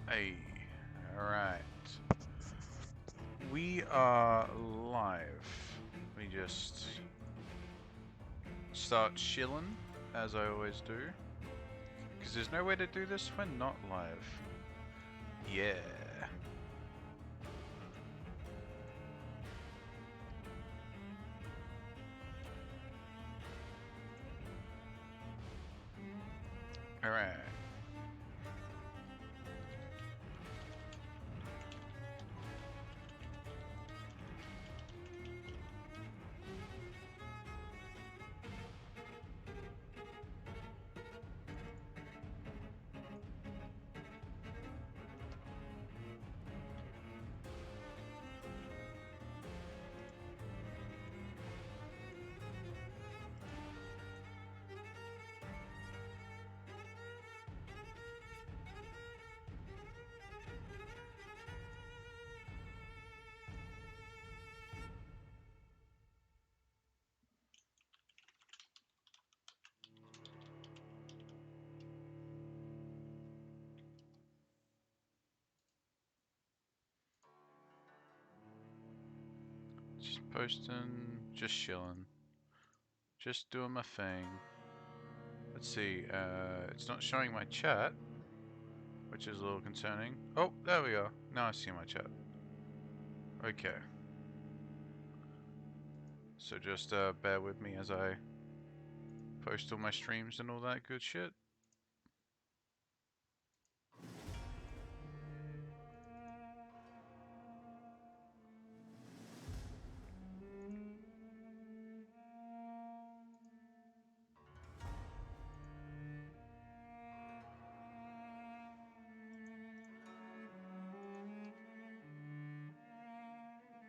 Hey, alright. We are live. We just start chilling, as I always do. Because there's no way to do this when not live. Yeah. Alright. Just posting, just chilling. Just doing my thing. Let's see, it's not showing my chat, which is a little concerning. Oh, there we go. Now I see my chat. Okay. So just bear with me as I post all my streams and all that good shit.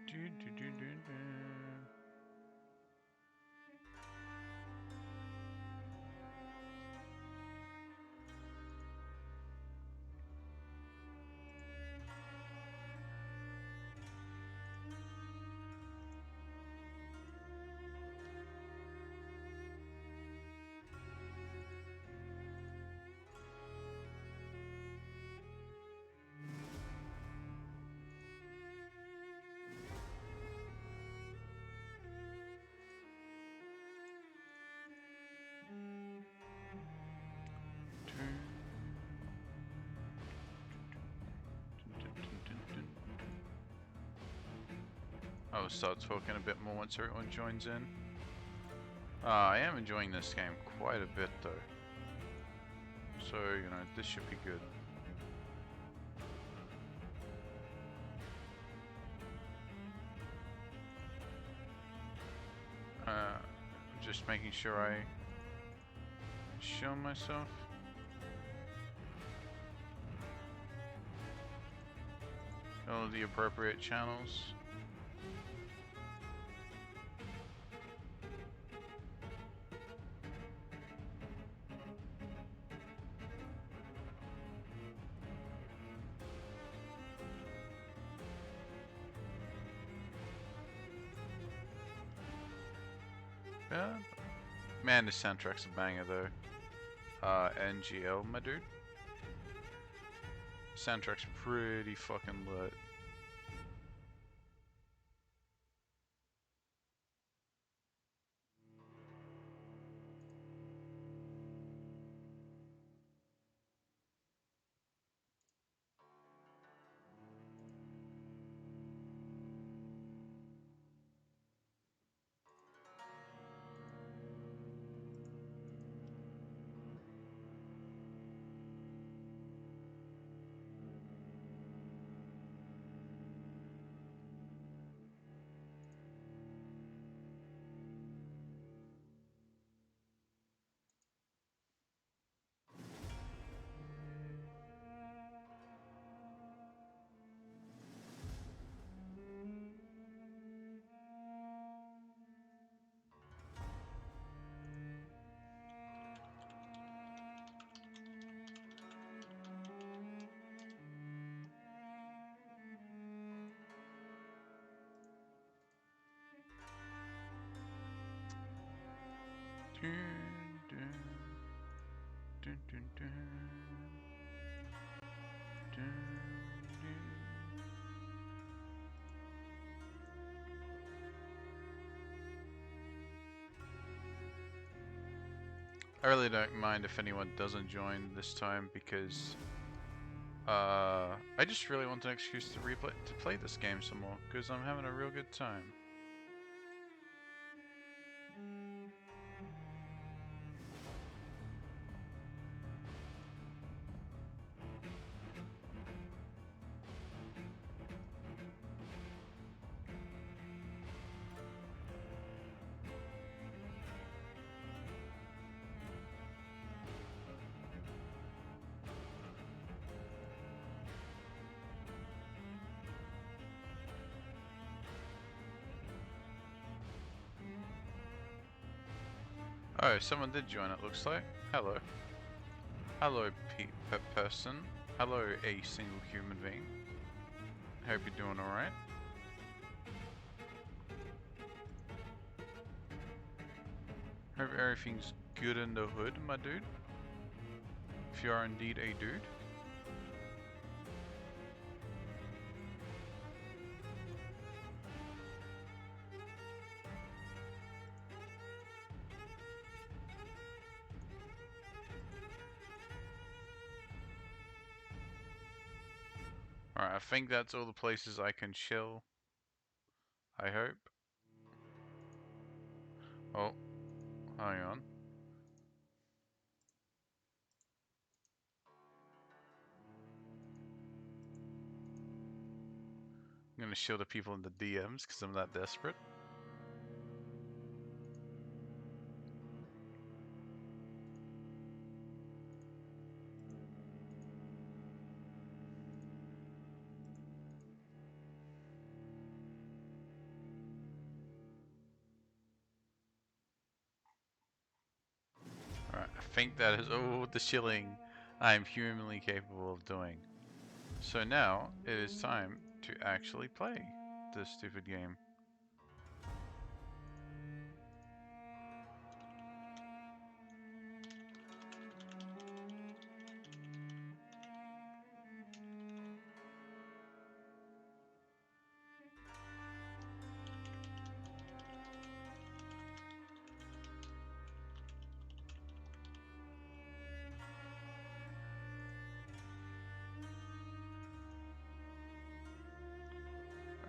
Do, do, do, do, do. I'll start talking a bit more once everyone joins in. I am enjoying this game quite a bit though. So, you know, this should be good. Just making sure I show myself. All the appropriate channels. Yeah. Man, this soundtrack's a banger though. NGL, my dude. Soundtrack's pretty fucking lit. Dun, dun, dun, dun, dun, dun. I really don't mind if anyone doesn't join this time because I just really want an excuse to play this game some more because I'm having a real good time. Oh, someone did join it looks like. Hello. Hello, person. Hello, a single human being. Hope you're doing alright. Hope everything's good in the hood, my dude. If you are indeed a dude. Alright, I think that's all the places I can chill. I hope. Oh, hang on. I'm gonna show the people in the DMs because I'm that desperate. Alright, I think that is all the shilling I am humanly capable of doing. So now it is time to actually play this stupid game.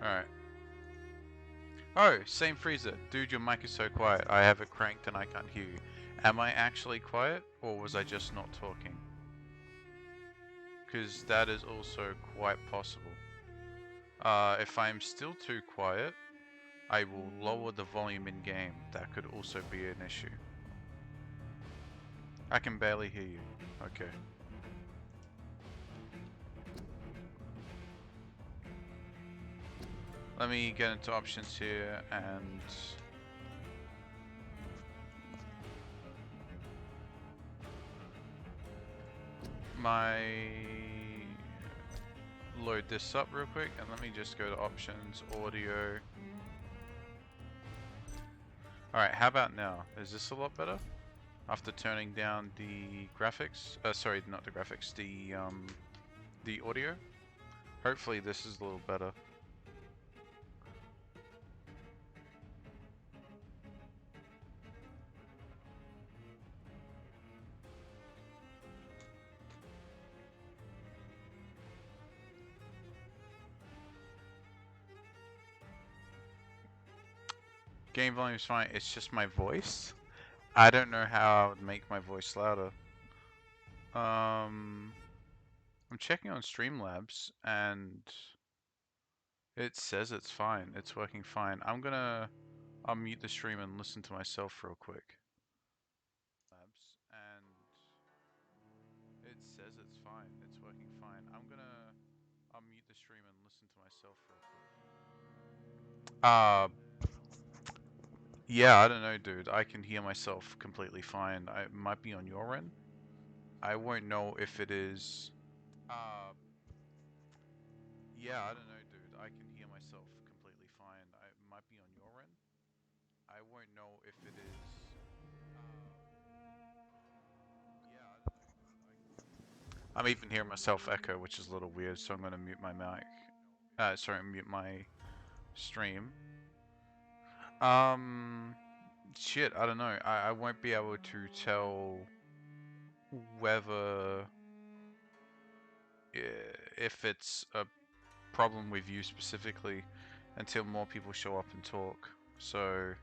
Alright. Oh, same freezer. Dude, your mic is so quiet. I have it cranked and I can't hear you. Am I actually quiet or was I just not talking? Because that is also quite possible. If I'm still too quiet, I will lower the volume in game. That could also be an issue. I can barely hear you. Okay. Let me get into options here and load this up real quick and let me just go to options, audio. Alright, how about now? Is this a lot better? After turning down the graphics, sorry, not the graphics, the audio. Hopefully this is a little better. Game volume is fine, it's just my voice. I don't know how I would make my voice louder. I'm checking on Streamlabs and it says it's fine, it's working fine. I'm gonna unmute the stream and listen to myself real quick. And it says it's fine, it's working fine. I'm gonna unmute the stream and listen to myself real quick. Yeah, I don't know, dude. I can hear myself completely fine. It might be on your end. I won't know if it is. Uh, yeah, I don't know, dude. I can hear myself completely fine. It might be on your end. I won't know if it is. Yeah, I don't know, dude. I'm even hearing myself echo, which is a little weird. So I'm gonna mute my mic. Sorry, mute my stream. Um, shit, I don't know. I won't be able to tell whether if it's a problem with you specifically until more people show up and talk. So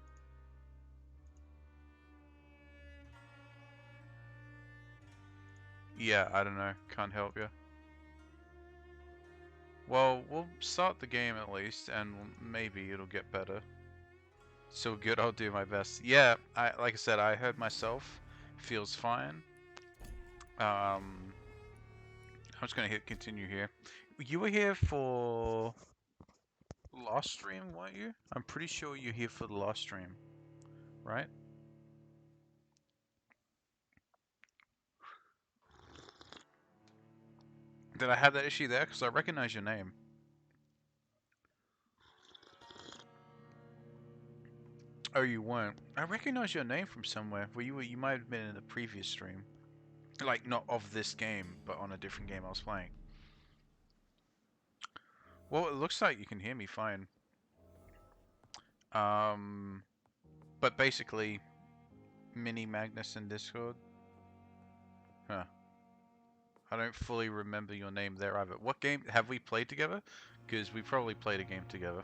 yeah, I don't know. Can't help you. Well, we'll start the game at least, and maybe it'll get better. So good, I'll do my best. Yeah, like I said, I heard myself. Feels fine. I'm just gonna hit continue here. You were here for last stream, weren't you? I'm pretty sure you're here for the last stream, right? Did I have that issue there? Because I recognize your name. Oh, you weren't. I recognize your name from somewhere. Well, you might have been in the previous stream. Like, not of this game, but on a different game I was playing. Well, it looks like you can hear me fine. But basically, Mini Magnus in Discord. Huh. I don't fully remember your name there either. What game have we played together? Because we probably played a game together.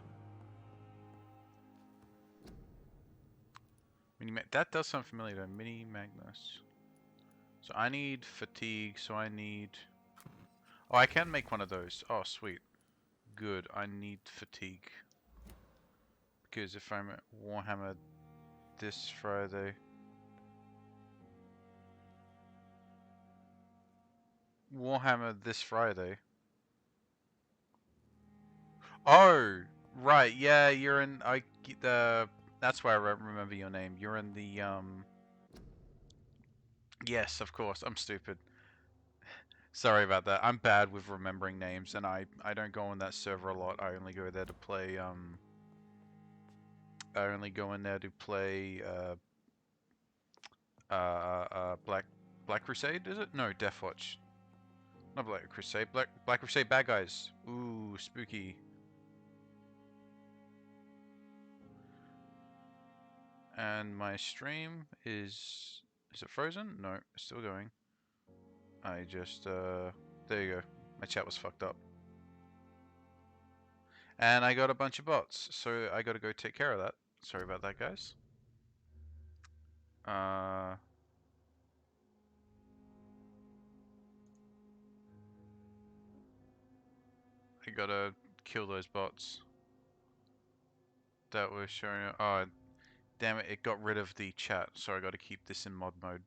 That does sound familiar though. Mini Magnus. So I need fatigue, so I need... Oh, I can make one of those. Oh, sweet. Good, I need fatigue. Because if I'm at Warhammer this Friday... Warhammer this Friday. Oh, right, yeah, you're in... that's why I remember your name. You're in the, Yes, of course, I'm stupid. Sorry about that. I'm bad with remembering names, and I don't go on that server a lot. I only go there to play, I only go in there to play, Black Crusade, is it? No, Deathwatch. Not Black Crusade. Black Crusade bad guys. Ooh, spooky. And my stream is it frozen? No, it's still going. I just there you go. My chat was fucked up. And I got a bunch of bots, so I gotta go take care of that. Sorry about that, guys. I gotta kill those bots that were showing. Oh, damn it! It got rid of the chat, so I gotta keep this in mod mode.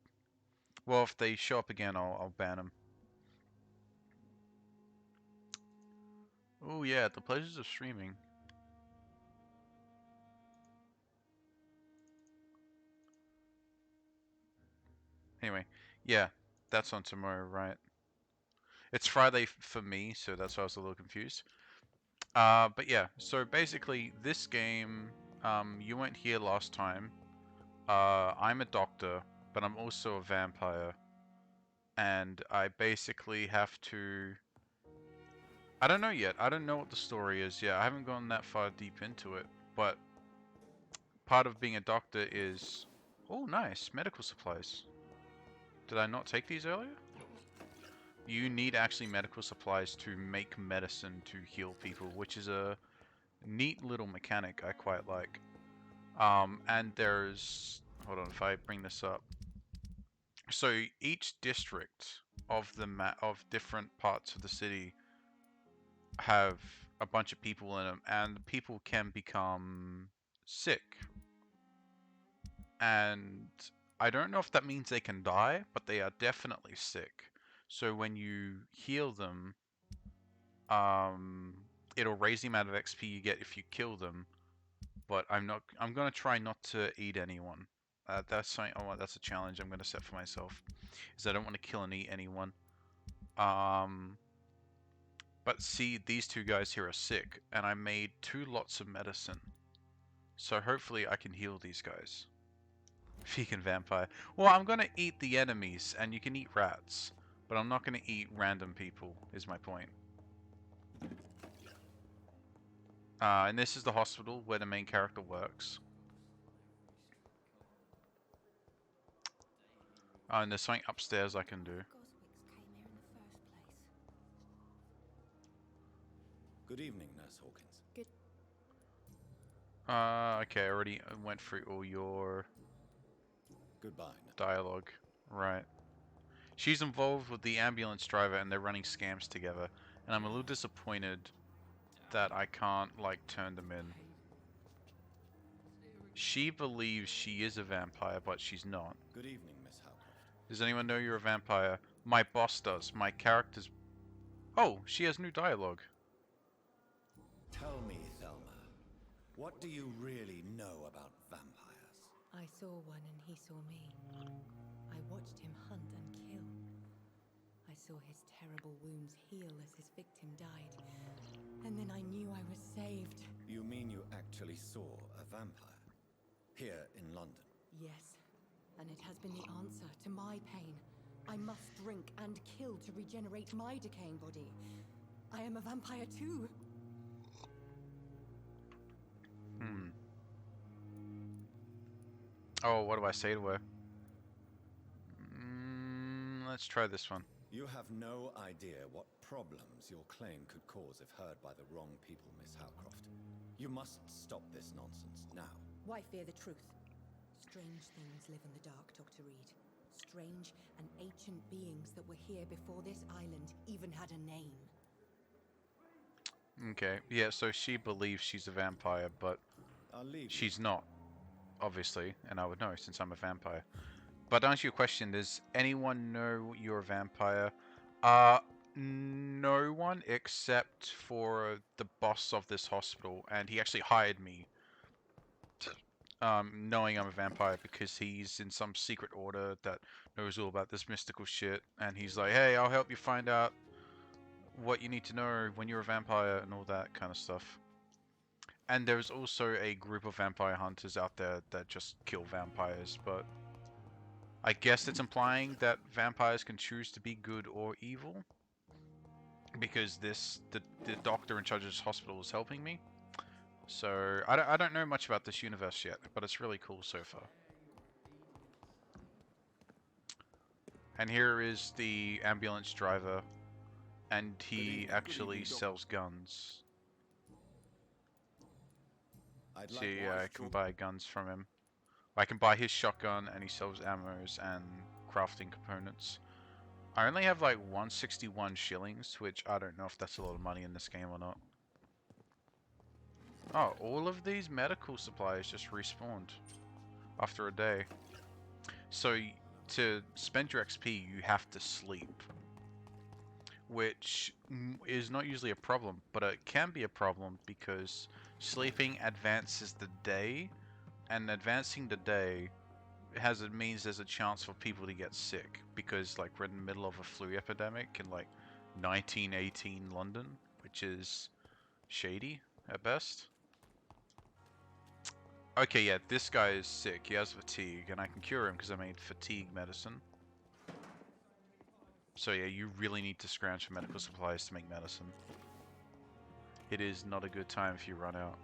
Well, if they show up again, I'll ban them. Oh yeah, the pleasures of streaming. Anyway, yeah, that's on tomorrow, right? It's Friday for me, so that's why I was a little confused. But yeah, so basically, this game, you weren't here last time. I'm a doctor, but I'm also a vampire. And I basically have to... I don't know yet. I don't know what the story is yet. I haven't gone that far deep into it. But part of being a doctor is... Oh, nice. Medical supplies. Did I not take these earlier? You need actually medical supplies to make medicine to heal people, which is a neat little mechanic I quite like. And there's... Hold on, if I bring this up. So each district of of different parts of the city have a bunch of people in them, and the people can become sick. And I don't know if that means they can die, but they are definitely sick. So when you heal them, um, it'll raise the amount of XP you get if you kill them. But I'm not. I'm gonna try not to eat anyone. That's something. Oh, that's a challenge I'm gonna set for myself. Is I don't want to kill and eat anyone. Um, but see, these two guys here are sick, and I made 2 lots of medicine. So hopefully I can heal these guys. Vegan vampire. Well, I'm gonna eat the enemies, and you can eat rats. But I'm not gonna eat random people, is my point. And this is the hospital where the main character works. Oh, and there's something upstairs I can do. Goswicks came here in the first place. Good evening, Nurse Hawkins. Good. Okay, I already went through all your Goodbye. dialogue. Right. She's involved with the ambulance driver and they're running scams together. And I'm a little disappointed that I can't, like, turn them in. She believes she is a vampire, but she's not. Good evening, Miss Howcroft. Does anyone know you're a vampire? My boss does. My character's... Oh, she has new dialogue. Tell me, Thelma, what do you really know about vampires? I saw one and he saw me. I watched him hunt and kill. I saw his terrible wounds heal as his victim died. And then I knew I was saved. You mean you actually saw a vampire? Here in London? Yes. And it has been the answer to my pain. I must drink and kill to regenerate my decaying body. I am a vampire too. Oh, what do I say to her? Let's try this one. You have no idea what problems your claim could cause if heard by the wrong people, Miss Howcroft. You must stop this nonsense now. Why fear the truth? Strange things live in the dark, Dr. Reed. Strange and ancient beings that were here before this island even had a name. Okay, yeah, so she believes she's a vampire, but I'll leave she's not, obviously, and I would know since I'm a vampire. But to answer your question, does anyone know you're a vampire? No one except for the boss of this hospital, and he actually hired me, knowing I'm a vampire because he's in some secret order that knows all about this mystical shit, and he's like, hey, I'll help you find out what you need to know when you're a vampire and all that kind of stuff. And there's also a group of vampire hunters out there that just kill vampires, but I guess it's implying that vampires can choose to be good or evil. Because the doctor in charge of this hospital is helping me. So, I don't know much about this universe yet, but it's really cool so far. And here is the ambulance driver, and he actually sells guns. See, I can buy guns from him. I can buy his shotgun, and he sells ammos and crafting components. I only have like 161 shillings, which I don't know if that's a lot of money in this game or not. Oh, all of these medical supplies just respawned after a day. So to spend your XP, you have to sleep, which is not usually a problem, but it can be a problem because sleeping advances the day, and advancing the day means there's a chance for people to get sick, because like we're in the middle of a flu epidemic in like 1918 London, which is shady at best. Okay, yeah, this guy is sick. He has fatigue, and I can cure him because I made fatigue medicine. So yeah, you really need to scrounge for medical supplies to make medicine. It is not a good time if you run out.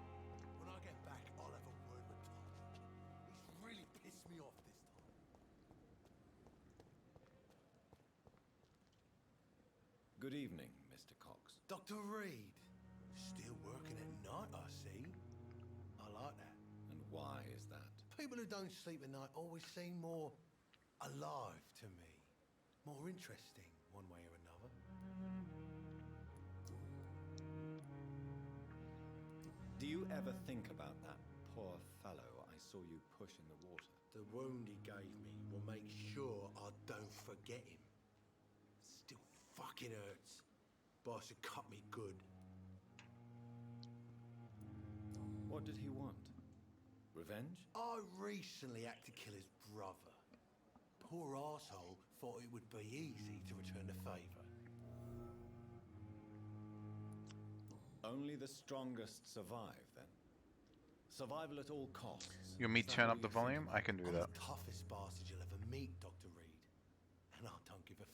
When I get back, I'll have a word with Tom. He's really pissed me off this time. Good evening, Mr. Cox. Dr. Reed, still working at night, I see. I like that. And why is that? People who don't sleep at night always seem more alive to me. More interesting, one way or another. Do you ever think about that poor fellow I saw you push in the water? The wound he gave me will make sure I don't forget him. Still fucking hurts. But I should cut me good. What did he want? Revenge? I recently had to kill his brother. Poor arsehole thought it would be easy to return the favour. Only the strongest survive, then. Survival at all costs. You want me to Is that turn what up the you think volume? about? I can do I'm that. the toughest bastard you'll ever meet, Dr. Reed. And I don't give a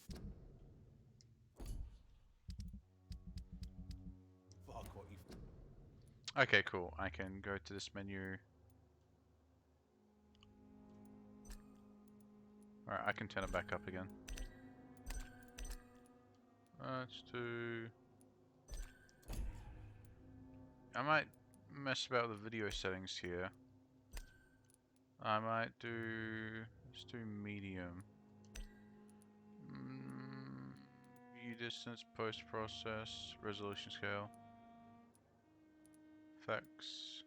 fuck what you... Okay, cool. I can go to this menu. Alright, I can turn it back up again. Let's do... I might mess about with the video settings here. I might do... Let's do medium. View distance, post-process, resolution scale. Effects.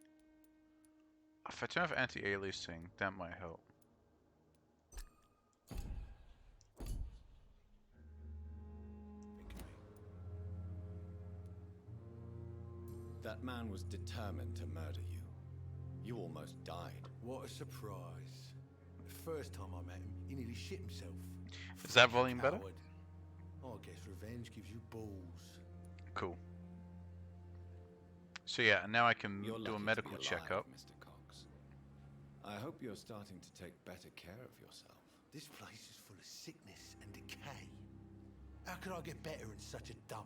If I turn off anti-aliasing, that might help. That man was determined to murder you. You almost died. What a surprise. The first time I met him, he nearly shit himself. Is that volume better? Coward. I guess revenge gives you balls. Cool. So yeah, now I can You're do lucky a to medical be alive, checkup. Mr. Cox. I hope you're starting to take better care of yourself. This place is full of sickness and decay. How could I get better in such a dump?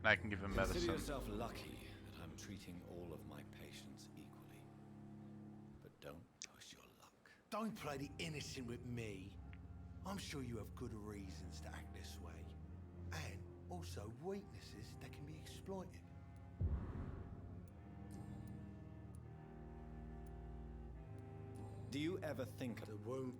And I can give him Consider medicine. yourself lucky that I'm treating all of my patients equally. But don't push your luck. Don't play the innocent with me. I'm sure you have good reasons to act this way. And also weaknesses that can be exploited. Do you ever think of... The wound.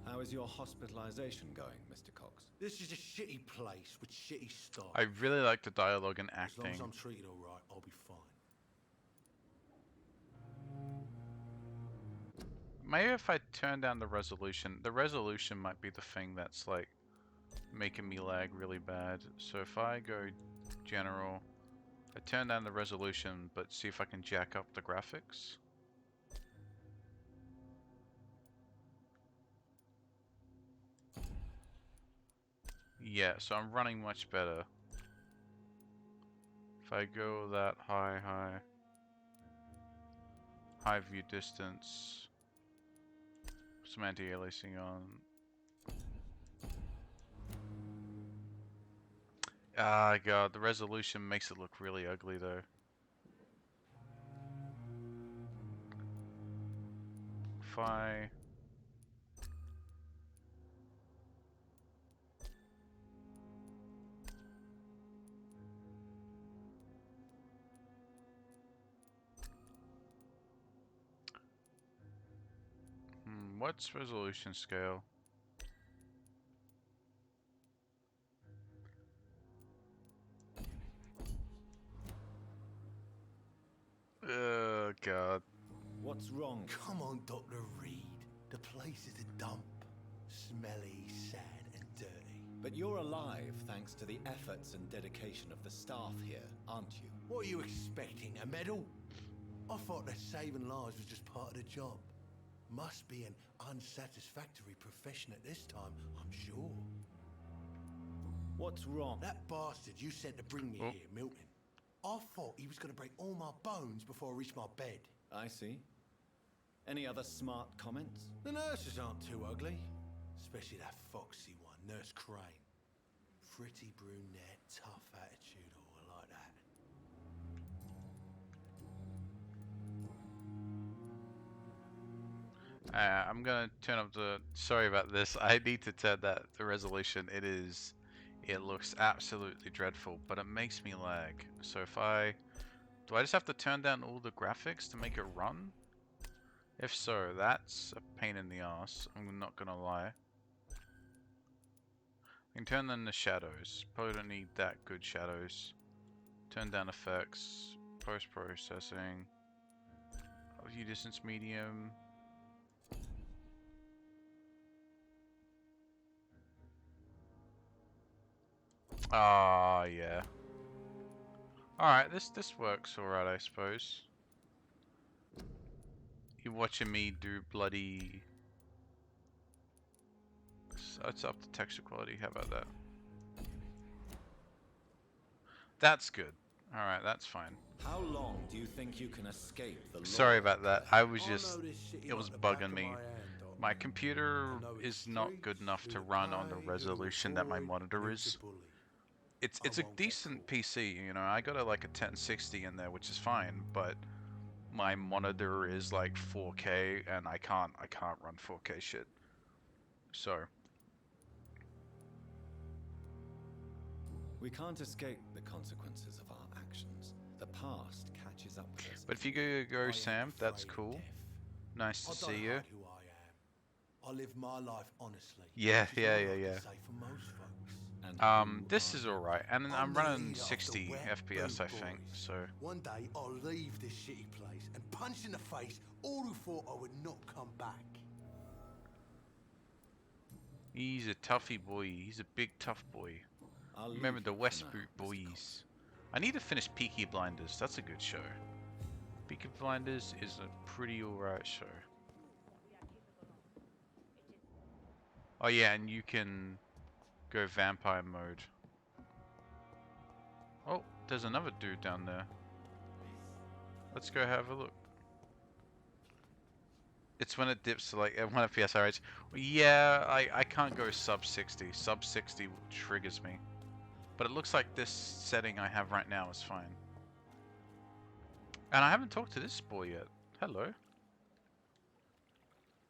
How is your hospitalization going, Mr. Cox? This is a shitty place with shitty staff. I really like the dialogue and As long acting. as I'm treated all right, I'll be fine. Maybe if I turn down the resolution might be the thing that's like making me lag really bad. So if I go general, I turn down the resolution, but see if I can jack up the graphics. Yeah, so I'm running much better. If I go that high view distance, some anti-aliasing on. Ah, God, the resolution makes it look really ugly though. If I... what's resolution scale? Oh, God. What's wrong? Come on, Dr. Reed. The place is a dump. Smelly, sad, and dirty. But you're alive thanks to the efforts and dedication of the staff here, aren't you? What are you expecting, a medal? I thought that saving lives was just part of the job. Must be an unsatisfactory profession at this time, I'm sure. What's wrong? That bastard you sent to bring me Oh. here, Milton. I thought he was going to break all my bones before I reached my bed. I see. Any other smart comments? The nurses aren't too ugly. Especially that foxy one, Nurse Crane. Pretty brunette, tough attitude, all like that. I'm gonna turn up the... Sorry about this. I need to turn the resolution. It looks absolutely dreadful, but it makes me lag. So if I... Do I just have to turn down all the graphics to make it run? If so, that's a pain in the ass. I'm not gonna lie. I can turn down the shadows. Probably don't need that good shadows. Turn down effects. Post-processing. View distance medium. Ah, yeah. Alright, this works alright, I suppose. You're watching me do bloody... Let's up the texture quality, how about that? That's good. Alright, that's fine. How long do you think you can escape the law? Sorry about that, I was I just... know this city It was like the back bugging of me. my hand, Doc. My computer I know its is not good streets, enough who to to run on the pay, who to resolution that my avoid, monitor who is. to bully. It's a won't get decent caught. PC, you know, I got like a 1060 in there, which is fine, but my monitor is like 4K and I can't run 4K shit. So We can't escape the consequences of our actions. The past catches up with us. but if you I go ain't Sam, that's afraid of cool. death. Nice I to don't see you. hide who I am. I live my life honestly. Yeah, Which is yeah, all yeah, I yeah. can say for most folks. And This who is are you? alright, and I'm I'm the running leader of the 60 Wet FPS, I Boot think. Boys. So One day I'll leave this shitty place and punch in the face all who thought I would not come back. he's a toughy boy. He's a big tough boy. I'll leave Remember the you for West now, Boot Mr. Boys. Cox. I need to finish Peaky Blinders. That's a good show. Peaky Blinders is a pretty alright show. Oh yeah, and you can go vampire mode. Oh, there's another dude down there. Let's go have a look. It's when it dips to like 1 FPS RH. Yeah, I can't go sub 60. Sub 60 triggers me. But it looks like this setting I have right now is fine. And I haven't talked to this boy yet. Hello.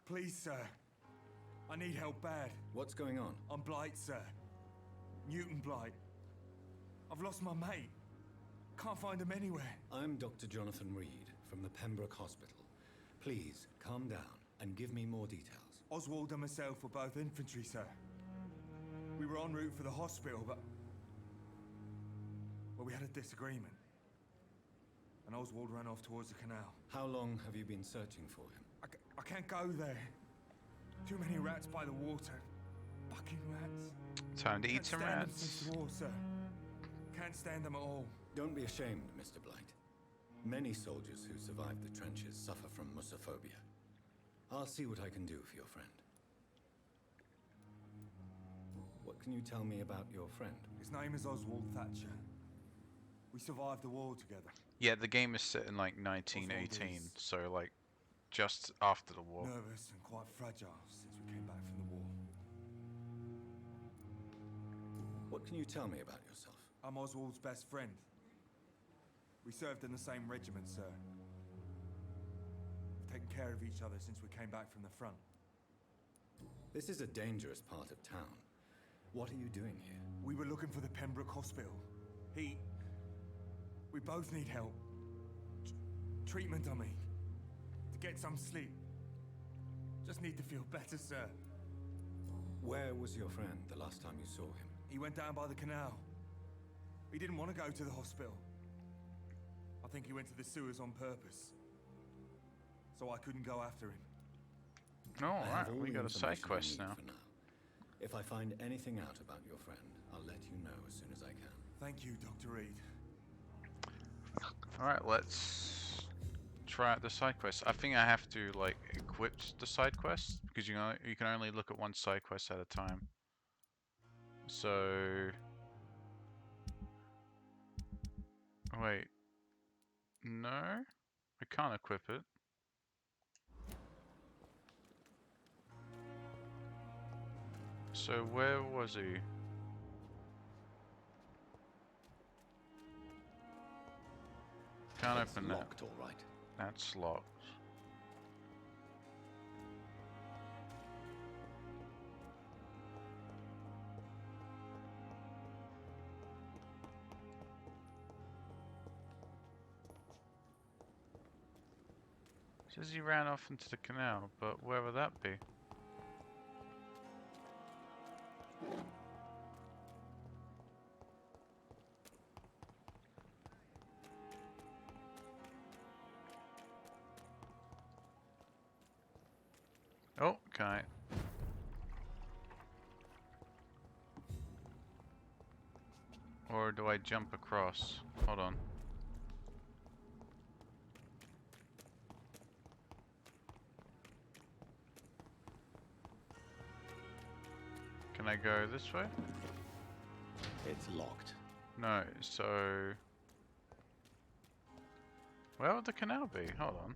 Please, sir. I need help bad. What's going on? I'm Blight, sir. Newton Blight. I've lost my mate. Can't find him anywhere. I'm Dr. Jonathan Reed from the Pembroke Hospital. Please, calm down and give me more details. Oswald and myself were both infantry, sir. We were en route for the hospital, but... well, we had a disagreement. And Oswald ran off towards the canal. How long have you been searching for him? I can't go there. Too many rats by the water. Bucking rats. Time to eat Can't some stand them rats. since the war, sir. Can't stand them at all. Don't be ashamed, Mr. Blight. Many soldiers who survive the trenches suffer from musophobia. I'll see what I can do for your friend. What can you tell me about your friend? His name is Oswald Thatcher. We survived the war together. Yeah, the game is set in like 1918, is- so like just after the war. Nervous and quite fragile since we came back from the war. What can you tell me about yourself? I'm Oswald's best friend. We served in the same regiment, sir. We've taken care of each other since we came back from the front. This is a dangerous part of town. What are you doing here? We were looking for the Pembroke Hospital. We both need help. Treatment, I mean. To get some sleep. Just need to feel better, sir. Where was your friend the last time you saw him? He went down by the canal. He didn't want to go to the hospital. I think he went to the sewers on purpose. So I couldn't go after him. Oh, I have alright, all we the got a side information I quest need now. for now. If I find anything out about your friend, I'll let you know as soon as I can. Thank you, Dr. Reed. Alright, let's try out the side quest. I think I have to like equip the side quest because you can only look at one side quest at a time. So wait. No? I can't equip it. So where was he? Can't It's open that. locked, all right. That's locked. Says he ran off into the canal, but where would that be? Oh, can I? Or do I jump across? Hold on. Can I go this way? It's locked. No, so... Where would the canal be? Hold on.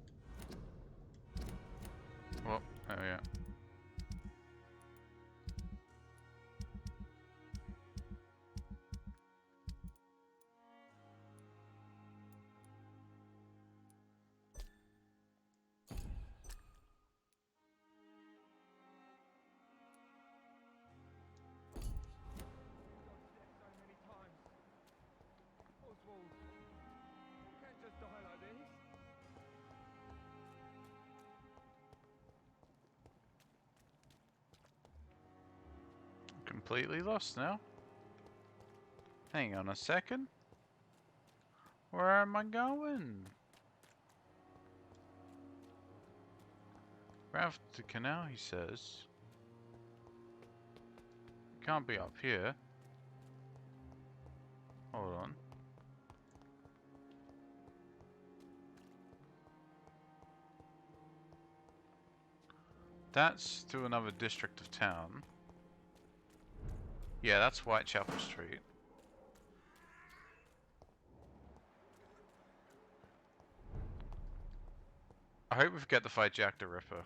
Well, oh yeah. completely lost now. Hang on a second. Where am I going? Route to canal, he says. Can't be up here. Hold on. That's to another district of town. Yeah, that's Whitechapel Street. I hope we get to fight Jack the Ripper.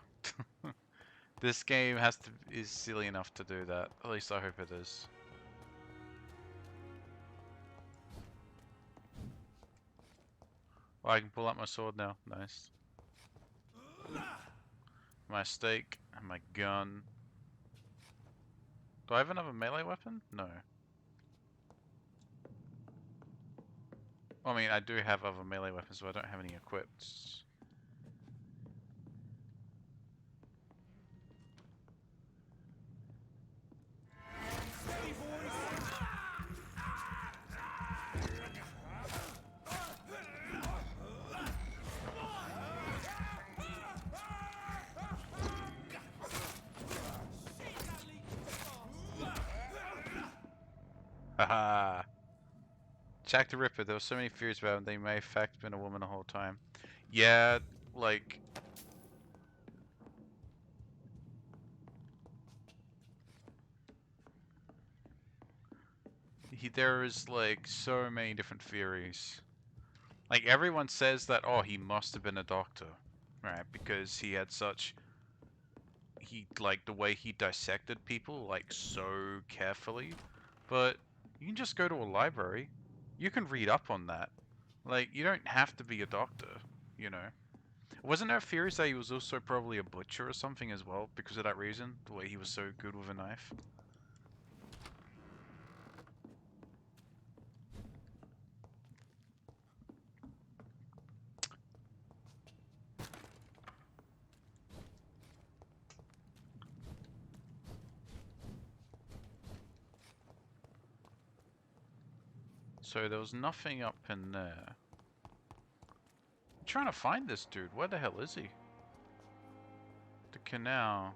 This game is silly enough to do that. At least I hope it is. Oh, I can pull out my sword now. Nice. My stake and my gun. Do I have another melee weapon? No. I mean, I do have other melee weapons, but I don't have any equipped. Haha. Jack the Ripper, there were so many theories about him, they may in fact been a woman the whole time. Yeah, like... there is like so many different theories. Like everyone says that, oh, he must have been a doctor. Right, because he had such... like the way he dissected people, like so carefully. But you can just go to a library. You can read up on that. Like, you don't have to be a doctor, you know. Wasn't there theories that he was also probably a butcher or something as well, because of that reason? The way he was so good with a knife? So there was nothing up in there. I'm trying to find this dude. Where the hell is he? The canal.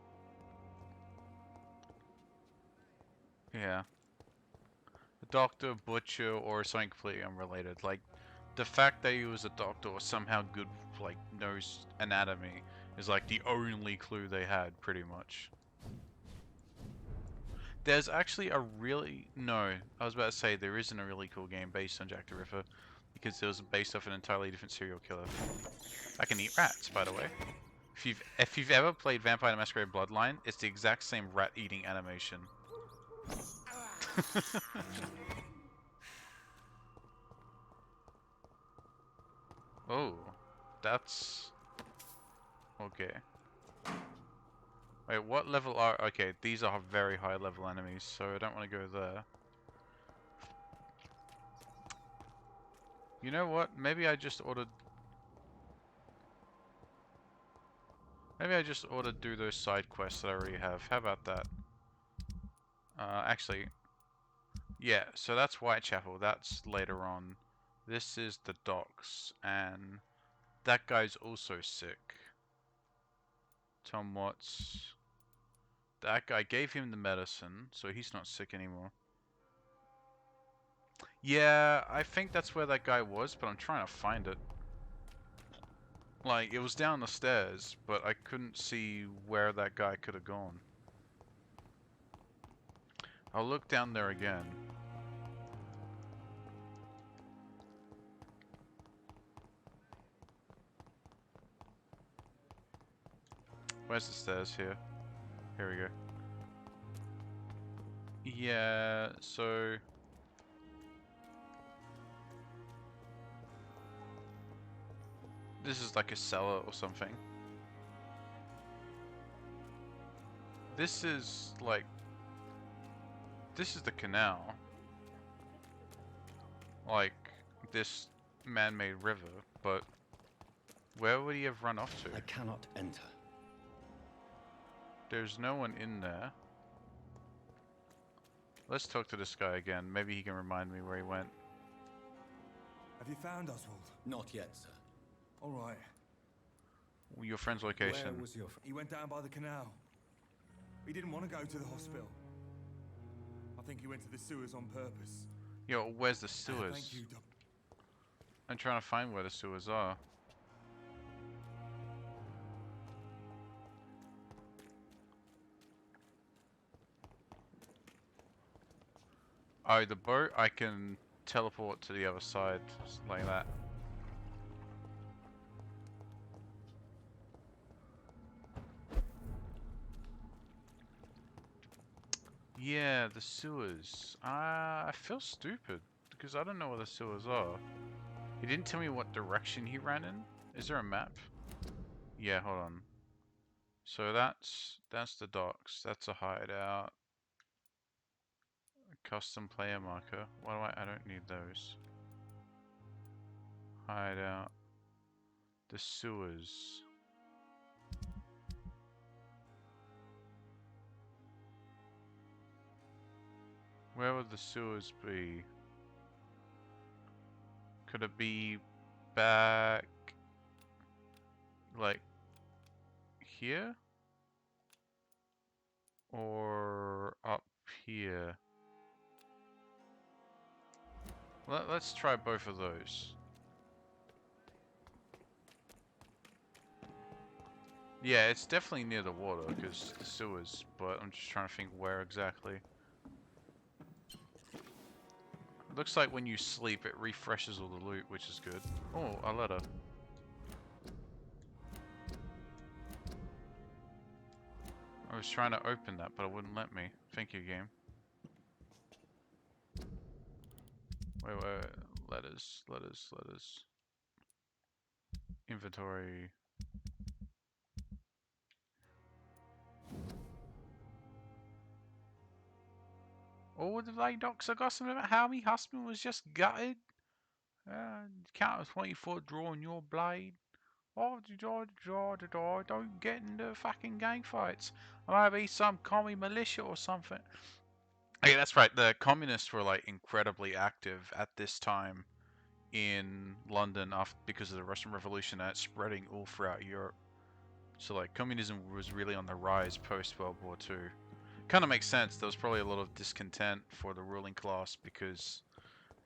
Yeah. A doctor, butcher, or something completely unrelated. Like, the fact that he was a doctor or somehow good, like, knows anatomy is like the only clue they had, pretty much. There's actually a really... No, I was about to say there isn't a really cool game based on Jack the Ripper, because it was based off an entirely different serial killer. I can eat rats, by the way. If you've ever played Vampire the Masquerade Bloodline, it's the exact same rat eating animation. Oh, that's okay. Wait, what level are... Okay, these are very high level enemies, so I don't want to go there. You know what? Maybe I just ought to do those side quests that I already have. How about that? Actually, yeah, so that's Whitechapel. That's later on. This is the docks, and that guy's also sick. Tom Watts. That guy gave him the medicine, so he's not sick anymore. Yeah, I think that's where that guy was, but I'm trying to find it. Like, it was down the stairs, but I couldn't see where that guy could have gone. I'll look down there again. Where's the stairs here? Here we go. Yeah, so... This is like a cellar or something. This is like... This is the canal. Like, this man-made river, but... Where would he have run off to? I cannot enter. There's no one in there. Let's talk to this guy again. Maybe he can remind me where he went. Have you found Oswald? Not yet, sir. All right. Your friend's Where location. was your He went down by the canal. He didn't want to go to the hospital. I think he went to the sewers on purpose. Yo, where's the Thank sewers? you, I'm trying to find where the sewers are. Oh, the boat, I can teleport to the other side, just like that. Yeah, the sewers. I feel stupid, because I don't know where the sewers are. He didn't tell me what direction he ran in. Is there a map? Yeah, hold on. So that's the docks. That's a hideout. A custom player marker. Why do I don't need those. Hideout. The sewers. Where would the sewers be? Could it be back like here? Or up here? Let's try both of those. Yeah, it's definitely near the water because the sewers, but I'm just trying to think where exactly. Looks like when you sleep, it refreshes all the loot, which is good. Oh, a letter. I was trying to open that, but it wouldn't let me. Thank you, game. Wait. Letters. Inventory. Oh, the late doctor got something about how me husband was just gutted. Count of 24 drawing your blade. Oh, don't get into fucking gang fights. I might be some commie militia or something. Yeah, that's right. The communists were like incredibly active at this time in London because of the Russian Revolution, and it's spreading all throughout Europe. So like communism was really on the rise post World War II. Kind of makes sense. There was probably a lot of discontent for the ruling class because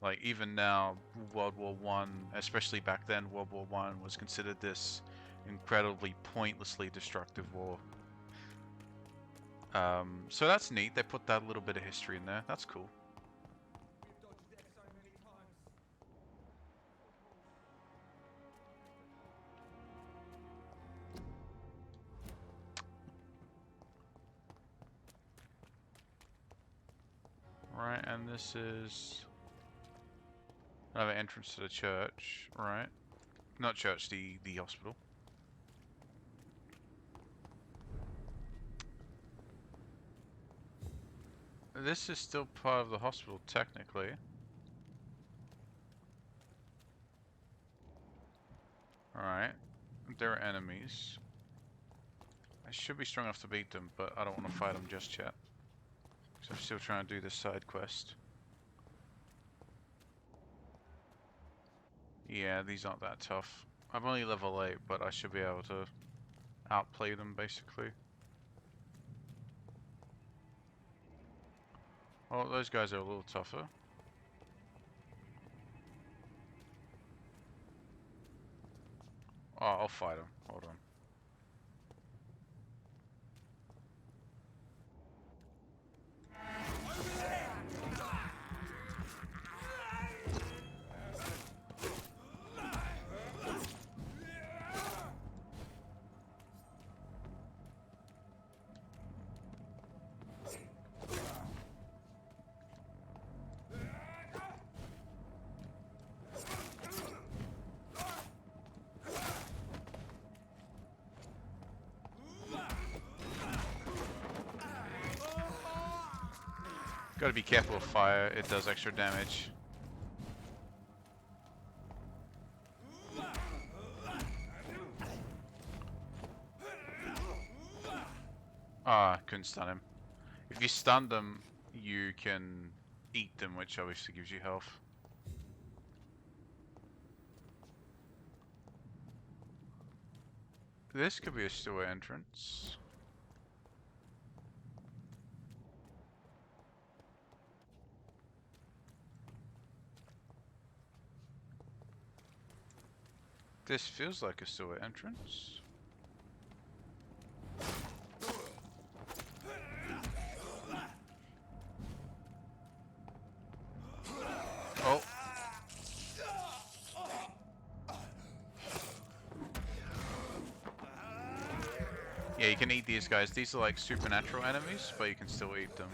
like even now World War One, especially back then, World War One was considered this incredibly pointlessly destructive war. So that's neat. They put that little bit of history in there. That's cool. Right, and this is another entrance to the church, right? Not church, the hospital. This is still part of the hospital, technically. Alright. There are enemies. I should be strong enough to beat them, but I don't want to fight them just yet. Because I'm still trying to do this side quest. Yeah, these aren't that tough. I'm only level 8, but I should be able to outplay them, basically. Oh, those guys are a little tougher. Oh, I'll fight them. Hold on. Gotta be careful with fire, it does extra damage. Ah, couldn't stun him. If you stunned them, you can eat them, which obviously gives you health. This could be a sewer entrance. This feels like a sewer entrance. Oh. Yeah, you can eat these guys. These are like supernatural enemies, but you can still eat them.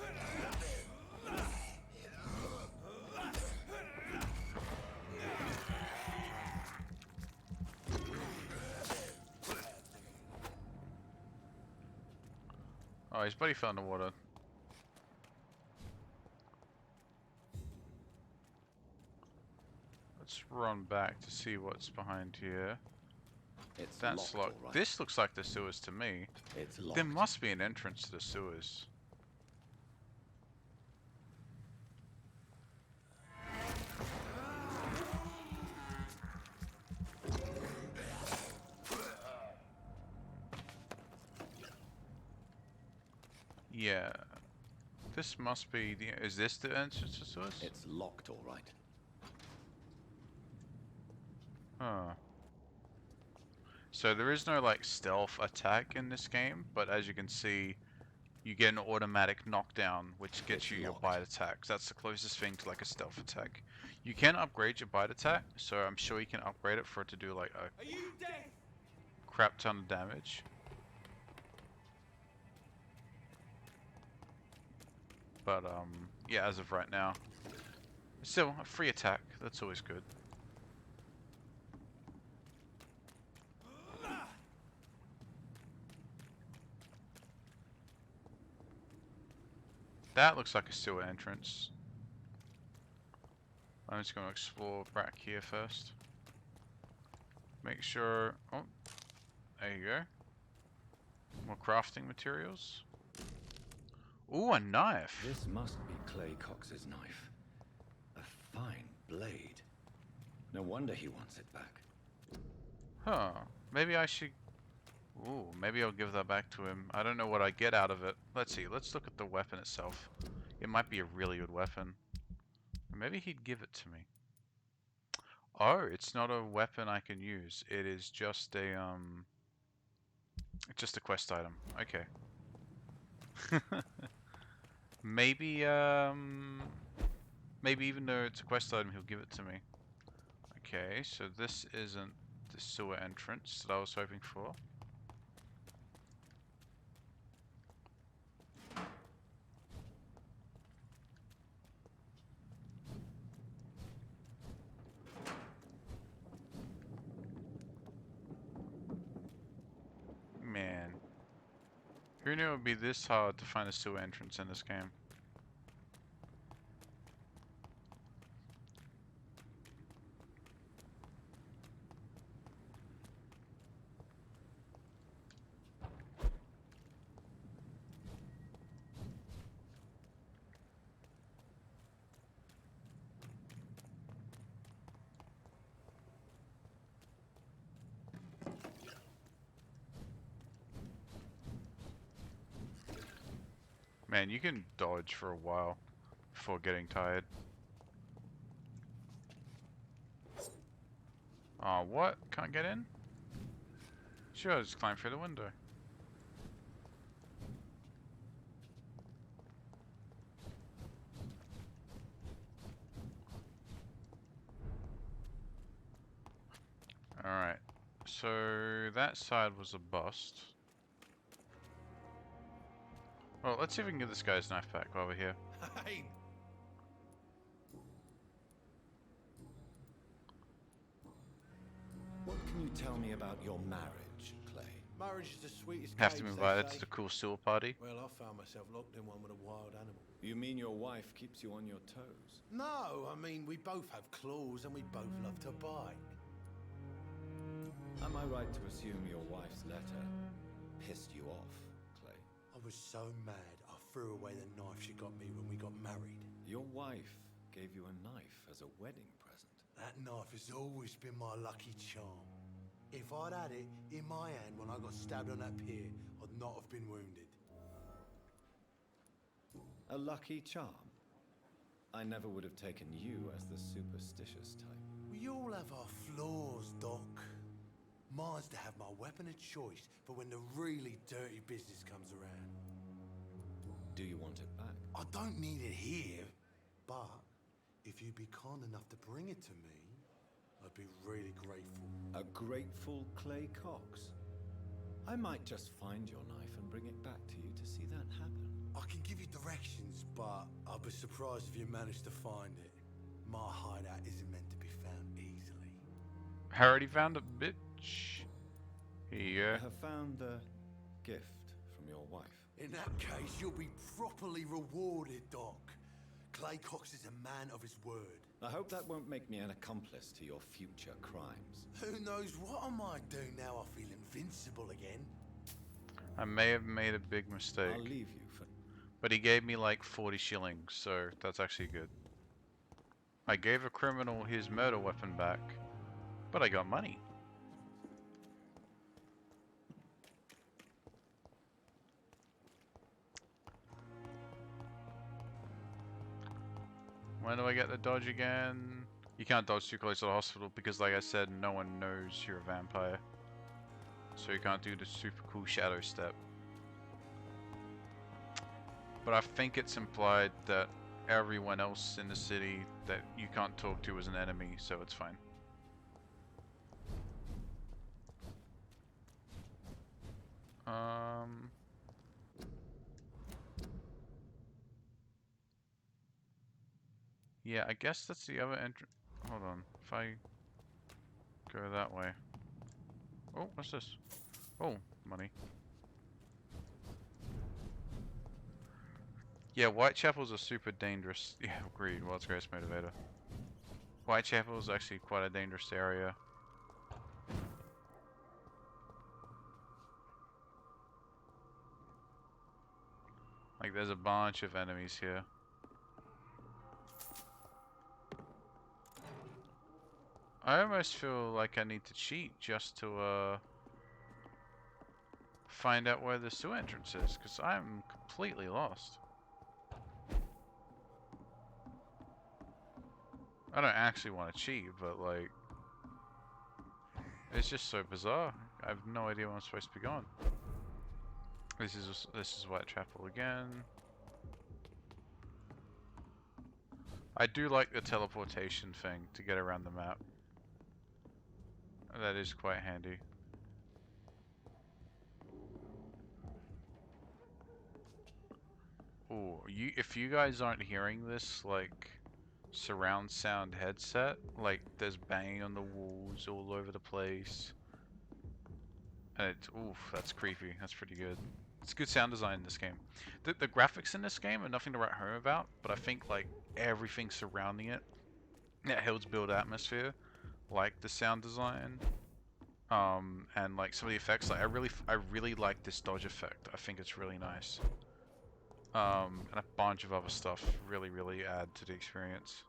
Oh, his buddy fell in the water. Let's run back to see what's behind here. It's That's locked, locked. all right. This looks like the sewers to me. It's locked. There must be an entrance to the sewers. Yeah. This must be the... Is this the entrance to sewers? It's locked, all right. Huh. So there is no like stealth attack in this game, but as you can see, you get an automatic knockdown, which gets It's you your locked. bite attacks. That's the closest thing to like a stealth attack. You can upgrade your bite attack, so I'm sure you can upgrade it for it to do like a crap ton of damage. But yeah, as of right now, still a free attack. That's always good. That looks like a sewer entrance. I'm just going to explore back here first. Make sure... Oh, there you go. More crafting materials. Ooh, a knife! This must be Clay Cox's knife. A fine blade. No wonder he wants it back. Huh. Maybe I should... Ooh, maybe I'll give that back to him. I don't know what I get out of it. Let's see, let's look at the weapon itself. It might be a really good weapon. Maybe he'd give it to me. Oh, it's not a weapon I can use. It is just a, just a quest item. Okay. Maybe, maybe even though it's a quest item, he'll give it to me. Okay, so this isn't the sewer entrance that I was hoping for. Man. Who knew it would be this hard to find a sewer entrance in this game? Man, you can dodge for a while before getting tired. Oh, what? Can't get in? Sure, I'll just climb through the window. Alright, so that side was a bust. Well, let's see if we can get this guy's knife back while we're here. Hey, What can you tell me about your marriage, Clay? marriage is the sweetest Have to be cage, they invited say. to the cool sewer party. Well, I found myself locked in one with a wild animal. You mean your wife keeps you on your toes? No, I mean, we both have claws and we both love to bite. Am I right to assume your wife's letter pissed you off, Clay? I was so mad, I threw away the knife she got me when we got married. Your wife gave you a knife as a wedding present. That knife has always been my lucky charm. If I'd had it in my hand when I got stabbed on that pier, I'd not have been wounded. A lucky charm? I never would have taken you as the superstitious type. We all have our flaws, Doc. Mine's to have my weapon of choice for when the really dirty business comes around. Do you want it back? I don't need it here, but if you'd be kind enough to bring it to me, I'd be really grateful. A grateful Clay Cox? I might just find your knife and bring it back to you to see that happen. I can give you directions, but I'll be surprised if you manage to find it. My hideout isn't meant to be found easily. I already found a bitch. Here you I go. have found the gift from your wife. In that case, you'll be properly rewarded, Doc. Clay Cox is a man of his word. I hope that won't make me an accomplice to your future crimes. Who knows what I might do now I feel invincible again? I may have made a big mistake. I'll leave you for... But he gave me like 40 shillings, so that's actually good. I gave a criminal his murder weapon back, but I got money. When do I get the dodge again? You can't dodge too close to the hospital because, like I said, no one knows you're a vampire. So you can't do the super cool shadow step. But I think it's implied that everyone else in the city that you can't talk to is an enemy, so it's fine. Yeah, I guess that's the other entrance. Hold on, if I go that way. Oh, what's this? Oh, money. Yeah, Whitechapel's a super dangerous. Yeah, agreed. World's greatest motivator. Whitechapel's actually quite a dangerous area. Like, there's a bunch of enemies here. I almost feel like I need to cheat just to find out where the sewer entrance is, because I'm completely lost. I don't actually want to cheat, but like, it's just so bizarre. I have no idea where I'm supposed to be going. This is Whitechapel again. I do like the teleportation thing to get around the map. That is quite handy. Ooh, if you guys aren't hearing this, like, surround sound headset, like, there's banging on the walls all over the place. And it's, oof, that's creepy. That's pretty good. It's good sound design in this game. The graphics in this game are nothing to write home about, but I think, like, everything surrounding it, that helps build atmosphere. Like the sound design, and like some of the effects. Like I really like this dodge effect. I think it's really nice. And a bunch of other stuff really add to the experience.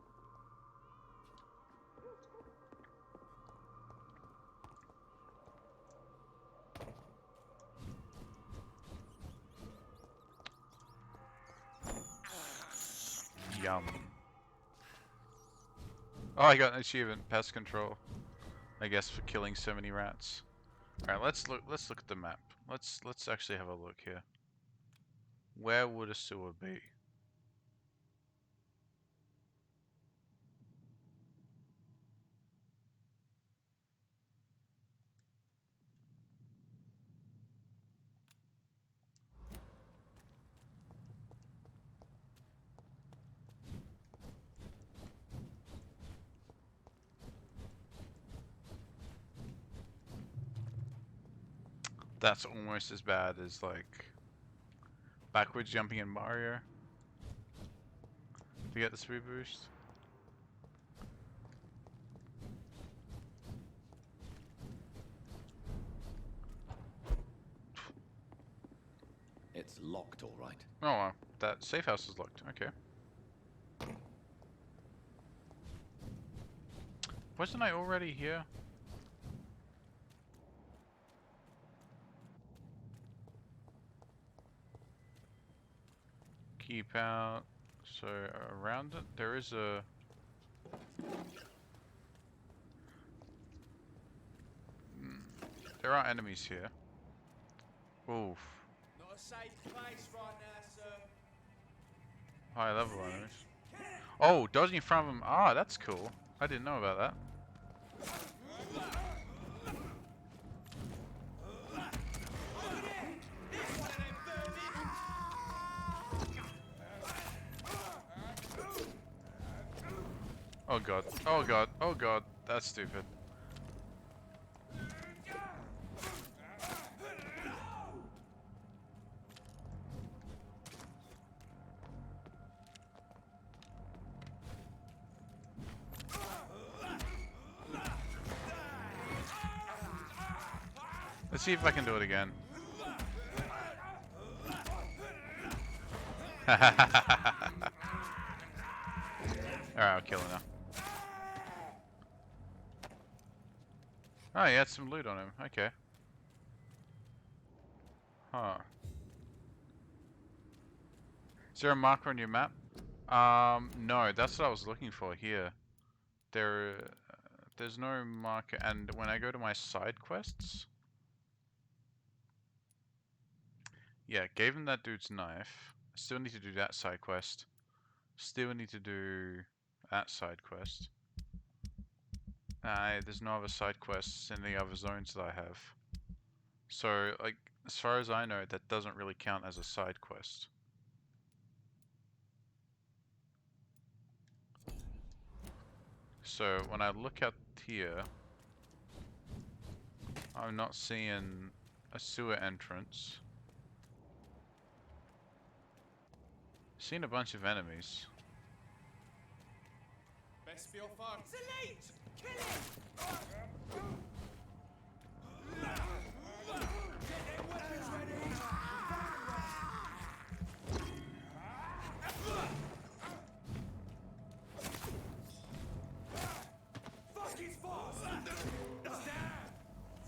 Yum. Oh, I got an achievement, pest control. I guess for killing so many rats. All right, let's look at the map. Let's actually have a look here. Where would a sewer be? That's almost as bad as like backwards jumping in Mario to get the speed boost. It's locked, all right. Oh well. that safe house is locked. Okay. Wasn't I already here? Keep out. So around it, there is a... There are enemies here. Oof. Not a safe place right now, sir. High level enemies. Oh, dodging in front of them. Ah, that's cool. I didn't know about that. Oh god. Oh god. Oh god. That's stupid. Let's see if I can do it again. Alright, I'll kill him now. Oh, he had some loot on him. Okay. Huh. Is there a marker on your map? No, that's what I was looking for here. There's no marker, and when I go to my side quests... Yeah, gave him that dude's knife. Still need to do that side quest. Still need to do that side quest. There's no other side quests in the other zones that I have. So, like, as far as I know, that doesn't really count as a side quest. So, when I look at here, I'm not seeing a sewer entrance. Seen a bunch of enemies. Best for your phone. It's a leech! Kill him! Fuck his boss!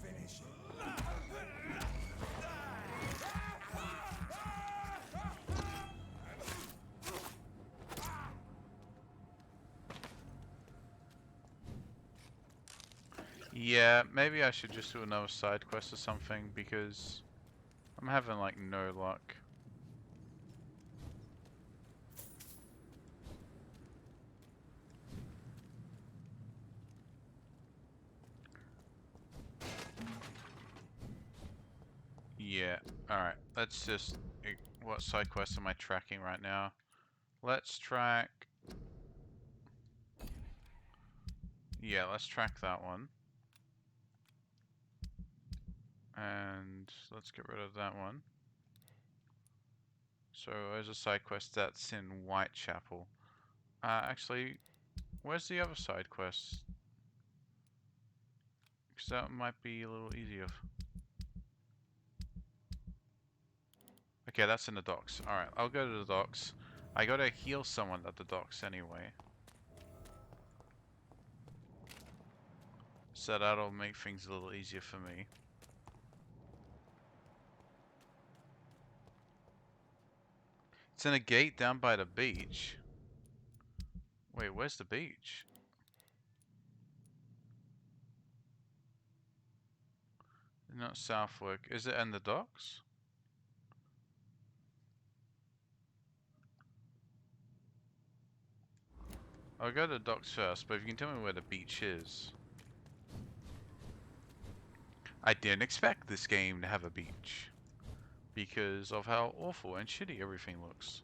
Finish it. Yeah, maybe I should just do another side quest or something, because I'm having like no luck. Yeah, alright, let's just... What side quest am I tracking right now? Let's track... Yeah, let's track that one. And let's get rid of that one. So there's a side quest that's in Whitechapel. Actually, where's the other side quest? Because that might be a little easier. Okay, that's in the docks. Alright, I'll go to the docks. I gotta heal someone at the docks anyway. So that'll make things a little easier for me. It's in a gate down by the beach. Wait, where's the beach? Not Southwark. Is it in the docks? I'll go to the docks first, but if you can tell me where the beach is. I didn't expect this game to have a beach, because of how awful and shitty everything looks.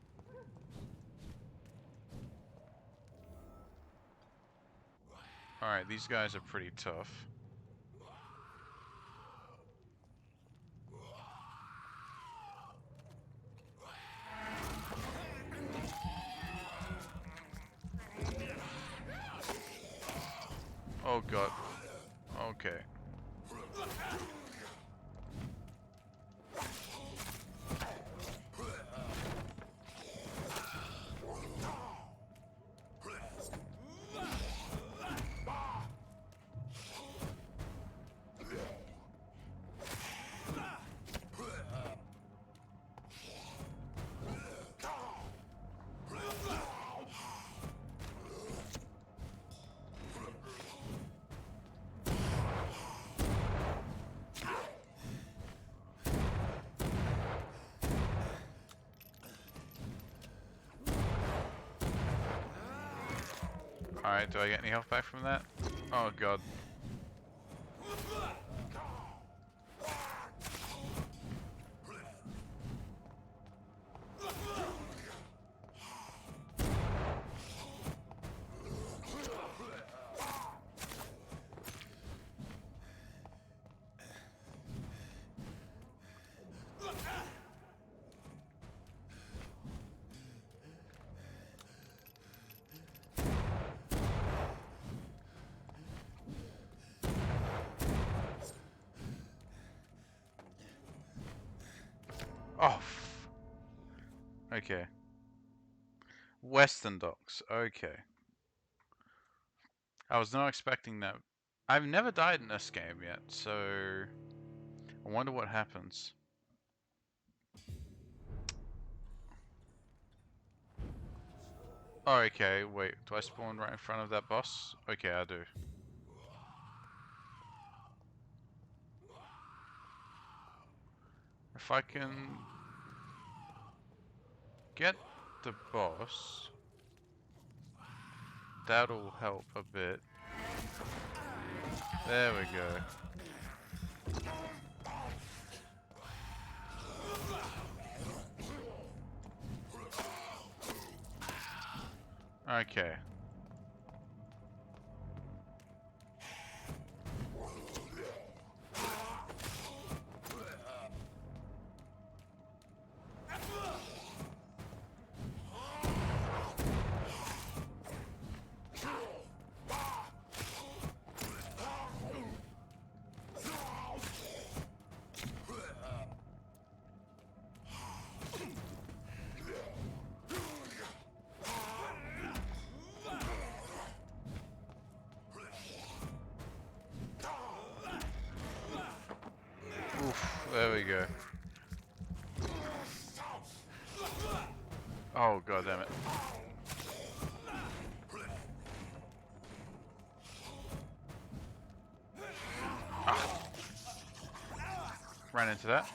Alright, these guys are pretty tough. Oh god. Okay. Alright, do I get any health back from that? Oh god. Oh, okay. Western Docks. Okay. I was not expecting that. I've never died in this game yet, so I wonder what happens. Oh, okay. Wait, do I spawn right in front of that boss? Okay, I do. If I can get the boss, that'll help a bit. There we go. Okay. Oof, there we go. Oh, god damn it. Ah. Ran into that.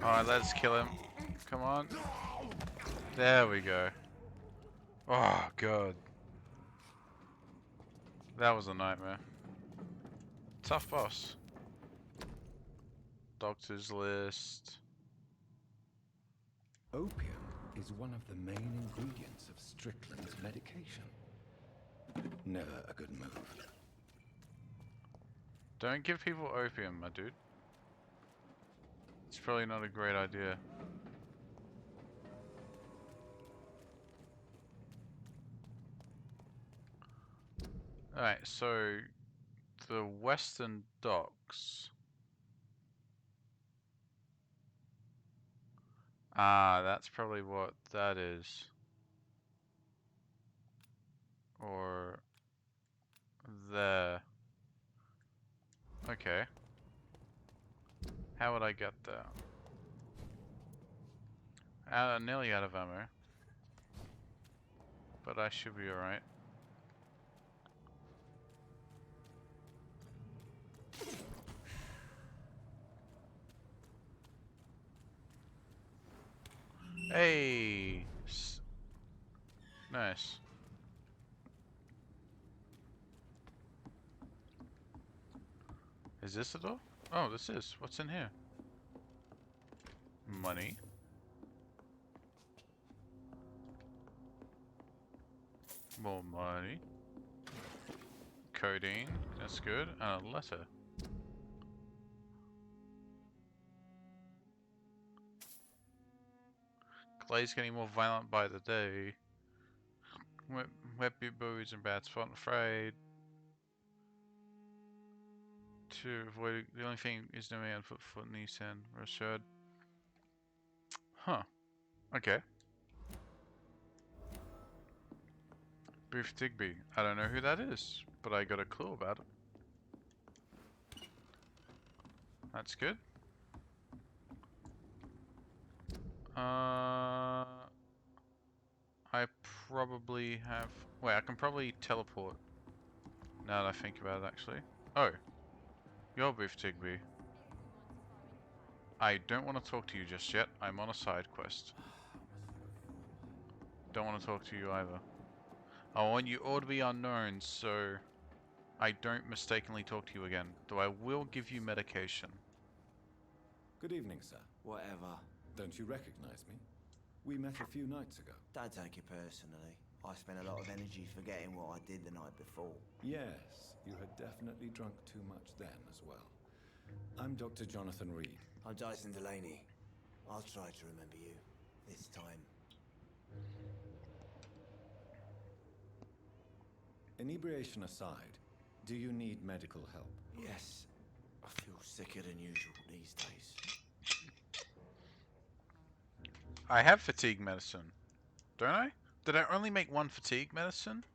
Alright, let's kill him. Come on. There we go. Oh, god. That was a nightmare. Tough boss. Doctor's list. Opium is one of the main ingredients of Strickland's medication. Never a good move. Don't give people opium, my dude. It's probably not a great idea. Alright, so the Western Docks. Ah, that's probably what that is. Or there. Okay. How would I get there? Nearly out of ammo. But I should be alright. Hey! Nice. Is this the door? Oh, this is. What's in here? Money. More money. Codeine. That's good. And a letter. Glaze getting more violent by the day. Web boos and bad spot afraid. To avoid the only thing is no man foot in the east end. Reassured. Huh. Okay. Booth Digby. I don't know who that is, but I got a clue about it. That's good. I probably have... Wait, I can probably teleport. Now that I think about it, actually. Oh. You're Booth Digby. I don't want to talk to you just yet. I'm on a side quest. Don't want to talk to you either. I want you all to be unknown, so I don't mistakenly talk to you again. Though I will give you medication. Good evening, sir. Whatever. Don't you recognize me? We met a few nights ago. Don't take it personally. I spent a lot of energy forgetting what I did the night before. Yes, you had definitely drunk too much then as well. I'm Dr. Jonathan Reed. I'm Jason Delaney. I'll try to remember you. This time. Inebriation aside, do you need medical help? Yes. I feel sicker than usual these days. I have fatigue medicine. Don't I? Did I only make one fatigue medicine?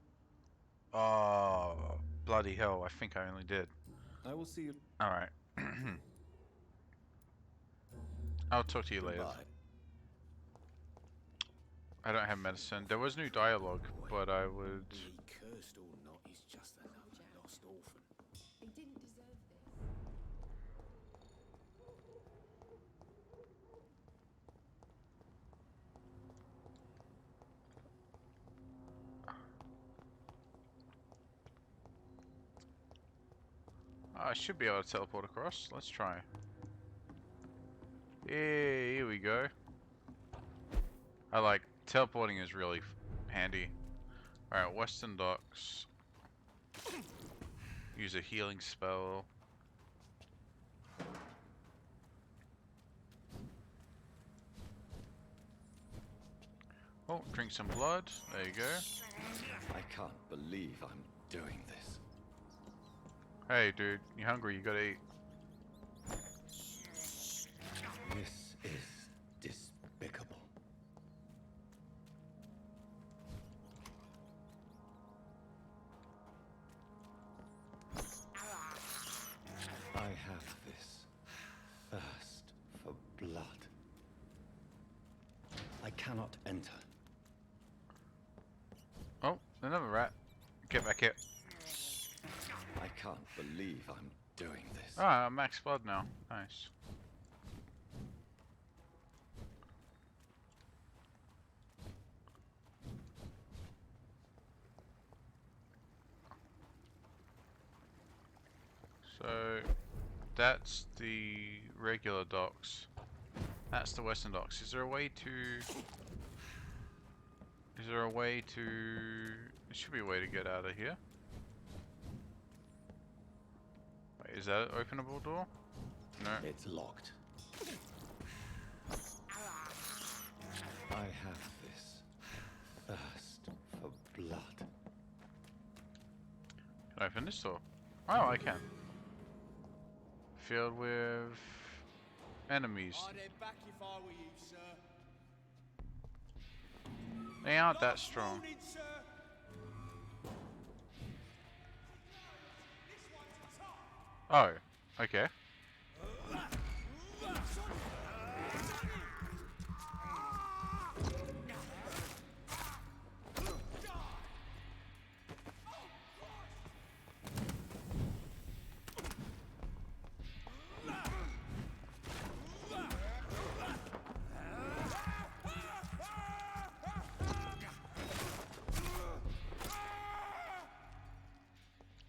Oh, bloody hell. I think I only did. I will see you. Alright. I'll talk to you later. Goodbye. I don't have medicine. There was new dialogue, but I would... He cursed or not, he's just another lost orphan. They didn't deserve this. I should be able to teleport across. Let's try. Yeah, here we go. Teleporting is really handy. Alright, Western Docks. Use a healing spell. Oh, drink some blood. There you go. I can't believe I'm doing this. Hey dude, you hungry? You gotta eat. This is despicable. I have this thirst for blood. I cannot enter. Oh, another rat. Get back here. I can't believe I'm doing this. Ah, max blood now. Nice. So, that's the regular docks. That's the Western docks. Is there a way to... Is there a way to... There should be a way to get out of here. Wait, is that an openable door? No. It's locked. I have this thirst for blood. Can I open this door? Oh, I can. Filled with enemies. I'd head back if I were you, sir. They aren't that Last strong. warning, sir. Oh, okay.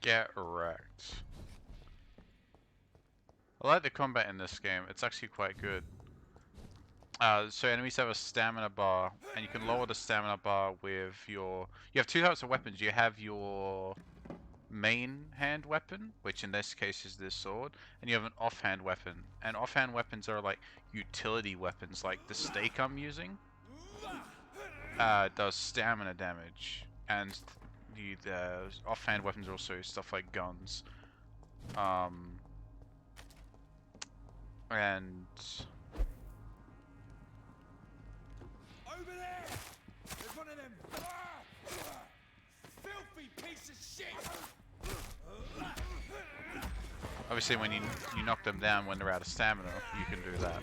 Get wrecked. I like the combat in this game. It's actually quite good. So enemies have a stamina bar, and you can lower the stamina bar with your... You have two types of weapons. You have your main hand weapon, which in this case is this sword, and you have an offhand weapon. And offhand weapons are like utility weapons, like the stake I'm using. does stamina damage, and the offhand weapons are also stuff like guns. And Over there! There's one of them filthy piece of shit! obviously when you knock them down when they're out of stamina, you can do that.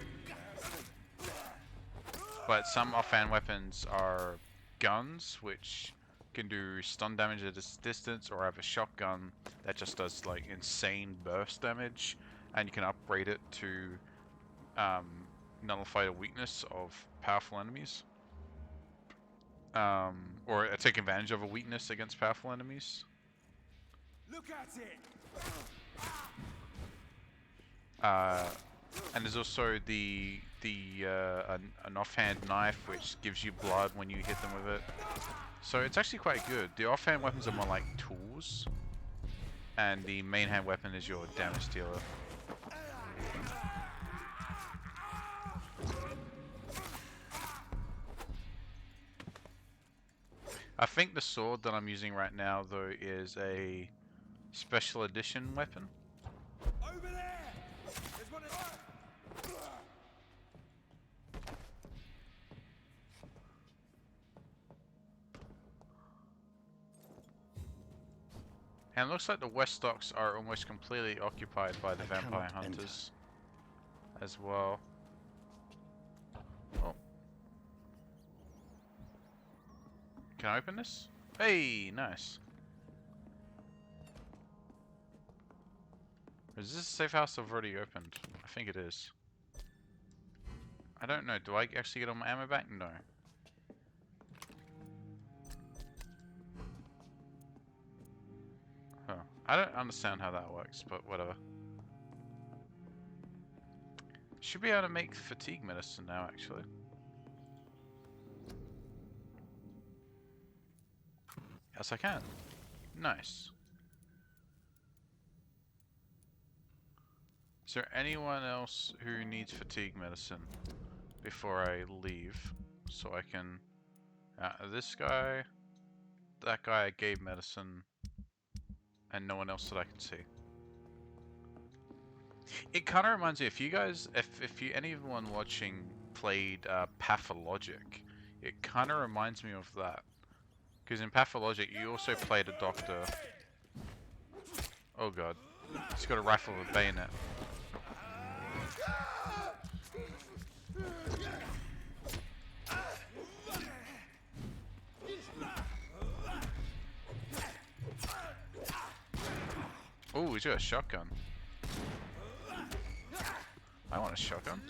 But some offhand weapons are guns, which can do stun damage at a distance, or have a shotgun that just does like insane burst damage, and you can upgrade it to nullify the weakness of powerful enemies. Or take advantage of a weakness against powerful enemies. Look at it! And there's also an offhand knife which gives you blood when you hit them with it. So it's actually quite good. The offhand weapons are more like tools, and the main hand weapon is your damage dealer. I think the sword that I'm using right now, though, is a special edition weapon. Over there! There's one of And it looks like the west docks are almost completely occupied by the vampire hunters as well. Oh. Can I open this? Hey, nice. Is this a safe house I've already opened? I think it is. I don't know. Do I actually get all my ammo back? No. Huh. I don't understand how that works, but whatever. Should be able to make fatigue medicine now, actually. Yes, I can. Nice. Is there anyone else who needs fatigue medicine before I leave? So I can... this guy, that guy I gave medicine, and no one else that I can see. It kind of reminds me, if you guys, if you anyone watching played Pathologic, it kind of reminds me of that. Because in Pathologic, you also played a doctor. Oh god, he's got a rifle with a bayonet. Oh, he's got a shotgun. I want a shotgun.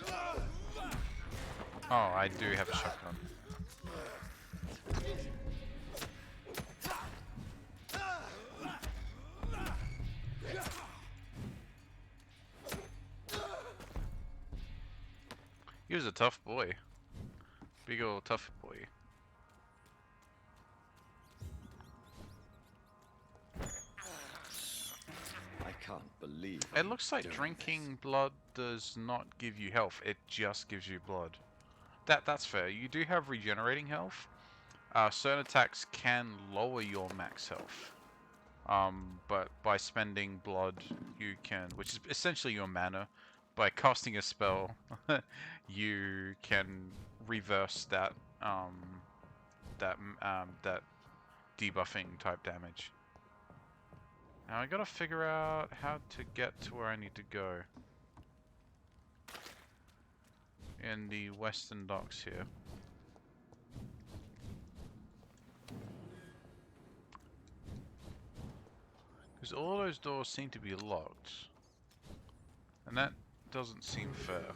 Oh, I do have a shotgun. He was a tough boy. Big old tough boy. I can't believe It looks like doing drinking blood does not give you health, it just gives you blood. That's fair. You do have regenerating health. Certain attacks can lower your max health. But by spending blood, you can, which is essentially your mana, by casting a spell, you can reverse that that debuffing type damage. Now I gotta figure out how to get to where I need to go in the western docks here. Because all those doors seem to be locked. And that doesn't seem fair.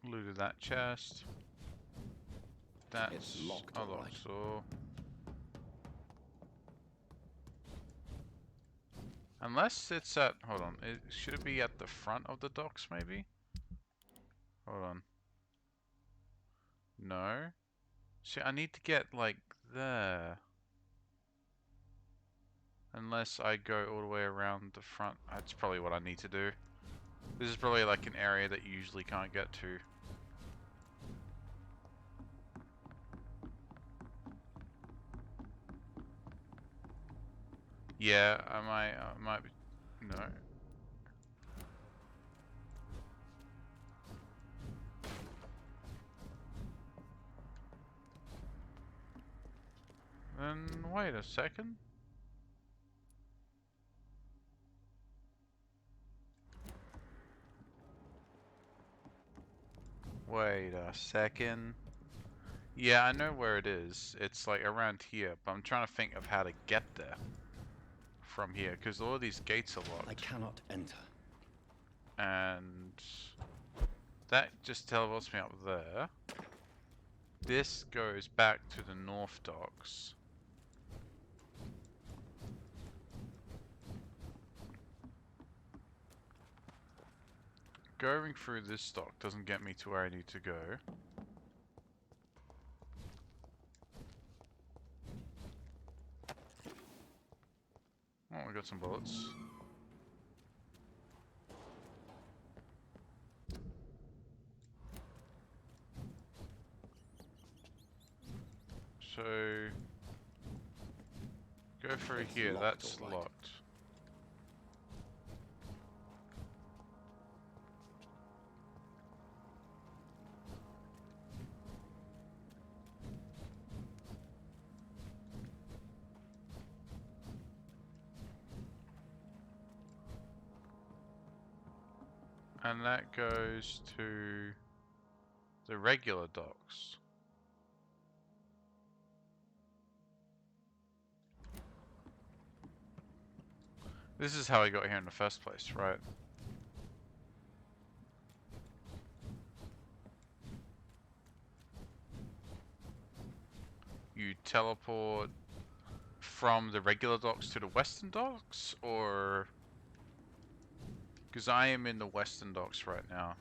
Looted that chest. That's It's locked, a all locked right. door. Unless it's at, hold on, should it be at the front of the docks maybe? Hold on. No. See, I need to get like there. Unless I go all the way around the front. That's probably what I need to do. This is probably like an area that you usually can't get to. Yeah, I might be, no. Then wait a second. Wait a second. Yeah, I know where it is. It's like around here, but I'm trying to think of how to get there from here, because all of these gates are locked. I cannot enter. And that just teleports me up there. This goes back to the North Docks. Going through this dock doesn't get me to where I need to go. Oh, we got some bullets. So go through It's here, locked, that's all right. locked. And that goes to the regular docks. This is how I got here in the first place, right? You teleport from the regular docks to the western docks, or... Because I am in the western docks right now.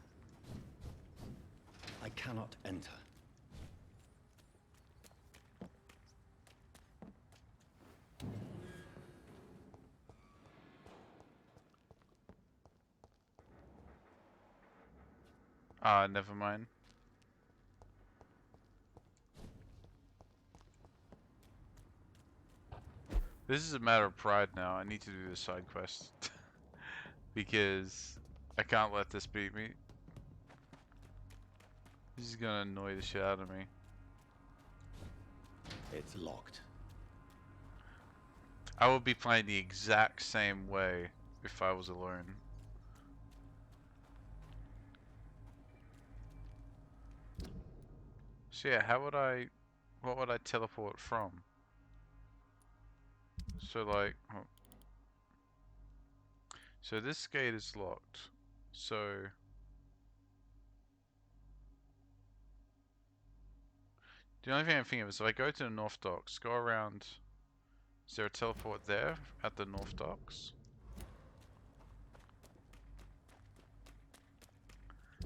I cannot enter. Ah, never mind. This is a matter of pride now. I need to do this side quest. Because I can't let this beat me. This is gonna annoy the shit out of me. It's locked. I would be playing the exact same way if I was alone. So yeah, what would I teleport from? So like, oh. So this gate is locked. So the only thing I'm thinking of is if I go to the North Docks, go around. Is there a teleport there at the North Docks?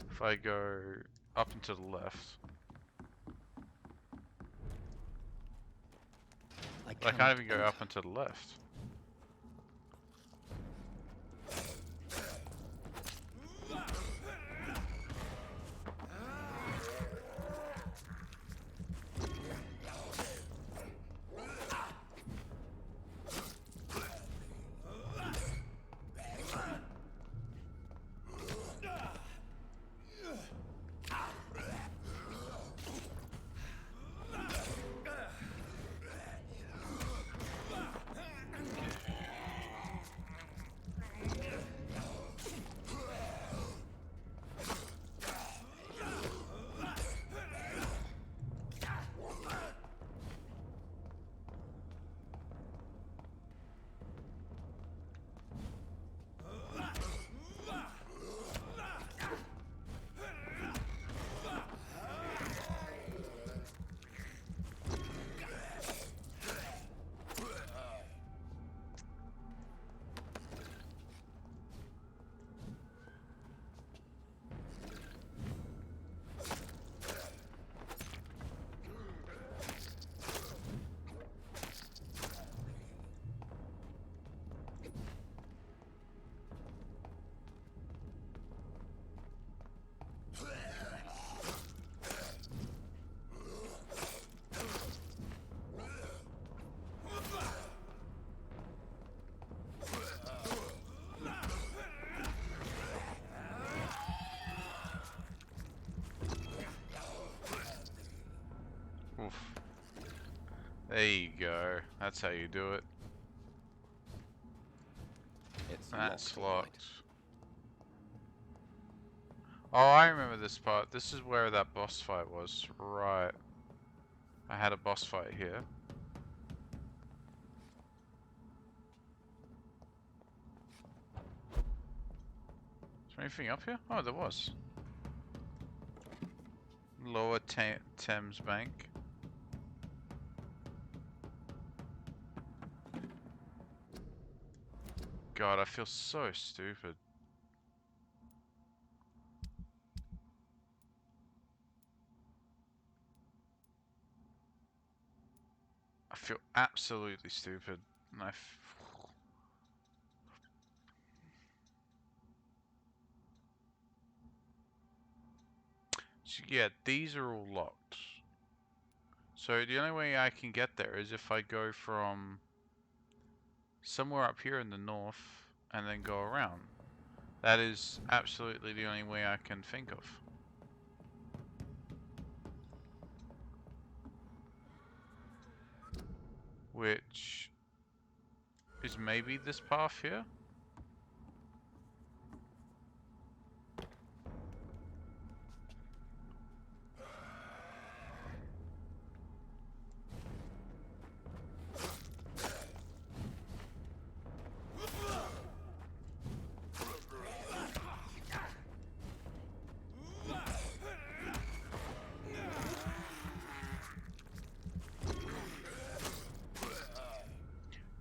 If I go up and to the left. I can't even go enter. up and to the left. There you go. That's how you do it. It's That's locked, all right. locked. Oh, I remember this part. This is where that boss fight was. Right. I had a boss fight here. Is there anything up here? Oh, there was. Lower Thames Bank. God, I feel so stupid. I feel absolutely stupid. And So yeah, these are all locked. So the only way I can get there is if I go from somewhere up here in the north and then go around. That is absolutely the only way I can think of. Which is maybe this path here?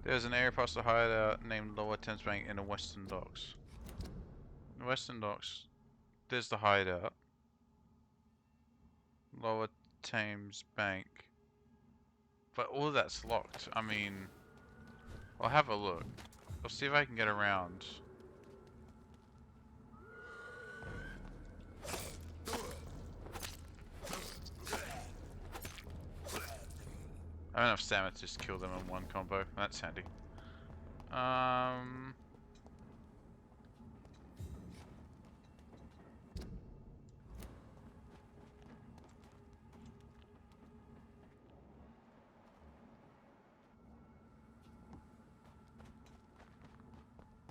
There's an area past the hideout named Lower Thames Bank in the Western Docks. In the Western Docks, there's the hideout. Lower Thames Bank. But all of that's locked. I mean, I'll have a look. I'll see if I can get around. I have enough stamina to just kill them in one combo. That's handy.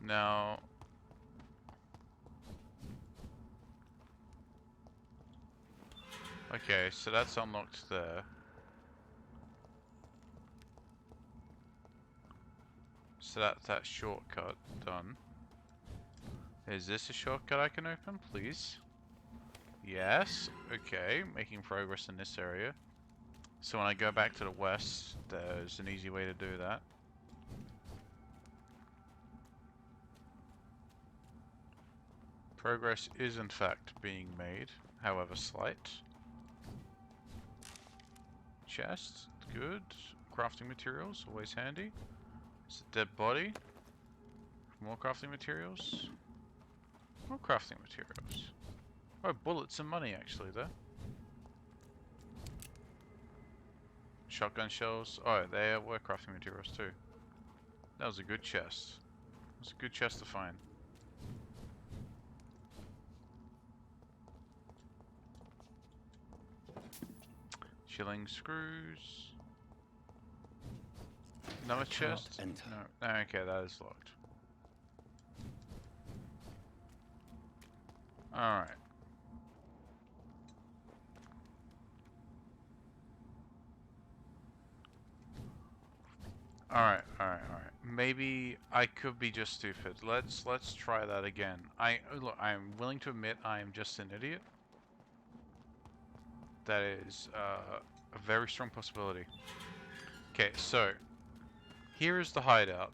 Now, okay, so that's unlocked there. So that's that shortcut done. Is this a shortcut I can open, please? Yes. Okay, making progress in this area. So when I go back to the west, there's an easy way to do that. Progress is in fact being made, however slight. Chest, good. Crafting materials, always handy. It's a dead body. More crafting materials. More crafting materials. Oh, bullets and money actually there. Shotgun shells. Oh, there were crafting materials too. That was a good chest. It was a good chest to find. Shilling screws. Another chest? enter. No. Okay, that is locked. Alright. Alright. Maybe I could be just stupid. Let's try that again. Look, I'm willing to admit I am just an idiot. That is a very strong possibility. Okay, so here is the hideout.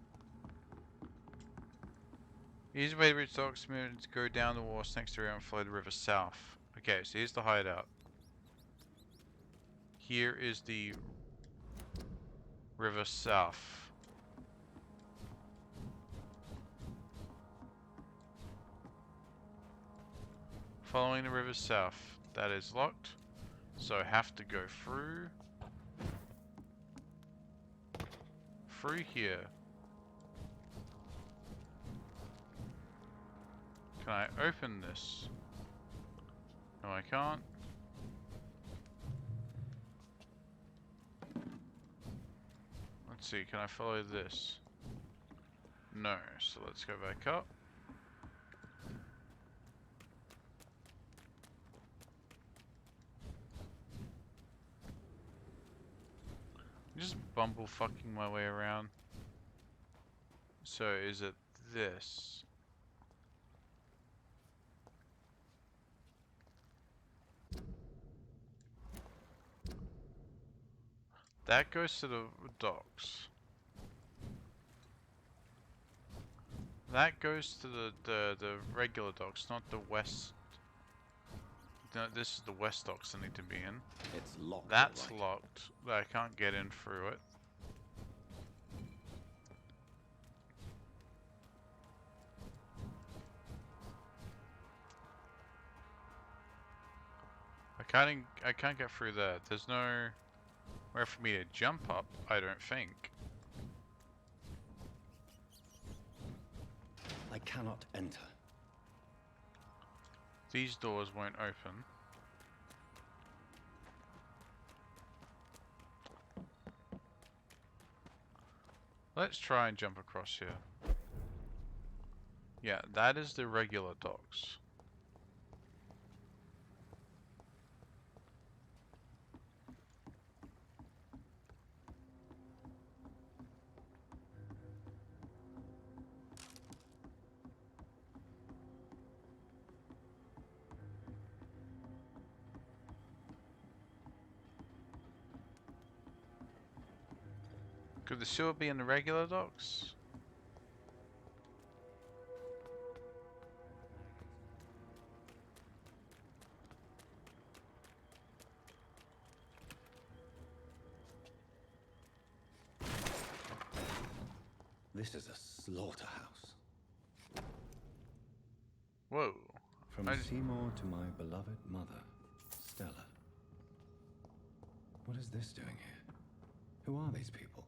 Easy way to reach docks, to go down the wharf next to and follow the river south. Okay, so here's the hideout. Here is the river south. Following the river south. That is locked. So I have to go through here. Can I open this? No, I can't. Let's see, can I follow this? No, so let's go back up. Just bumble fucking my way around. So is it this? That goes to the docks. That goes to the regular docks, not the west. No, this is the west docks I need to be in. It's locked. That's all right. locked. I can't get in through it. I can't get through there. There's no where for me to jump up, I don't think. I cannot enter. These doors won't open. Let's try and jump across here. Yeah, that is the regular docks. Could the sewer be in the regular docks? This is a slaughterhouse. Whoa. From Seymour to my beloved mother, Stella. What is this doing here? Who are these people?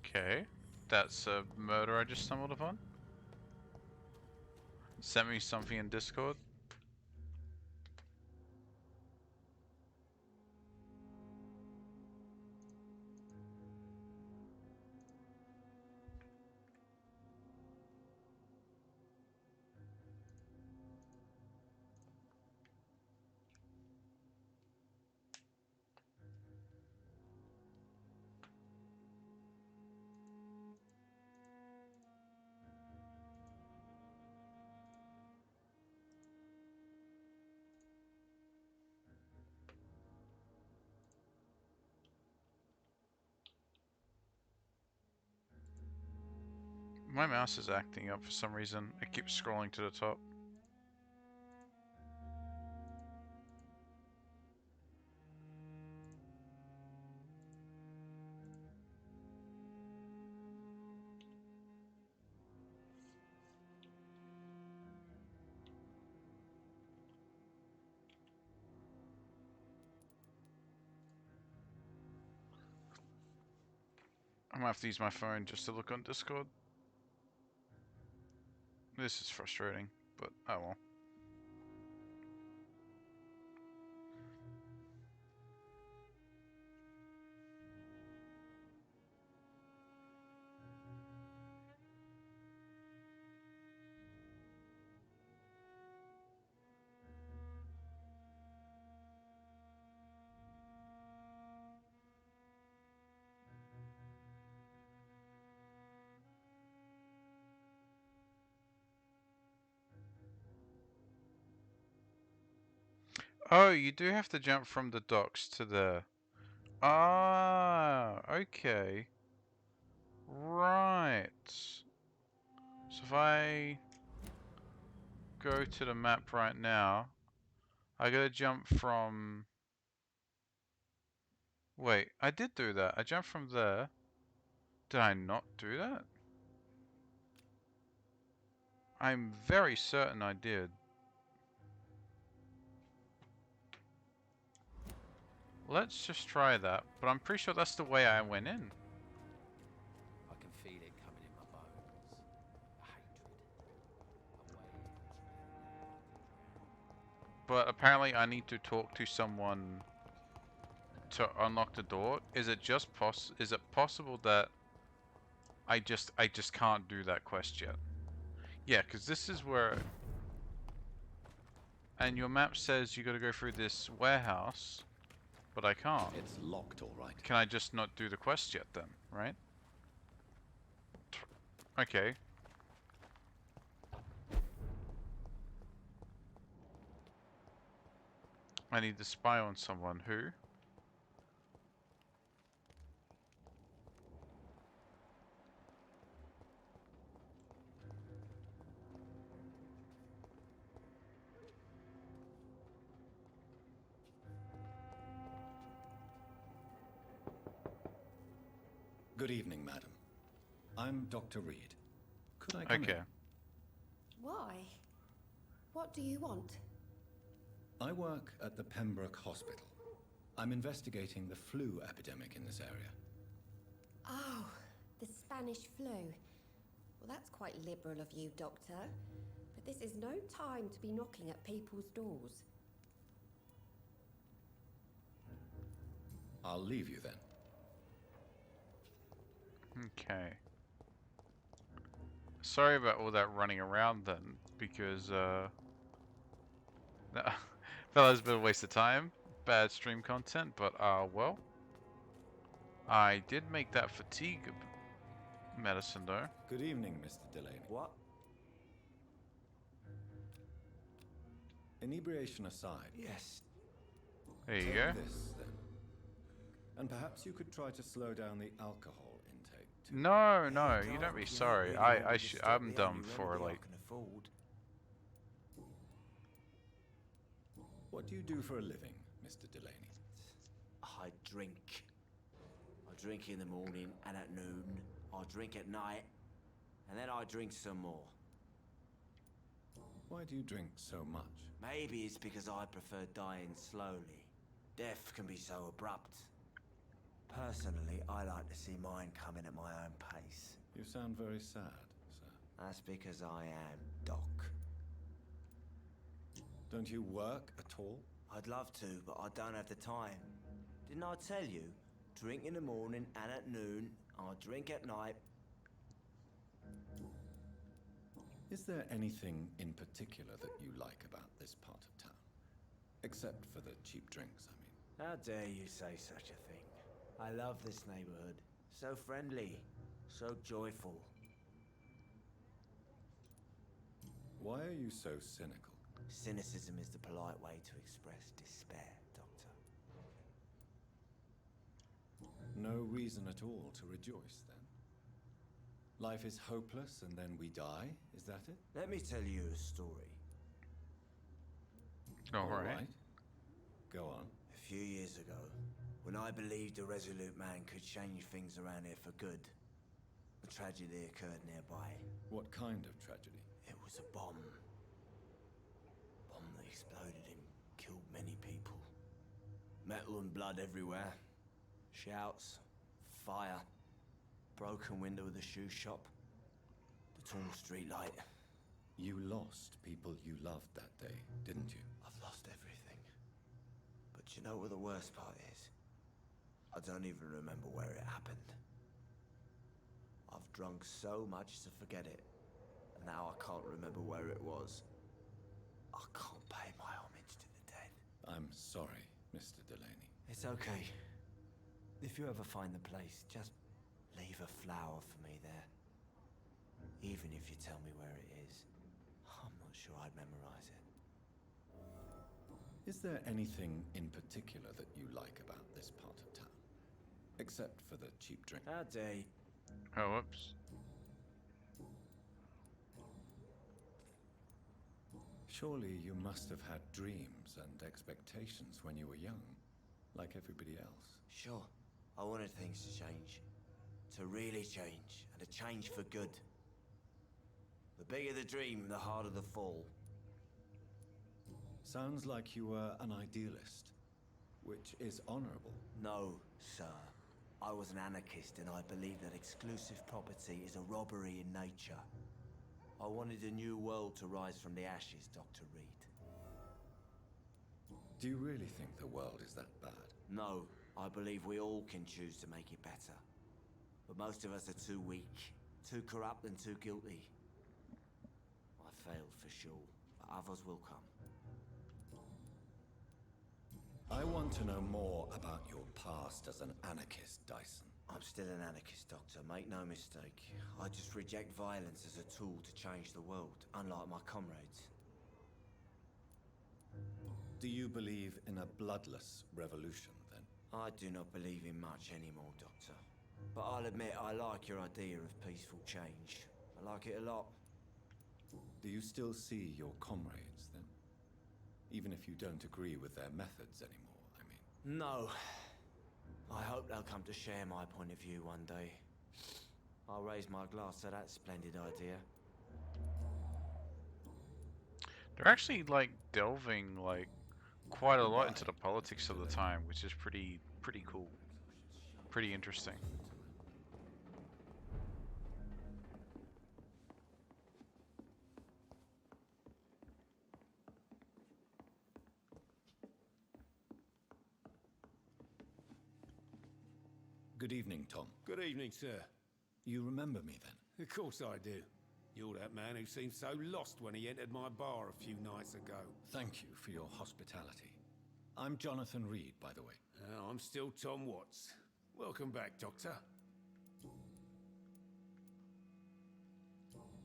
Okay. That's a murder I just stumbled upon. Sent me something in Discord. My mouse is acting up for some reason. It keeps scrolling to the top. I'm gonna have to use my phone just to look on Discord. This is frustrating, but oh well. Oh, you do have to jump from the docks to the... Ah, okay. Right. So if I go to the map right now, I gotta jump from... Wait, I did do that. I jumped from there. Did I not do that? I'm very certain I did. Let's just try that, but I'm pretty sure that's the way I went in. I can feel it coming in my bones. Hatred. But apparently I need to talk to someone to unlock the door? Is it just is it possible that I just can't do that quest yet? Yeah, because this is where, and your map says you got to go through this warehouse, but I can't. It's locked, all right. Can I just not do the quest yet then, right? Okay. I need to spy on someone. Who? Good evening, madam. I'm Dr. Reed. Could I come Okay. in? Why? What do you want? I work at the Pembroke Hospital. I'm investigating the flu epidemic in this area. Oh, the Spanish flu. Well, that's quite liberal of you, Doctor. But this is no time to be knocking at people's doors. I'll leave you then. Okay. Sorry about all that running around then, because that felt like it was a bit of a waste of time. Bad stream content, but well. I did make that fatigue medicine though. Good evening, Mr. Delaney. What? Inebriation aside, Yes. There you take go. this then. And perhaps you could try to slow down the alcohol intake too. No, no, you Doc, don't be you sorry. really I want me to stop I'm the done only for remedy I like. can afford? What do you do for a living, Mr. Delaney? I drink. I drink in the morning and at noon. I drink at night. And then I drink some more. Why do you drink so much? Maybe it's because I prefer dying slowly. Death can be so abrupt. Personally, I like to see mine coming at my own pace. You sound very sad, sir. That's because I am Doc. Don't you work at all? I'd love to, but I don't have the time. Didn't I tell you? Drink in the morning and at noon. I drink at night. Is there anything in particular that you like about this part of town? Except for the cheap drinks, I mean. How dare you say such a thing? I love this neighborhood. So friendly. So joyful. Why are you so cynical? Cynicism is the polite way to express despair, Doctor. No reason at all to rejoice, then? Life is hopeless and then we die, is that it? Let me tell you a story. All right. Go on. A few years ago, when I believed a resolute man could change things around here for good, a tragedy occurred nearby. What kind of tragedy? It was a bomb. Bomb that exploded and killed many people. Metal and blood everywhere. Shouts, fire, broken window of the shoe shop, the torn street light. You lost people you loved that day, didn't you? I've lost everything. But you know what the worst part is? I don't even remember where it happened. I've drunk so much to forget it. And now I can't remember where it was. I can't pay my homage to the dead. I'm sorry, Mr. Delaney. It's okay. If you ever find the place, just leave a flower for me there. Even if you tell me where it is, I'm not sure I'd memorize it. Is there anything in particular that you like about this part of town? Except for the cheap drink. How dare you? Oh, whoops. Surely you must have had dreams and expectations when you were young, like everybody else. Sure, I wanted things to change. To really change, and to change for good. The bigger the dream, the harder the fall. Sounds like you were an idealist, which is honorable. No, sir. I was an anarchist and I believed that exclusive property is a robbery in nature. I wanted a new world to rise from the ashes, Dr. Reed. Do you really think the world is that bad? No, I believe we all can choose to make it better. But most of us are too weak, too corrupt and too guilty. I failed for sure, but others will come. I want to know more about your past as an anarchist, Dyson. I'm still an anarchist, Doctor, make no mistake. I just reject violence as a tool to change the world, unlike my comrades. Do you believe in a bloodless revolution, then? I do not believe in much anymore, Doctor. But I'll admit I like your idea of peaceful change. I like it a lot. Do you still see your comrades, then? Even if you don't agree with their methods anymore, I mean. No. I hope they'll come to share my point of view one day. I'll raise my glass to that splendid idea. They're actually like delving like quite a lot Goodbye, into the politics of the time, which is pretty cool, pretty interesting. Good evening, Tom. Good evening, sir. You remember me, then? Of course I do. You're that man who seemed so lost when he entered my bar a few nights ago. Thank you for your hospitality. I'm Jonathan Reed, by the way. I'm still Tom Watts. Welcome back, Doctor.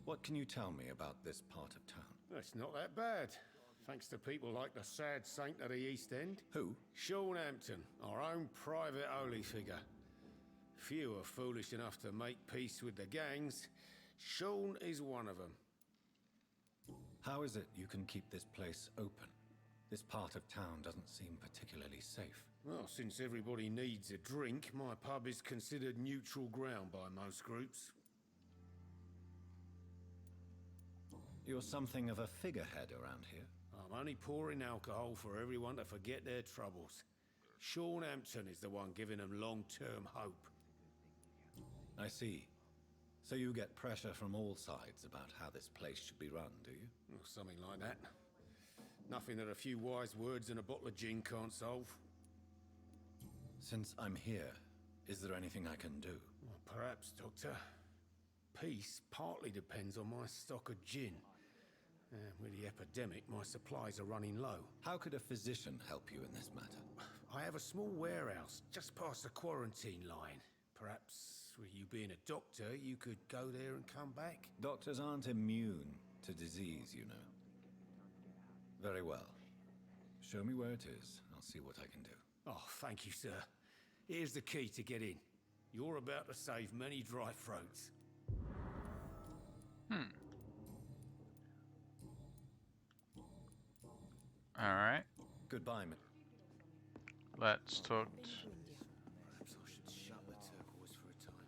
What can you tell me about this part of town? It's not that bad. Thanks to people like the sad saint of the East End. Who? Sean Hampton, our own private holy figure. Few are foolish enough to make peace with the gangs. Sean is one of them. How is it you can keep this place open? This part of town doesn't seem particularly safe. Well, since everybody needs a drink, my pub is considered neutral ground by most groups. You're something of a figurehead around here. I'm only pouring alcohol for everyone to forget their troubles. Sean Hampton is the one giving them long-term hope. I see. So you get pressure from all sides about how this place should be run, do you? Or something like that. Nothing that a few wise words and a bottle of gin can't solve. Since I'm here, is there anything I can do? Well, perhaps, Doctor. Peace partly depends on my stock of gin. With the epidemic, my supplies are running low. How could a physician help you in this matter? I have a small warehouse just past the quarantine line. Perhaps, with you being a doctor, you could go there and come back? Doctors aren't immune to disease, you know. Very well. Show me where it is. I'll see what I can do. Oh, thank you, sir. Here's the key to get in. You're about to save many dry throats. Alright, Goodbye, let's talk. Perhaps I should shut the turquoise for a time.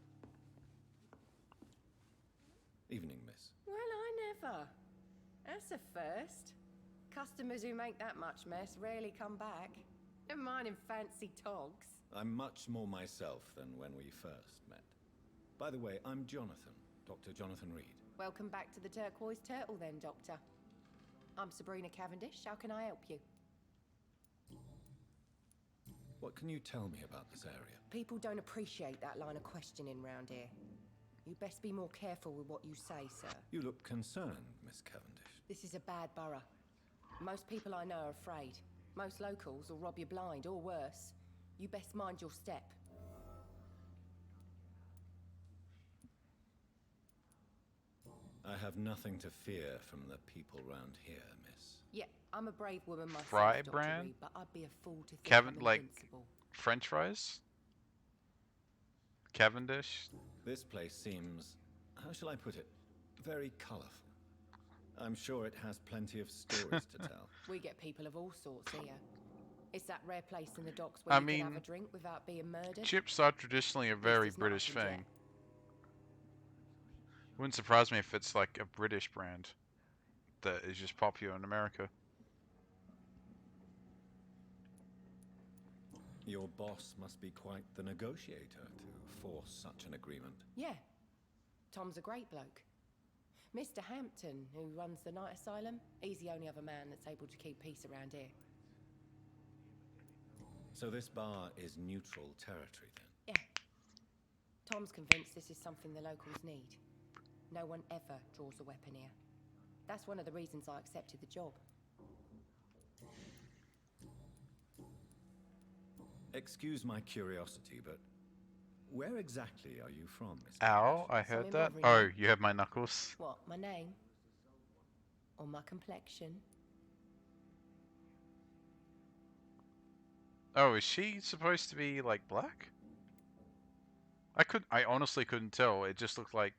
Evening, miss. Well, I never. That's a first. Customers who make that much mess rarely come back. Never mind in fancy togs. I'm much more myself than when we first met. By the way, I'm Jonathan, Dr. Jonathan Reed. Welcome back to the Turquoise Turtle then, Doctor. I'm Sabrina Cavendish. How can I help you? What can you tell me about this area? People don't appreciate that line of questioning round here. You best be more careful with what you say, sir. You look concerned, Miss Cavendish. This is a bad borough. Most people I know are afraid. Most locals will rob you blind, or worse. You best mind your step. I have nothing to fear from the people round here, miss. Yeah, I'm a brave woman myself, Fry Dr. brand? Reed, but I'd be a fool to think Kevin, I'm like invincible. French fries? Cavendish? This place seems, how shall I put it, very colourful. I'm sure it has plenty of stories to tell. We get people of all sorts here. It's that rare place in the docks where I you mean, can have a drink without being murdered. Chips are traditionally a very is not British often thing. jet. Wouldn't surprise me if it's like a British brand that is just popular in America. Your boss must be quite the negotiator to force such an agreement. Yeah. Tom's a great bloke. Mr. Hampton, who runs the night asylum, he's the only other man that's able to keep peace around here. So this bar is neutral territory then? Yeah. Tom's convinced this is something the locals need. No one ever draws a weapon here. That's one of the reasons I accepted the job. Excuse my curiosity, but where exactly are you from, Miss Ow, Cavendish? I heard Something that. bothering Oh, you? you have my knuckles. What, my name? Or my complexion? Oh, is she supposed to be like black? I honestly couldn't tell. It just looked like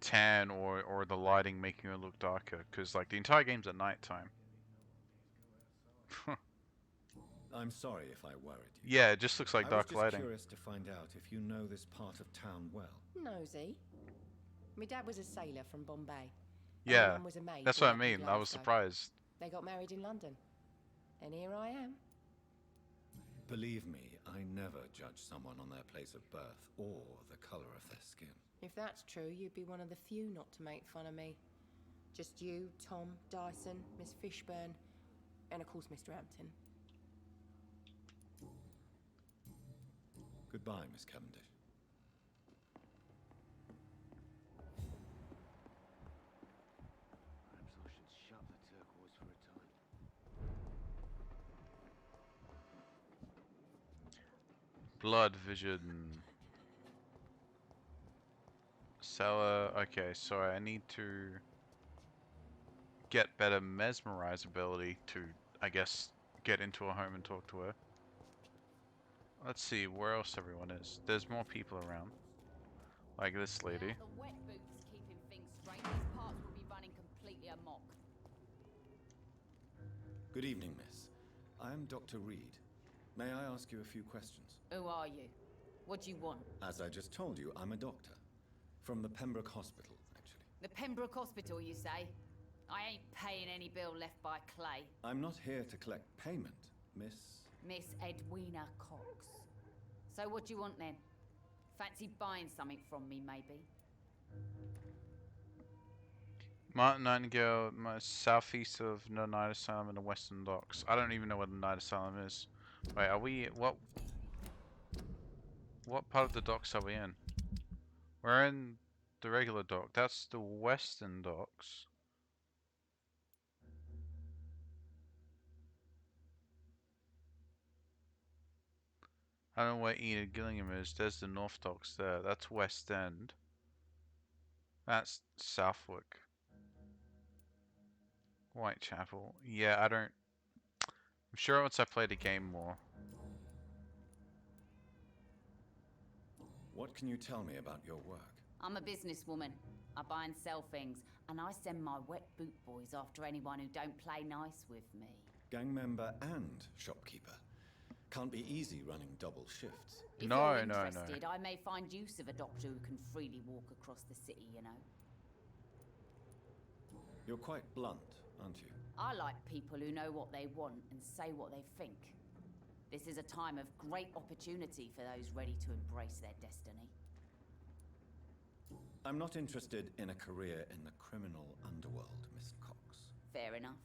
tan or the lighting making her look darker because like the entire game's at nighttime. I'm sorry if I worried you. Yeah, it just looks like I was dark just lighting. curious to find out if you know this part of town well. Nosy. My dad was a sailor from Bombay. and my Yeah, mum was a maid that's what I brought up in mean. I was Glasgow. surprised. They got married in London. And here I am. Believe me, I never judge someone on their place of birth or the color of their skin. If that's true, you'd be one of the few not to make fun of me. Just you, Tom, Dyson, Miss Fishburne, and of course Mr. Hampton. Goodbye, Miss Cavendish. Perhaps I should shut the turquoise for a time. Blood vision. Cellar. Okay, so I need to get better mesmerize ability to, I guess, get into a home and talk to her. Let's see where else everyone is. There's more people around. Like this lady. Without the wet boots keeping things straight, these parts will be running completely amok. Good evening, miss. I am Dr. Reed. May I ask you a few questions? Who are you? What do you want? As I just told you, I'm a doctor. From the Pembroke Hospital, actually. The Pembroke Hospital, you say? I ain't paying any bill left by Clay. I'm not here to collect payment, Miss... Miss Edwina Cox. So what do you want then? Fancy buying something from me, maybe? Martin Nightingale, southeast of the Night Asylum in the Western Docks. I don't even know where the Night Asylum is. Wait, are we... What part of the docks are we in? We're in the regular dock. That's the Western Docks. I don't know where Enid Gillingham is. There's the North Docks there. That's West End. That's Southwark. Whitechapel. Yeah, I don't... I'm sure once I play the game more. What can you tell me about your work? I'm a businesswoman. I buy and sell things, and I send my wet boot boys after anyone who don't play nice with me. Gang member and shopkeeper. Can't be easy running double shifts. If No, you're no, no. interested, I may find use of a doctor who can freely walk across the city, you know. You're quite blunt, aren't you? I like people who know what they want and say what they think. This is a time of great opportunity for those ready to embrace their destiny. I'm not interested in a career in the criminal underworld, Miss Cox. Fair enough.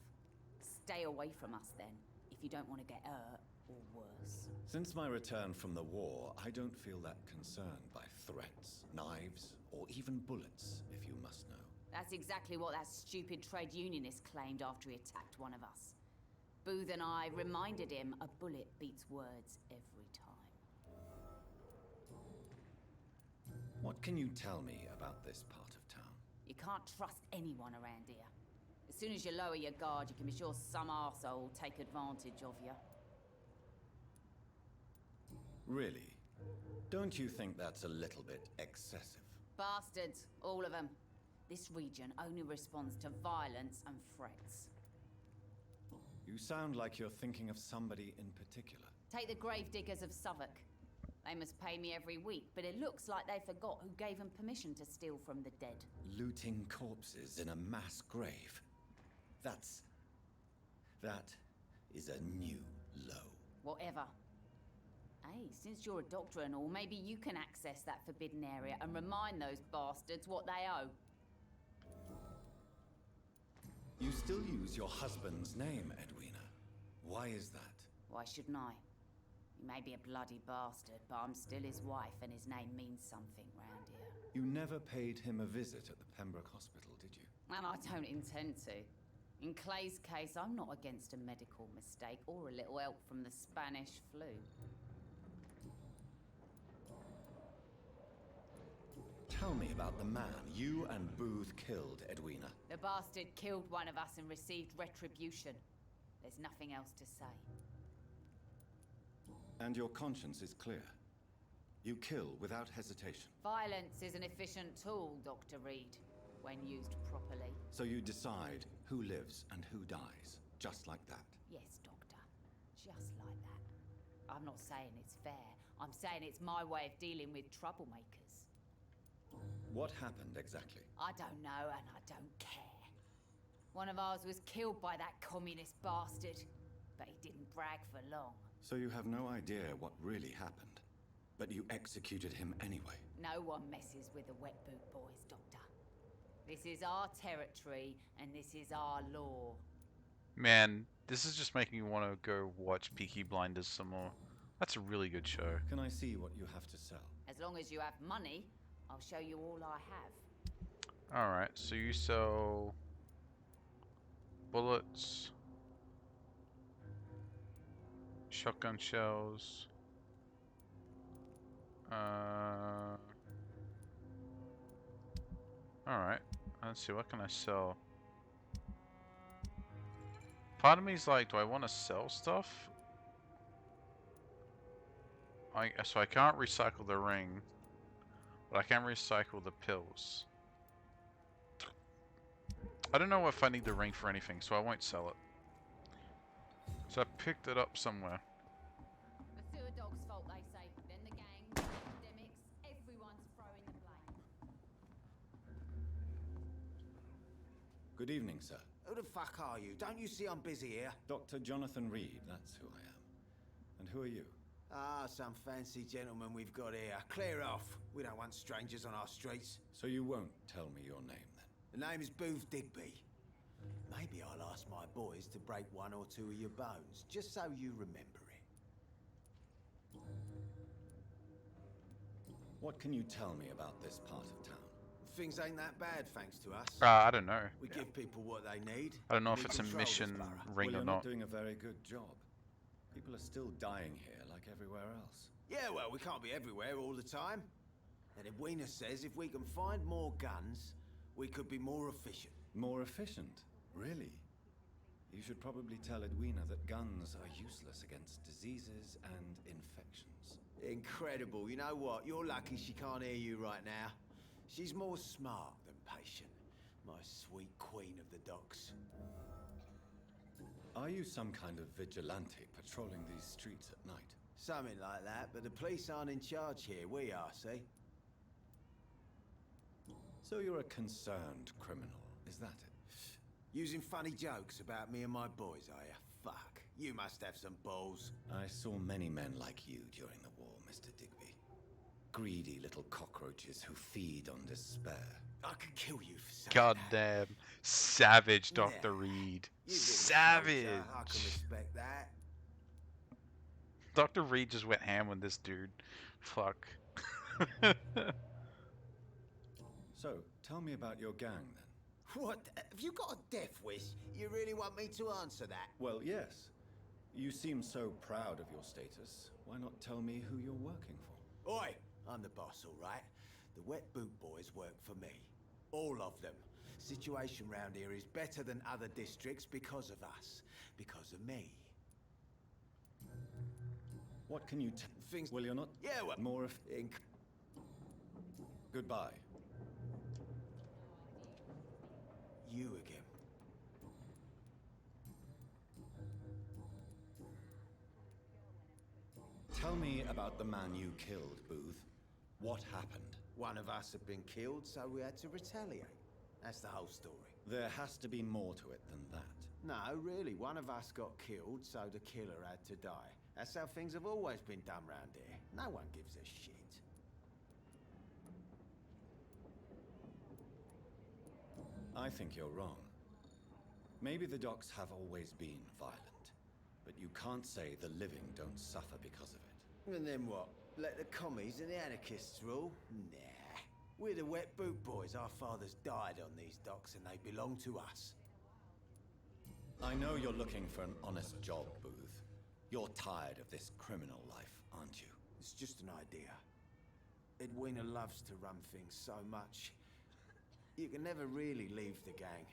Stay away from us then, if you don't want to get hurt or worse. Since my return from the war, I don't feel that concerned by threats, knives, or even bullets, if you must know. That's exactly what that stupid trade unionist claimed after he attacked one of us. Booth and I reminded him a bullet beats words every time. What can you tell me about this part of town? You can't trust anyone around here. As soon as you lower your guard, you can be sure some arsehole will take advantage of you. Really? Don't you think that's a little bit excessive? Bastards, all of them. This region only responds to violence and threats. You sound like you're thinking of somebody in particular. Take the gravediggers of Southwark. They must pay me every week, but it looks like they forgot who gave them permission to steal from the dead. Looting corpses in a mass grave. That is a new low. Whatever. Hey, since you're a doctor and all, maybe you can access that forbidden area and remind those bastards what they owe. You still use your husband's name, Edwina. Why is that? Why shouldn't I? He may be a bloody bastard, but I'm still his wife, and his name means something round here. You never paid him a visit at the Pembroke Hospital, did you? And I don't intend to. In Clay's case, I'm not against a medical mistake or a little help from the Spanish flu. Tell me about the man you and Booth killed, Edwina. The bastard killed one of us and received retribution. There's nothing else to say. And your conscience is clear. You kill without hesitation. Violence is an efficient tool, Dr. Reed, when used properly. So you decide who lives and who dies, just like that. Yes, Doctor. Just like that. I'm not saying it's fair. I'm saying it's my way of dealing with troublemakers. What happened exactly? I don't know, and I don't care. One of ours was killed by that communist bastard, but he didn't brag for long. So you have no idea what really happened, but you executed him anyway. No one messes with the Wet Boot Boys, Doctor. This is our territory, and this is our law. Man, this is just making me want to go watch Peaky Blinders some more. That's a really good show. Can I see what you have to sell? As long as you have money, I'll show you all I have. Alright, so you sell bullets, shotgun shells, alright, let's see, what can I sell? Part of me is like, do I want to sell stuff? So I can't recycle the ring, but I can recycle the pills. I don't know if I need the ring for anything, so I won't sell it. So I picked it up somewhere. The sewer dog's fault, they say. Then the gang, the academics, everyone's throwing the blame. Good evening, sir. Who the fuck are you? Don't you see I'm busy here? Dr. Jonathan Reed, that's who I am. And who are you? Ah, some fancy gentleman we've got here. Clear off. We don't want strangers on our streets. So you won't tell me your name, then? The name is Booth Digby. Maybe I'll ask my boys to break one or two of your bones, just so you remember it. What can you tell me about this part of town? Things ain't that bad, thanks to us. I don't know. We give people what they need. I don't know and if we it's a control this mission borough. ring Well, or you're not. doing a very good job. People are still dying here like everywhere else. Yeah, well, we can't be everywhere all the time. And Edwina says if we can find more guns, we could be more efficient. More efficient? Really? You should probably tell Edwina that guns are useless against diseases and infections. Incredible. You know what? You're lucky she can't hear you right now. She's more smart than patient. My sweet queen of the docks. Are you some kind of vigilante patrolling these streets at night? Something like that, but the police aren't in charge here. We are, see? So you're a concerned criminal, is that it? Using funny jokes about me and my boys, are you? Fuck. You must have some balls. I saw many men like you during the war, Mr. Digby. Greedy little cockroaches who feed on despair. I could kill you for saying Goddamn savage, Dr. Yeah. Reed. You did a Savage. soldier. I can respect that. Dr. Reed just went ham with this dude. Fuck. So, tell me about your gang, then. What? Have you got a death wish? You really want me to answer that? Well, yes. You seem so proud of your status. Why not tell me who you're working for? Oi! I'm the boss, all right? The Wet Boot Boys work for me. All of them. Situation round here is better than other districts because of us. Because of me. What can you Things... Well, you're not... Yeah, well... More of... Goodbye. You again. Tell me about the man you killed, Booth. What happened? One of us had been killed, so we had to retaliate. That's the whole story. There has to be more to it than that. No, really. One of us got killed, so the killer had to die. That's how things have always been done round here. No one gives a shit. I think you're wrong. Maybe the docks have always been violent. but you can't say the living don't suffer because of it. And then what? Let the commies and the anarchists rule? Nah. We're the wet boot boys. Our fathers died on these docks and they belong to us. I know you're looking for an honest job, Booth. You're tired of this criminal life, aren't you? It's just an idea. Edwina loves to run things so much. You can never really leave the gang.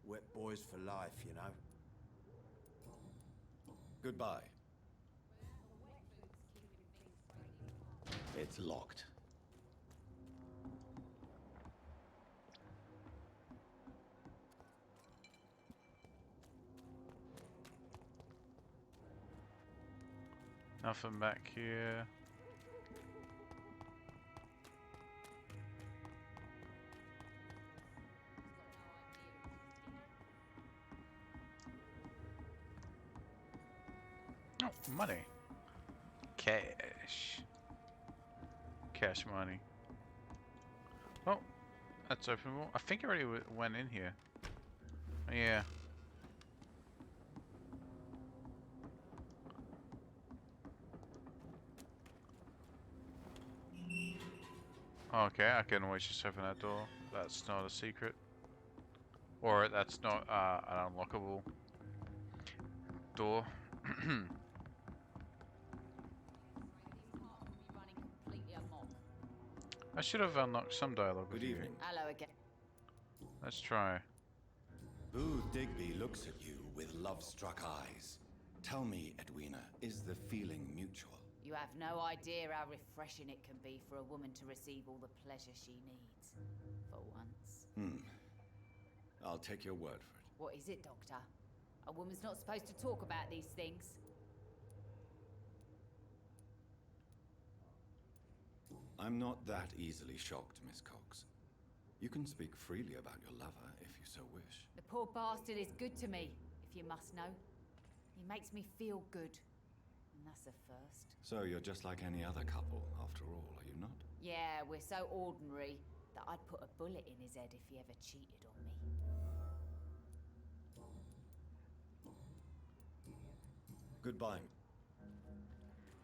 Wet boys for life, you know. Goodbye. It's locked. Nothing back here. Oh, money. Cash. Cash money. Oh, that's openable. I think I already went in here. Yeah. Okay, I can always just open that door. That's not a secret. Or that's not an unlockable door. I should have unlocked some dialogue with Good you. evening. Hello again. Let's try. Booth Digby looks at you with love-struck eyes. Tell me, Edwina, is the feeling mutual? You have no idea how refreshing it can be for a woman to receive all the pleasure she needs. For once. I'll take your word for it. What is it, Doctor? A woman's not supposed to talk about these things. I'm not that easily shocked, Miss Cox. You can speak freely about your lover if you so wish. The poor bastard is good to me, if you must know. He makes me feel good. And that's a first. So you're just like any other couple, after all, are you not? Yeah, we're so ordinary that I'd put a bullet in his head if he ever cheated on me. Goodbye.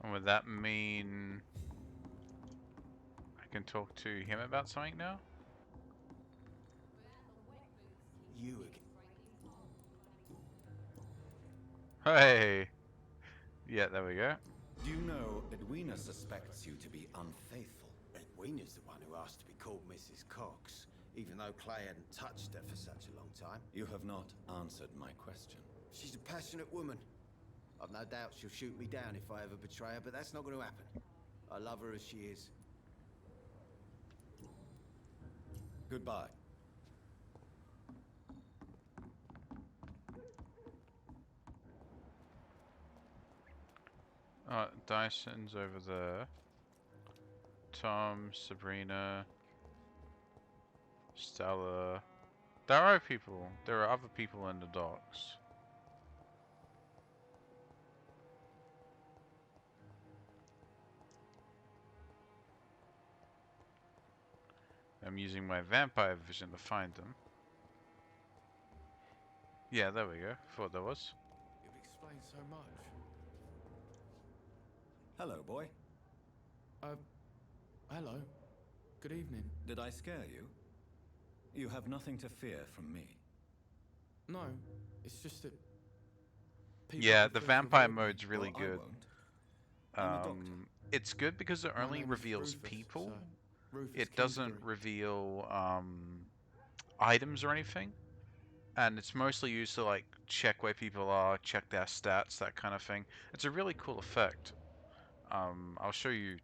And would that mean I can talk to him about something now? You again. Hey! Yeah, there we go. Do you know Edwina suspects you to be unfaithful? Edwina's the one who asked to be called Mrs. Cox, even though Clay hadn't touched her for such a long time. You have not answered my question. She's a passionate woman. I've no doubt she'll shoot me down if I ever betray her, but that's not going to happen. I love her as she is. Goodbye. Dyson's over there. Tom, Sabrina, Stella. There are people. There are other people in the docks. I'm using my vampire vision to find them. Yeah, there we go. Thought there was. You've explained so much. Hello, boy. Hello. Good evening. Did I scare you? You have nothing to fear from me. No, it's just that... people Yeah, the prefer to vampire avoid me. mode's really Well, I good. won't. I'm a doctor. It's good because it My only name is reveals Rufus, people. sir. Rufus It doesn't Kingsbury. reveal items or anything. And it's mostly used to like check where people are, check their stats, that kind of thing. It's a really cool effect. I'll show you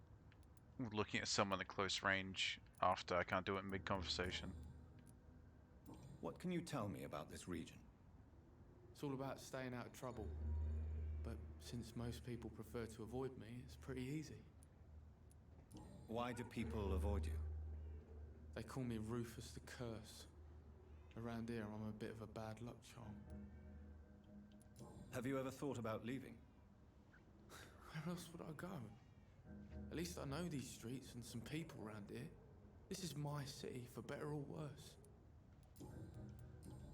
looking at someone at close range after. I can't do it in mid-conversation. What can you tell me about this region? It's all about staying out of trouble. But since most people prefer to avoid me, it's pretty easy. Why do people avoid you? They call me Rufus the Curse. Around here, I'm a bit of a bad luck charm. Have you ever thought about leaving? Where else would I go? At least I know these streets and some people around here. This is my city, for better or worse.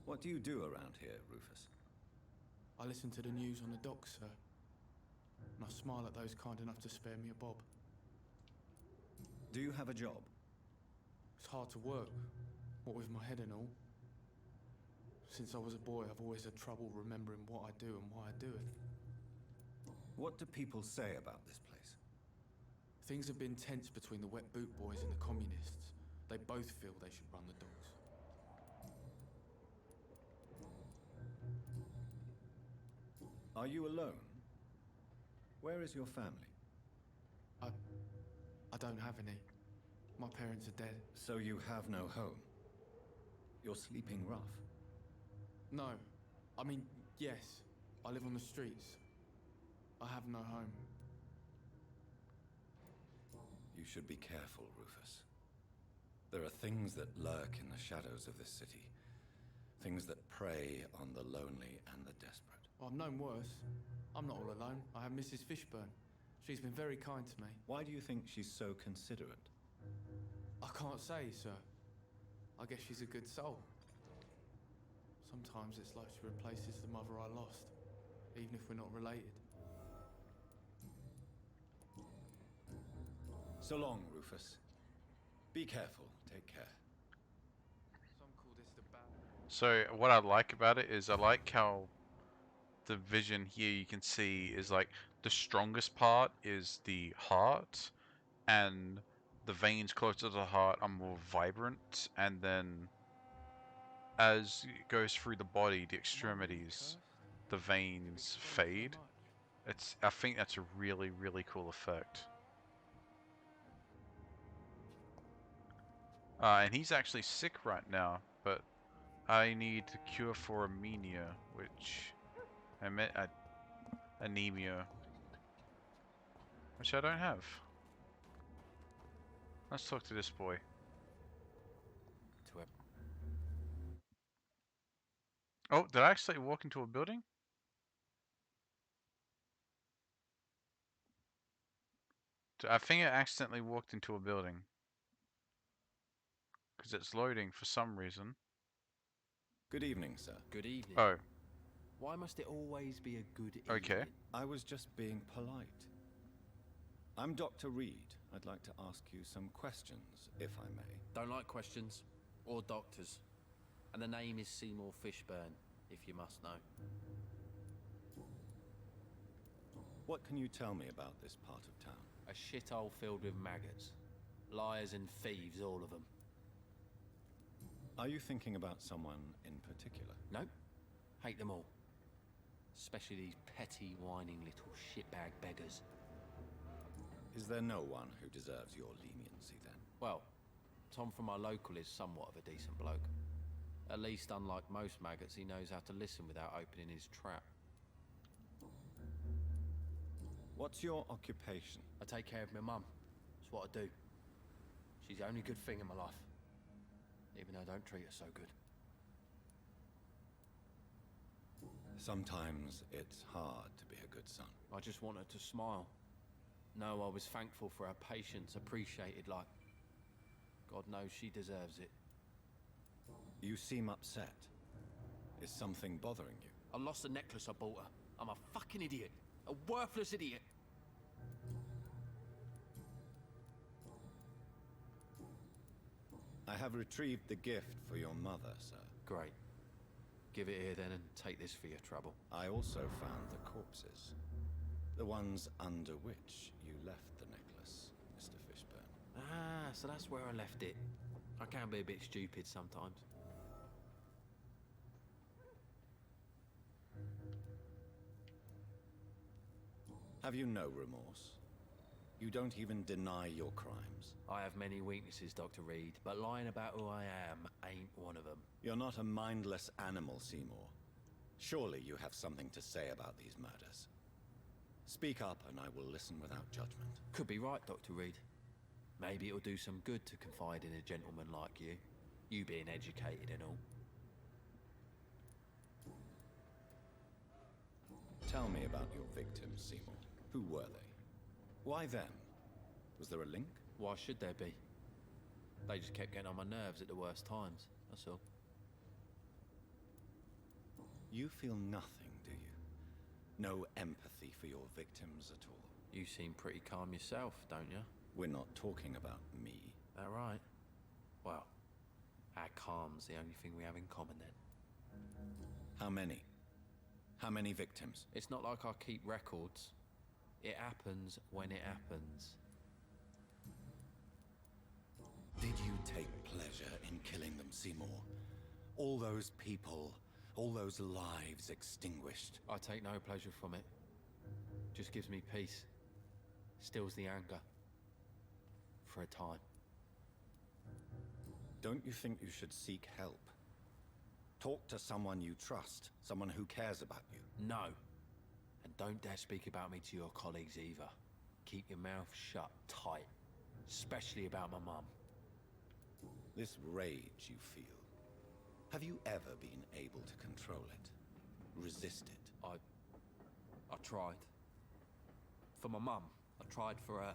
What do you do around here, Rufus? I listen to the news on the docks, sir. And I smile at those kind enough to spare me a bob. Do you have a job? It's hard to work, what with my head and all. Since I was a boy, I've always had trouble remembering what I do and why I do it. What do people say about this place? Things have been tense between the wet boot boys and the communists. They both feel they should run the docks. Are you alone? Where is your family? I don't have any. My parents are dead. So you have no home? You're sleeping rough? No. I mean, yes. I live on the streets. I have no home. You should be careful, Rufus. There are things that lurk in the shadows of this city. Things that prey on the lonely and the desperate. Well, I've known worse. I'm not all alone. I have Mrs. Fishburne. She's been very kind to me. Why do you think she's so considerate? I can't say, sir. I guess she's a good soul. Sometimes it's like she replaces the mother I lost, even if we're not related. So long, Rufus. Be careful. Take care. Some call this the bad. So what I like about it is I like how the vision here you can see is like the strongest part is the heart, and the veins closer to the heart are more vibrant, and then as it goes through the body, the extremities, the veins fade. I think that's a really, really cool effect. And he's actually sick right now, but I need to cure for anemia, anemia, which I don't have. Let's talk to this boy. Oh, did I actually walk into a building? I think I accidentally walked into a building. Because it's loading for some reason. Good evening, sir. Good evening. Oh. Why must it always be a good evening? Okay. I was just being polite. I'm Dr. Reed. I'd like to ask you some questions, if I may. Don't like questions. Or doctors. And the name is Seymour Fishburne, if you must know. What can you tell me about this part of town? A shithole filled with maggots. Liars and thieves, all of them. Are you thinking about someone in particular? Nope. Hate them all. Especially these petty, whining little shitbag beggars. Is there no one who deserves your leniency, then? Well, Tom from our local is somewhat of a decent bloke. At least, unlike most maggots, he knows how to listen without opening his trap. What's your occupation? I take care of my mum. It's what I do. She's the only good thing in my life. Even though I don't treat her so good. Sometimes it's hard to be a good son. I just want her to smile. Know I was thankful for her patience, appreciated like... God knows she deserves it. You seem upset. Is something bothering you? I lost the necklace I bought her. I'm a fucking idiot. A worthless idiot. I have retrieved the gift for your mother, sir. Great. Give it here then and take this for your trouble. I also found the corpses. The ones under which you left the necklace, Mr. Fishburne. Ah, so that's where I left it. I can be a bit stupid sometimes. Have you no remorse? You don't even deny your crimes. I have many weaknesses, Dr. Reed, but lying about who I am ain't one of them. You're not a mindless animal, Seymour. Surely you have something to say about these murders. Speak up and I will listen without judgment. Could be right, Dr. Reed. Maybe it'll do some good to confide in a gentleman like you. You being educated and all. Tell me about your victims, Seymour. Who were they? Why them? Was there a link? Why should there be? They just kept getting on my nerves at the worst times, that's all. You feel nothing, do you? No empathy for your victims at all. You seem pretty calm yourself, don't you? We're not talking about me. That right? Well, our calm's the only thing we have in common then. How many? How many victims? It's not like I keep records. It happens when it happens. Did you take pleasure in killing them, Seymour? All those people, all those lives extinguished. I take no pleasure from it. Just gives me peace. Stills the anger. For a time. Don't you think you should seek help? Talk to someone you trust, someone who cares about you. No. And don't dare speak about me to your colleagues either. Keep your mouth shut tight. Especially about my mum. This rage you feel, have you ever been able to control it? Resist it? I tried. For my mum. I tried for her.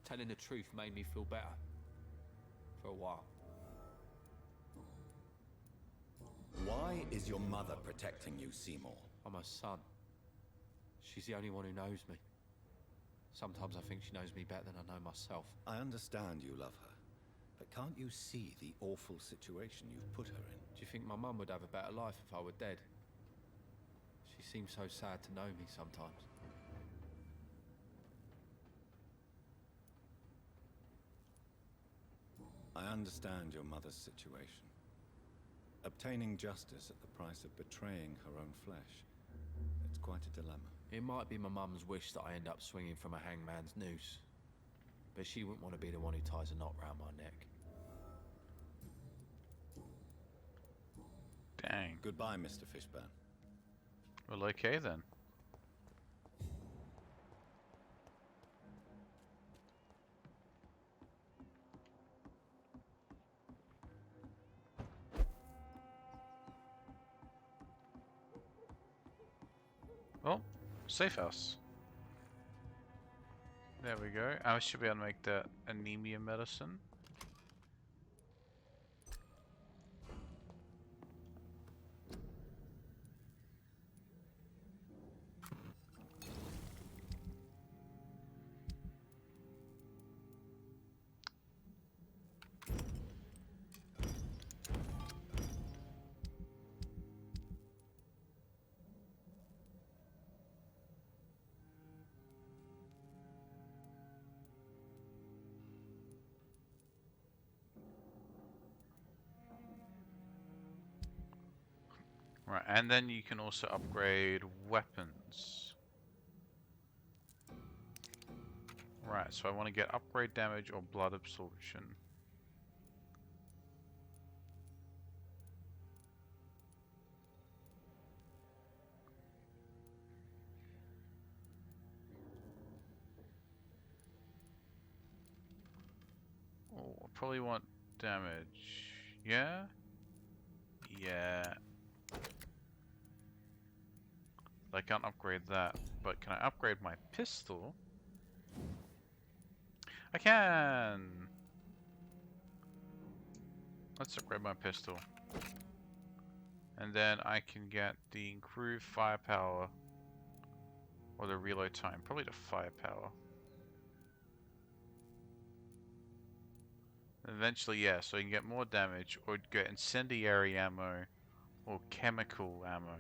Telling the truth made me feel better. For a while. Why is your mother protecting you, Seymour? I'm her son. She's the only one who knows me. Sometimes I think she knows me better than I know myself. I understand you love her, but can't you see the awful situation you've put her in? Do you think my mum would have a better life if I were dead? She seems so sad to know me sometimes. I understand your mother's situation. Obtaining justice at the price of betraying her own flesh. It's quite a dilemma. It might be my mum's wish that I end up swinging from a hangman's noose. But she wouldn't want to be the one who ties a knot round my neck. Dang. Goodbye, Mr. Fishburne. Well, okay then. Oh, safe house. There we go. I should be able to make that anemia medicine. Right, and then you can also upgrade weapons. Right, so I want to get upgrade damage or blood absorption. Oh, I probably want damage. Yeah? Yeah. I can't upgrade that, but can I upgrade my pistol? I can! Let's upgrade my pistol. And then I can get the improved firepower or the reload time. Probably the firepower. Eventually, yeah, so you can get more damage or get incendiary ammo or chemical ammo.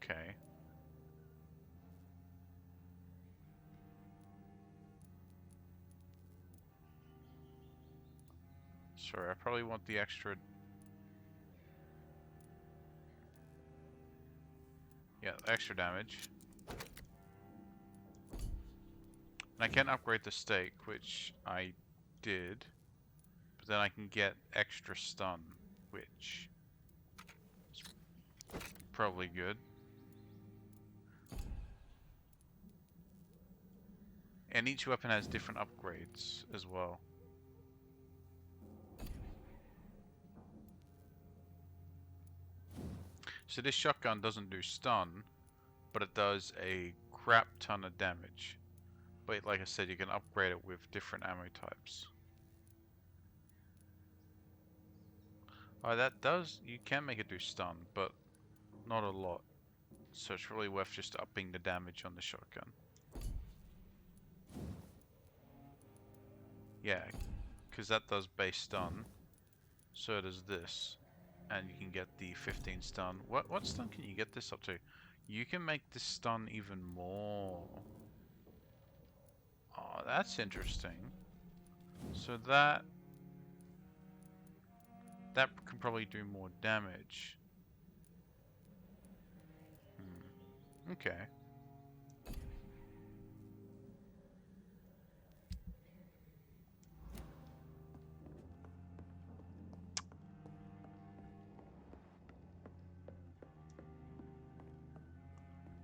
Okay. Sorry, I probably want the extra... Yeah, extra damage. And I can upgrade the stake, which I did. But then I can get extra stun, which is probably good. And each weapon has different upgrades as well. So this shotgun doesn't do stun, but it does a crap ton of damage. But like I said, you can upgrade it with different ammo types. Oh, that does... You can make it do stun, but not a lot. So it's really worth just upping the damage on the shotgun. Yeah, because that does base stun. So does this. And you can get the 15 stun. What stun can you get this up to? You can make this stun even more. Oh, that's interesting. So that can probably do more damage. Okay.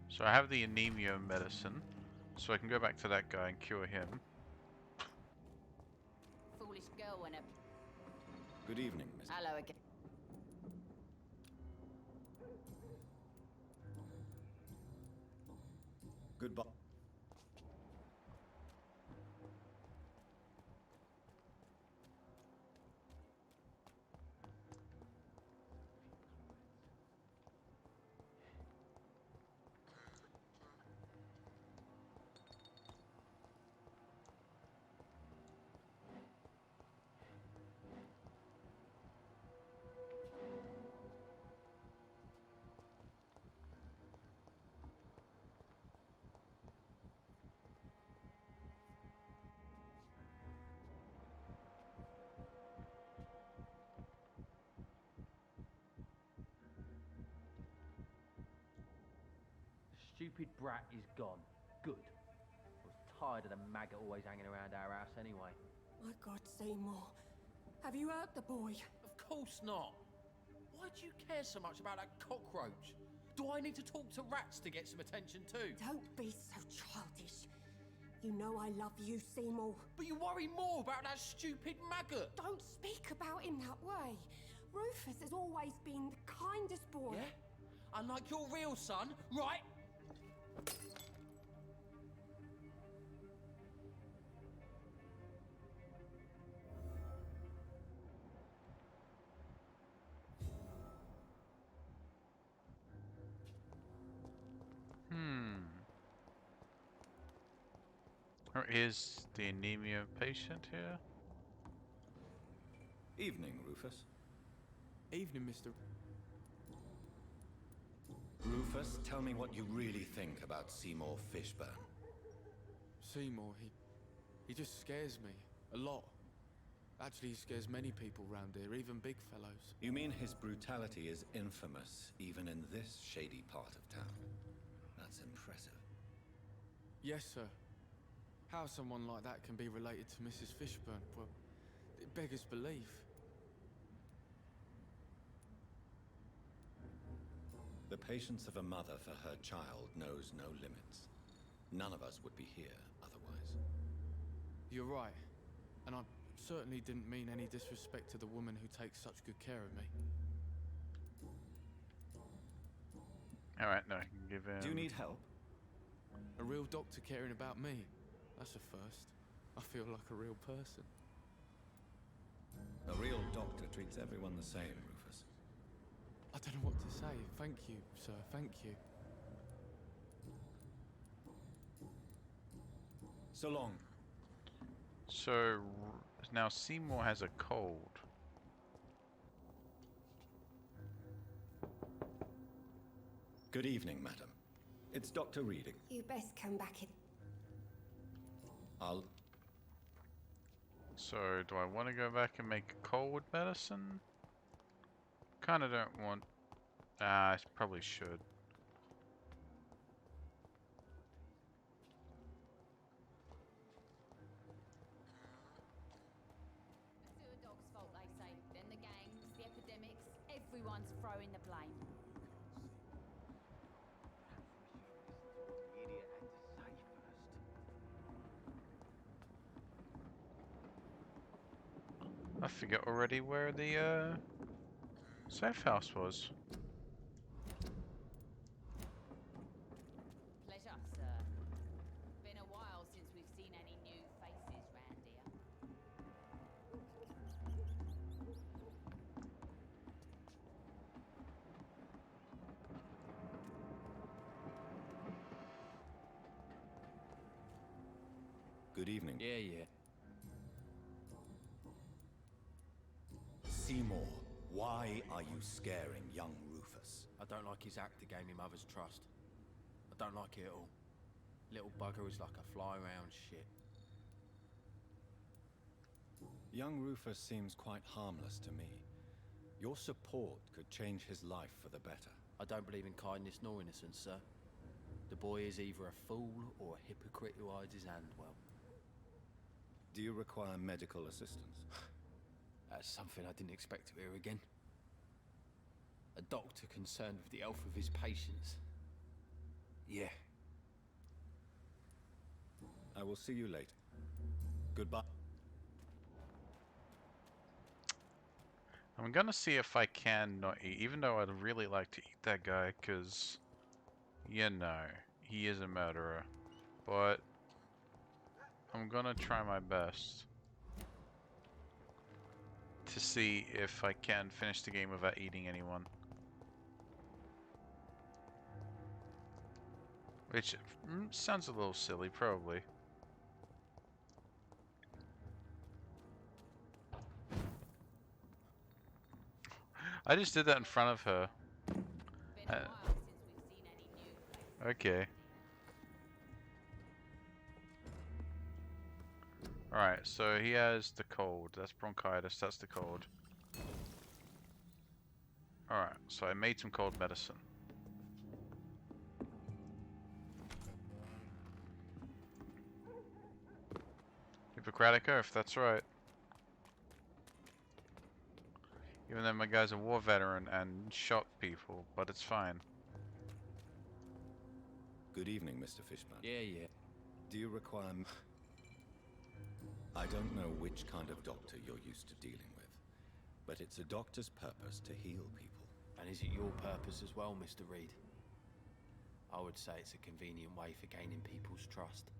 So I have the anemia medicine, so I can go back to that guy and cure him. Foolish girl when a... Good evening, Miss. Hello again. Goodbye. Stupid brat is gone. Good. I was tired of the maggot always hanging around our house anyway. My God, Seymour. Have you hurt the boy? Of course not. Why do you care so much about that cockroach? Do I need to talk to rats to get some attention too? Don't be so childish. You know I love you, Seymour. But you worry more about that stupid maggot. Don't speak about him that way. Rufus has always been the kindest boy. Yeah? Unlike your real son, right? Or is the anemia patient here? Evening, Rufus. Evening, Mr. Rufus, tell me what you really think about Seymour Fishburne. Seymour, he just scares me. A lot. Actually, he scares many people round here, even big fellows. You mean his brutality is infamous, even in this shady part of town? That's impressive. Yes, sir. How someone like that can be related to Mrs. Fishburne, well, it beggars belief. The patience of a mother for her child knows no limits. None of us would be here otherwise. You're right. And I certainly didn't mean any disrespect to the woman who takes such good care of me. Alright, no, I can give him... Do you need help? A real doctor caring about me. That's a first. I feel like a real person. A real doctor treats everyone the same, Rufus. I don't know what to say. Thank you, sir. Thank you. So long. So, now Seymour has a cold. Good evening, madam. It's Dr. Reading. You best come back in. So, do I want to go back and make cold medicine? Kinda don't want... I probably should. The sewer dog's fault, they say. Then the gangs, the epidemics, everyone's throwing the blame. I forget already where the safe house was. Pleasure, sir. Been a while since we've seen any new faces round here. Good evening. Yeah, yeah. Seymour, why are you scaring young Rufus? I don't like his act to gain me mother's trust. I don't like it at all. Little bugger is like a fly around shit. Young Rufus seems quite harmless to me. Your support could change his life for the better. I don't believe in kindness nor innocence, sir. The boy is either a fool or a hypocrite who hides his hand well. Do you require medical assistance? That's something I didn't expect to hear again. A doctor concerned with the health of his patients. Yeah. I will see you later. Goodbye. I'm gonna see if I can not eat, even though I'd really like to eat that guy, because, you know, he is a murderer. But I'm gonna try my best to see if I can finish the game without eating anyone. Which sounds a little silly, probably. I just did that in front of her. Okay. Alright, so he has the cold. That's bronchitis, that's the cold. Alright, so I made some cold medicine. Hippocratic Oath, that's right. Even though my guy's a war veteran and shot people, but it's fine. Good evening, Mr. Fishman. Yeah, yeah. Do you require... I don't know which kind of doctor you're used to dealing with, but it's a doctor's purpose to heal people. And is it your purpose as well, Mr. Reed? I would say it's a convenient way for gaining people's trust.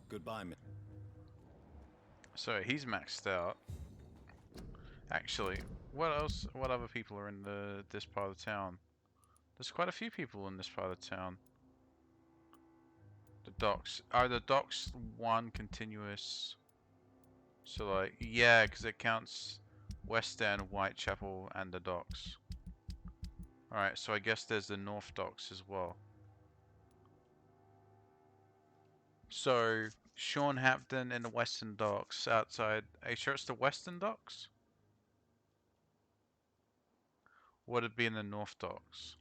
Goodbye, So he's maxed out. Actually, what else? What other people are in this part of the town? There's quite a few people in this part of the town. The docks. Are the docks one continuous? So like, yeah, because it counts West End, Whitechapel, and the docks. Alright, so I guess there's the North Docks as well. So, Sean Hampton in the Western Docks outside. Are you sure it's the Western Docks? Would it be in the North Docks?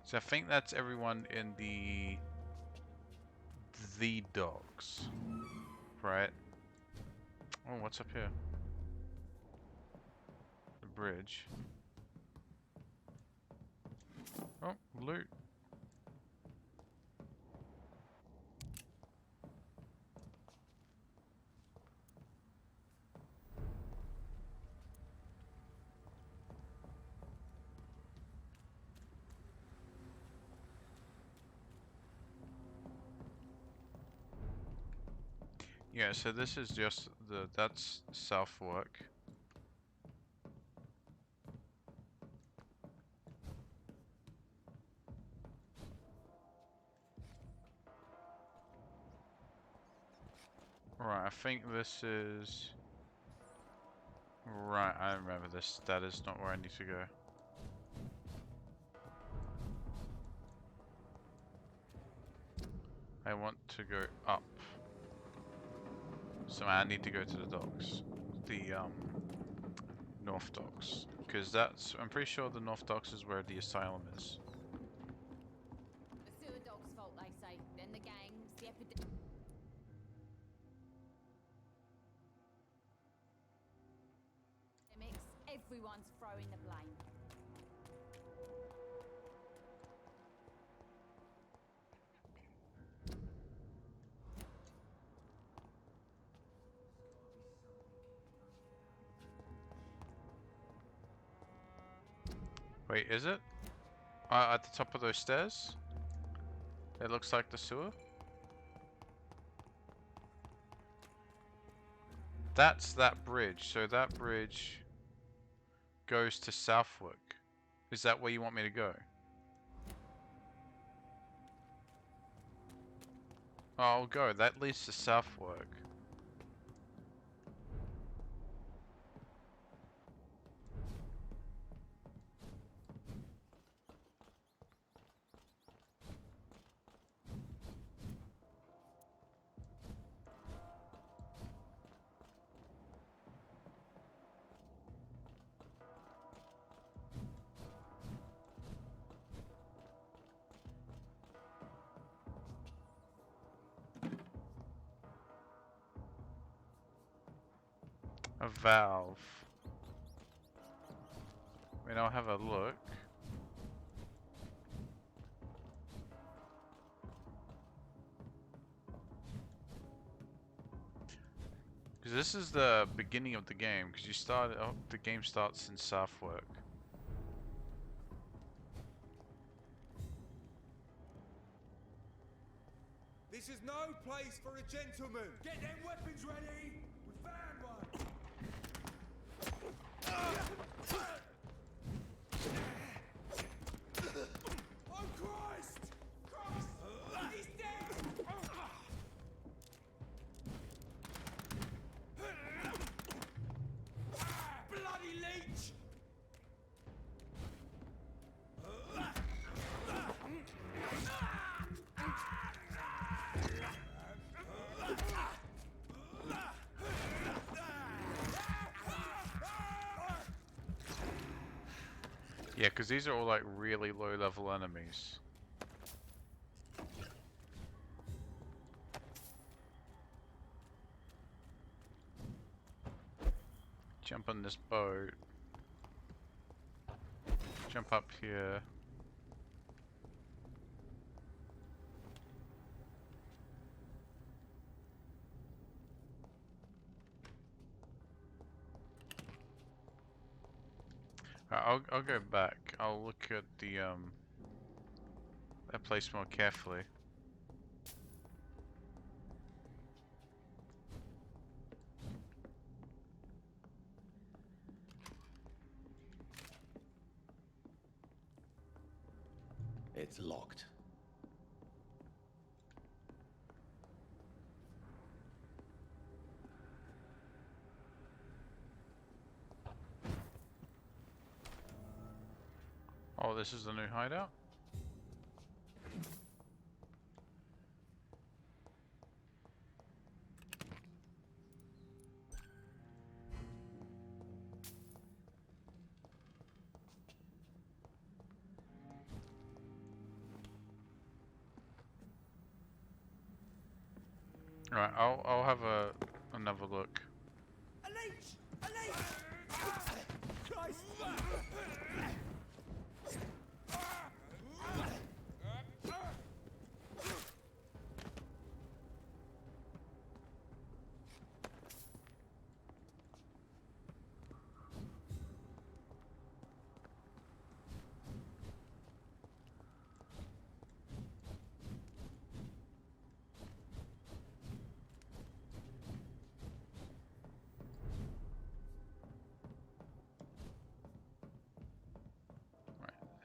So I think that's everyone in the docks, right? Oh, what's up here? The bridge. Oh, loot. Yeah, so this is just that's Southwark. Right, I think this is... Right, I remember this. That is not where I need to go. I want to go up. So I need to go to the docks. The, North Docks. Because that's... I'm pretty sure the North Docks is where the asylum is. The sewer dog's fault, they say. Then the gangs, the epidemic. Everyone's throwing the blame. Wait, is it? At the top of those stairs? It looks like the sewer? That's that bridge. So that bridge goes to Southwark. Is that where you want me to go? Oh, I'll go. That leads to Southwark. A valve. I mean, I'll have a look. Because this is the beginning of the game. Because you start, oh, the game starts in Southwark. This is no place for a gentleman. Get them weapons ready. We found one. Oh Christ! Christ! He's dead! Bloody leech! Yeah, because these are all like really low level enemies. Jump on this boat. Jump up here. I'll go back. I'll look at the that place more carefully. It's locked. Oh, this is the new hideout? Alright, I'll have another look. A leech! A leech! Christ!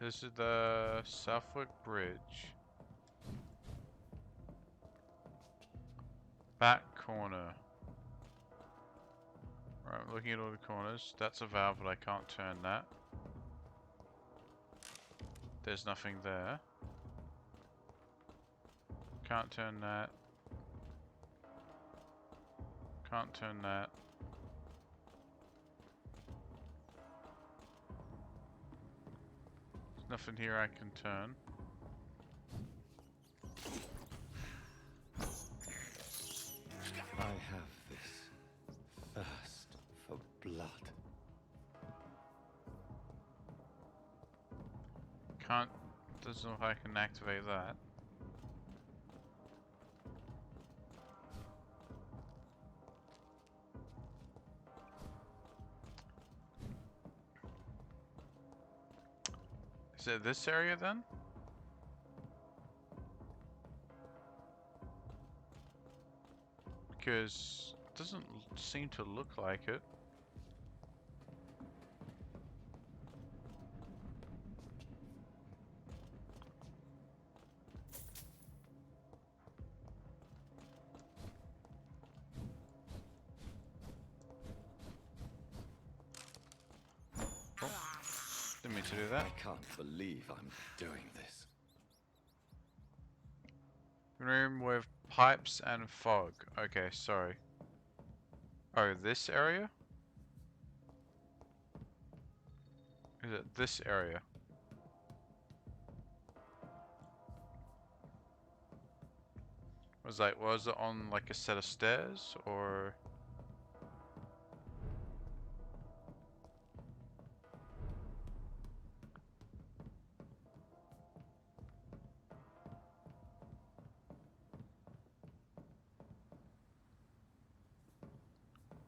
This is the Southwark Bridge. Back corner. Right, I'm looking at all the corners. That's a valve, but I can't turn that. There's nothing there. Can't turn that. Can't turn that. There's nothing here I can turn. I have this thirst for blood. Can't. Doesn't look like I can activate that. Is it this area then? Because it doesn't seem to look like it. to do that. I can't believe I'm doing this. Room with pipes and fog. Okay, sorry. Oh, this area? Is it this area? Was it on like a set of stairs or?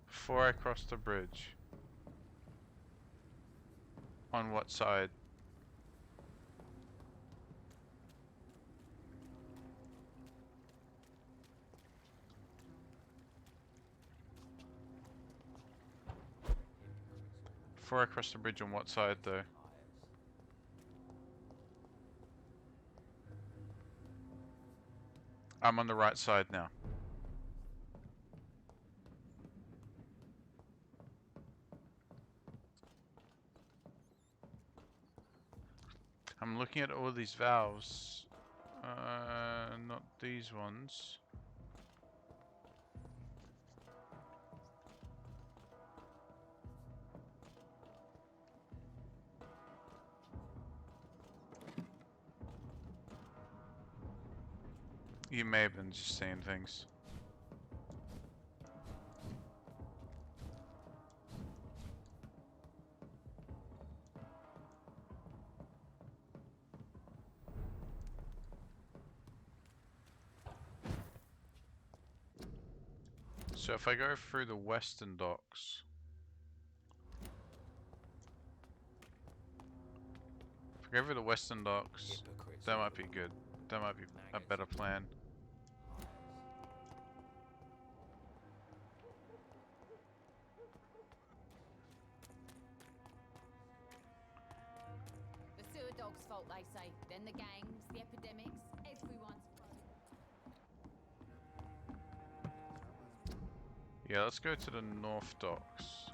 Before I cross the bridge. On what side? Before I cross the bridge on what side though? I'm on the right side now. I'm looking at all these valves. Not these ones. You may have been just saying things. So if I go through the western docks, if I go through the western docks, that might be good. That might be a better plan. The sewer dog's fault, they say. Then the gangs, the epidemics, everyone's Yeah, let's go to the north docks.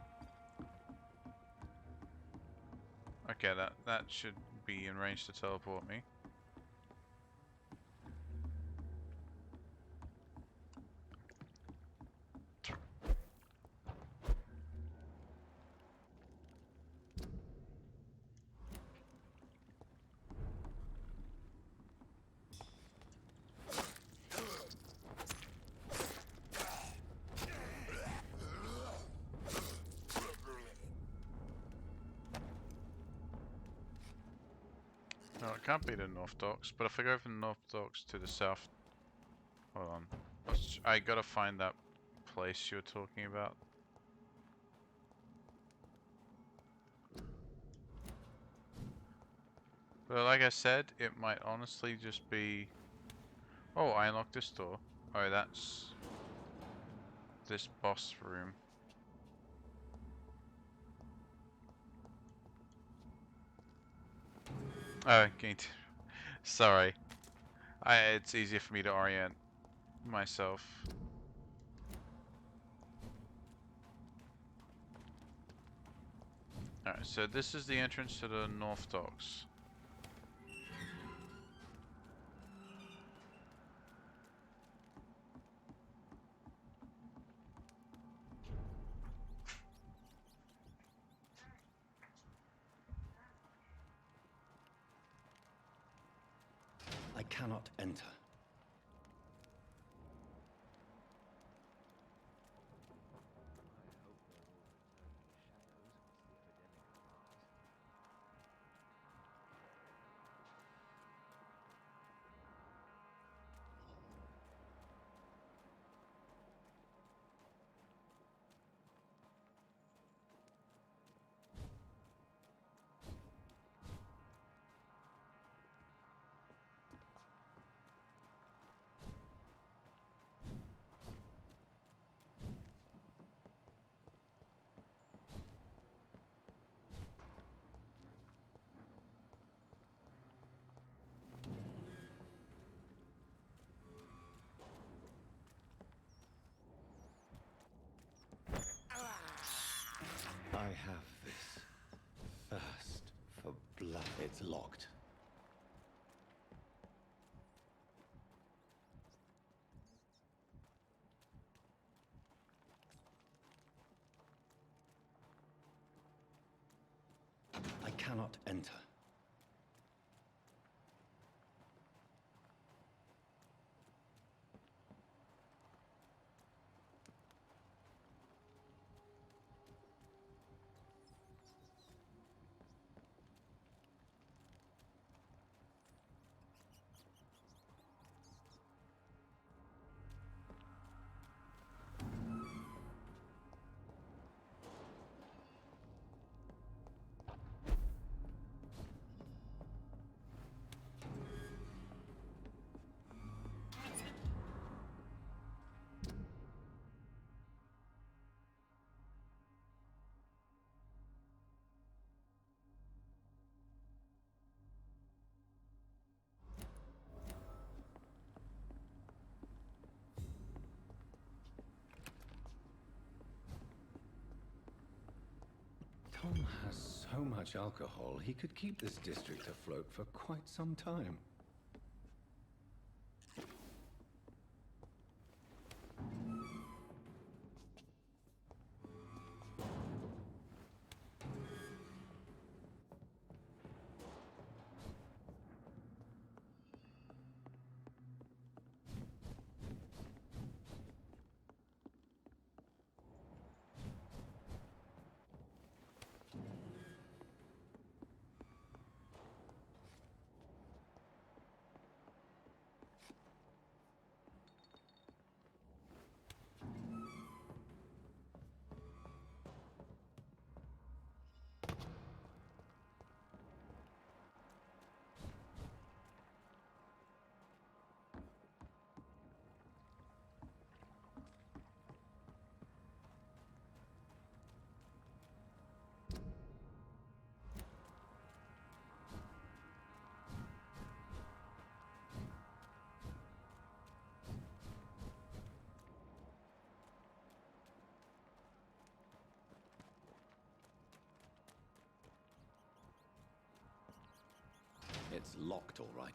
Okay, that should be in range to teleport me. No, it can't be the north docks, but if I go from the north docks to the south... Hold on. I gotta find that place you were talking about. But like I said, it might honestly just be... Oh, I unlocked this door. Oh, that's... this boss room. Oh, sorry. It's easier for me to orient myself. Alright, so this is the entrance to the north docks. I cannot enter. It's locked. I cannot enter. Tom has so much alcohol, he could keep this district afloat for quite some time. It's locked, all right.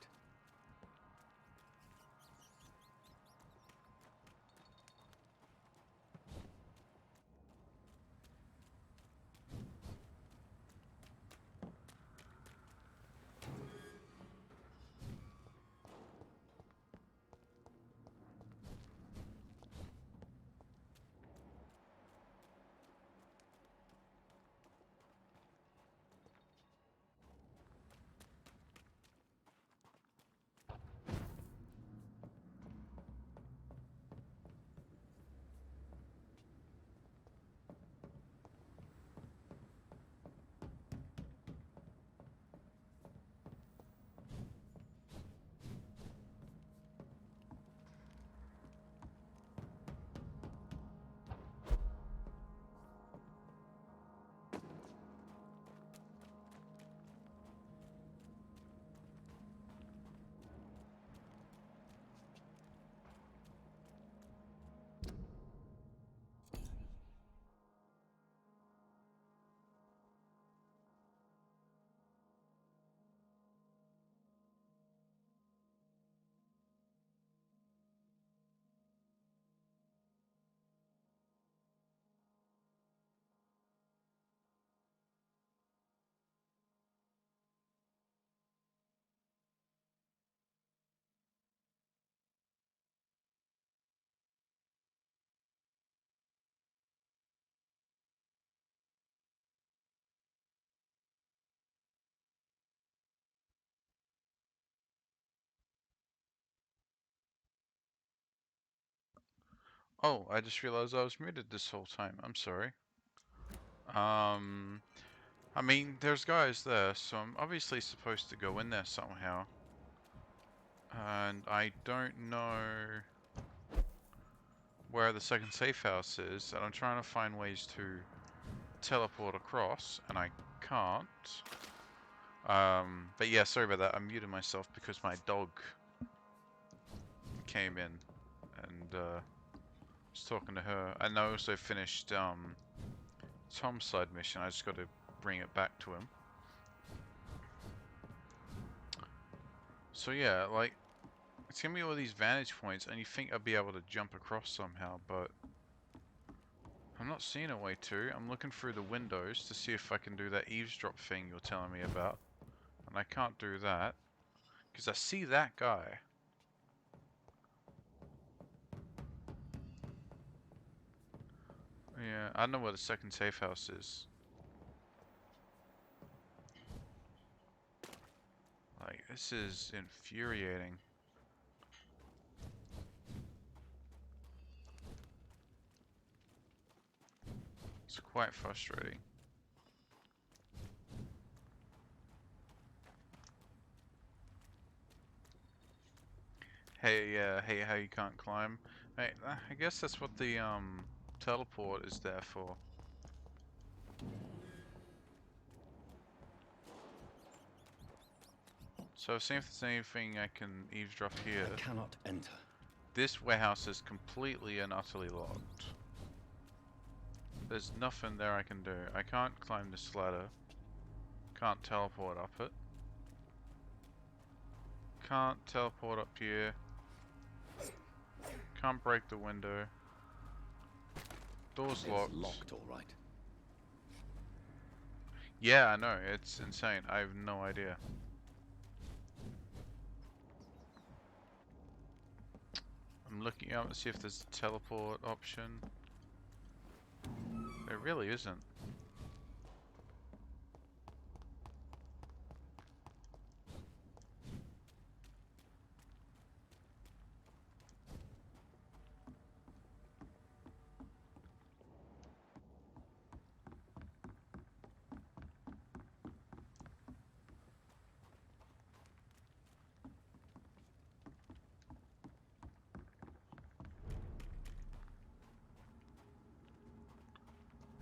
Oh, I just realized I was muted this whole time. I'm sorry. I mean, there's guys there, so I'm obviously supposed to go in there somehow. And I don't know where the second safe house is, and I'm trying to find ways to teleport across, and I can't. But yeah, sorry about that. I muted myself because my dog came in and was talking to her. And I also finished Tom's side mission. I just got to bring it back to him. So yeah, like, it's gonna be all these vantage points, and you think I'd be able to jump across somehow, but I'm not seeing a way to. I'm looking through the windows to see if I can do that eavesdrop thing you're telling me about, and I can't do that because I see that guy. Yeah, I don't know where the second safe house is. Like, this is infuriating. It's quite frustrating. Hey, hey, how you can't climb? Hey, I guess that's what the teleport is there for. So see if there's anything I can eavesdrop here. I cannot enter. This warehouse is completely and utterly locked. There's nothing there I can do. I can't climb this ladder. Can't teleport up it. Can't teleport up here. Can't break the window. Door's locked. It's locked, all right. Yeah, I know. It's insane. I have no idea. I'm looking out to see if there's a teleport option. There really isn't.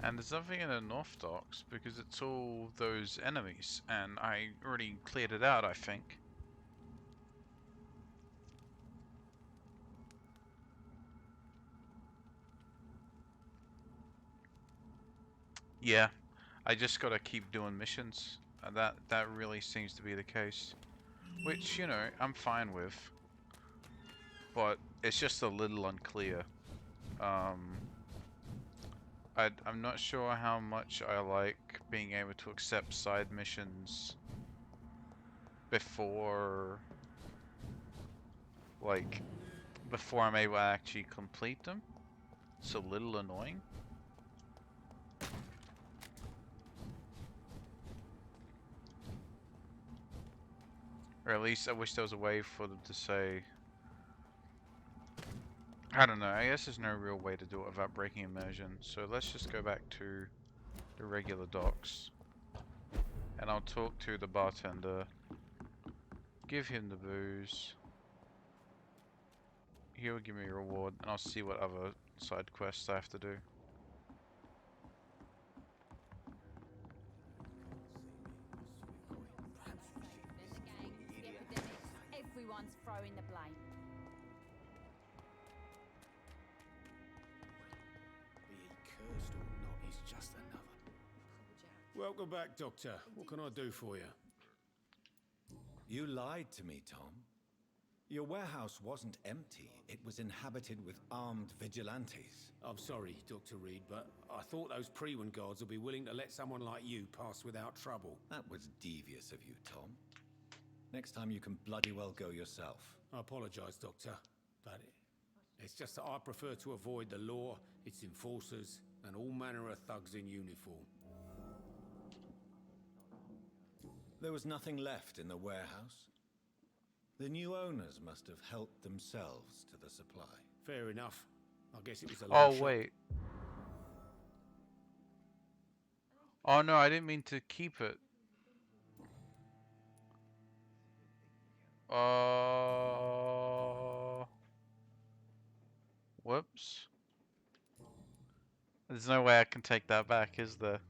And there's nothing in the North Docks because it's all those enemies, and I already cleared it out, I think. Yeah, I just gotta keep doing missions. That really seems to be the case. Which, you know, I'm fine with. But it's just a little unclear. I'm not sure how much I like being able to accept side missions before, like, before I'm able to actually complete them. It's a little annoying. Or at least I wish there was a way for them to say, I don't know, I guess there's no real way to do it without breaking immersion. So let's just go back to the regular docks. And I'll talk to the bartender. Give him the booze. He will give me a reward, and I'll see what other side quests I have to do. Everyone's throwing the blame. Be he cursed or not, he's just another. Welcome back, Doctor. What can I do for you? You lied to me, Tom. Your warehouse wasn't empty. It was inhabited with armed vigilantes. I'm sorry, Dr. Reed, but I thought those Prewen guards would be willing to let someone like you pass without trouble. That was devious of you, Tom. Next time you can bloody well go yourself. I apologise, Doctor, but it's just that I prefer to avoid the law, its enforcers, and all manner of thugs in uniform. There was nothing left in the warehouse. The new owners must have helped themselves to the supply. Fair enough. I guess it was a Oh, long shot. wait. Oh no, I didn't mean to keep it. Whoops. There's no way I can take that back, is there?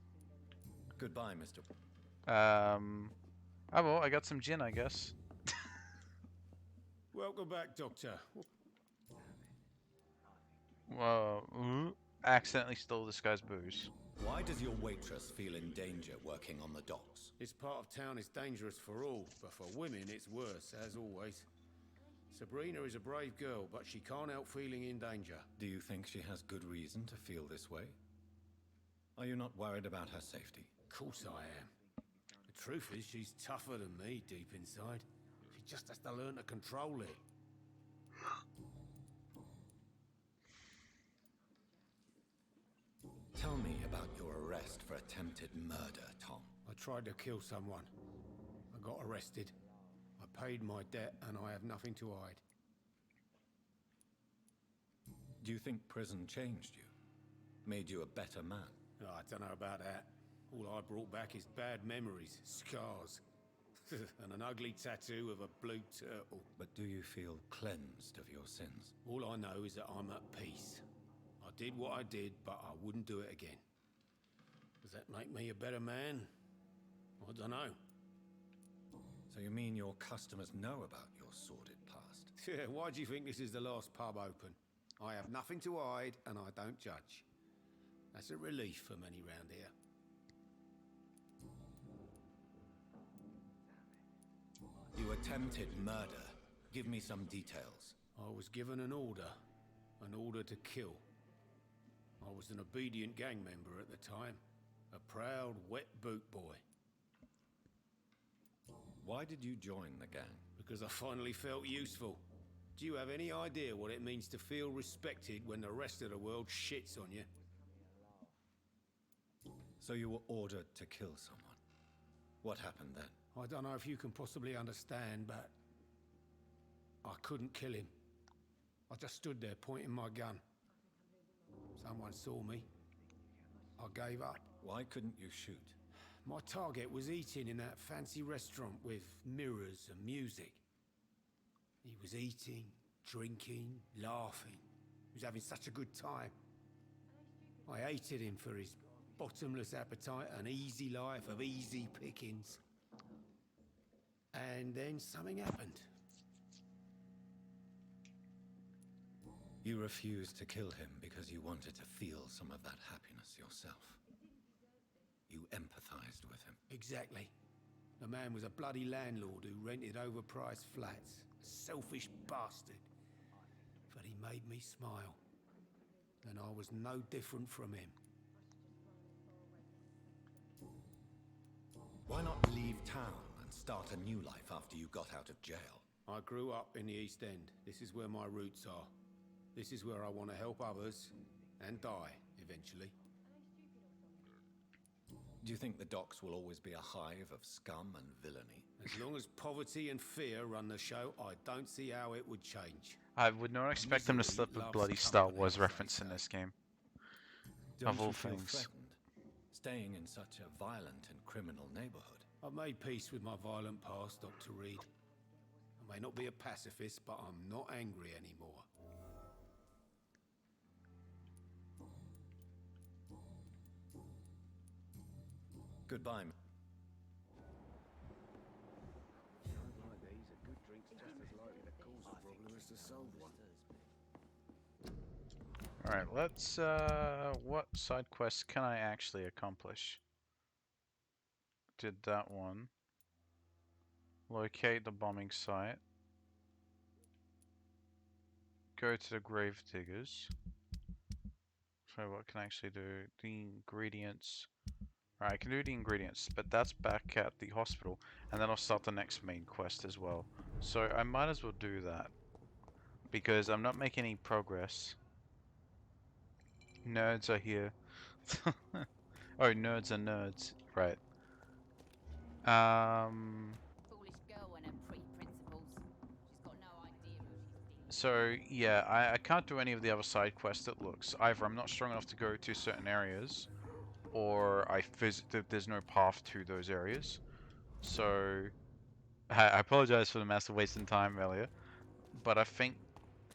Goodbye, Mr. Oh well, I got some gin, I guess. Welcome back, Doctor. Whoa. Accidentally stole this guy's booze. Why does your waitress feel in danger working on the docks? This part of town is dangerous for all, but for women it's worse, as always. Sabrina is a brave girl, but she can't help feeling in danger. Do you think she has good reason to feel this way? Are you not worried about her safety? Of course I am. The truth is, she's tougher than me deep inside. She just has to learn to control it. Tell me about your arrest for attempted murder, Tom. I tried to kill someone. I got arrested. I paid my debt and I have nothing to hide. Do you think prison changed you? Made you a better man? Oh, I don't know about that. All I brought back is bad memories, scars, and an ugly tattoo of a blue turtle. But do you feel cleansed of your sins? All I know is that I'm at peace. I did what I did, but I wouldn't do it again. Does that make me a better man? I don't know. So you mean your customers know about your sordid past? Yeah, why do you think this is the last pub open? I have nothing to hide, and I don't judge. That's a relief for many round here. You attempted murder. Give me some details. I was given an order to kill. I was an obedient gang member at the time, a proud wet boot boy. Why did you join the gang? Because I finally felt useful. Do you have any idea what it means to feel respected when the rest of the world shits on you? So you were ordered to kill someone. What happened then? I don't know if you can possibly understand, but I couldn't kill him. I just stood there pointing my gun. Someone saw me. I gave up. Why couldn't you shoot? My target was eating in that fancy restaurant with mirrors and music. He was eating, drinking, laughing. He was having such a good time. I hated him for his bottomless appetite and easy life of easy pickings. And then something happened. You refused to kill him because you wanted to feel some of that happiness yourself. You empathized with him. Exactly. The man was a bloody landlord who rented overpriced flats. A selfish bastard. But he made me smile. And I was no different from him. Why not leave town and start a new life after you got out of jail? I grew up in the East End. This is where my roots are. This is where I want to help others and die, eventually. Do you think the docks will always be a hive of scum and villainy? As long as poverty and fear run the show, I don't see how it would change. I would not expect them to slip a bloody Star Wars reference in this game. Of all things. Threatened, staying in such a violent and criminal neighborhood? I've made peace with my violent past, Dr. Reed. I may not be a pacifist, but I'm not angry anymore. Goodbye. Alright, let's, what side quests can I actually accomplish? Did that one. Locate the bombing site. Go to the grave diggers. So what can I actually do? The ingredients. Alright, I can do the ingredients, but that's back at the hospital. And then I'll start the next main quest as well. So I might as well do that. Because I'm not making any progress. Nerds are here. Oh, nerds are nerds. Right. Foolish girl and her pre-principles. She's got no idea who she's So, dealing yeah, I can't do any of the other side quests, it looks. Either I'm not strong enough to go to certain areas, or there's no path to those areas. So, I apologize for the massive wasting time earlier, but I think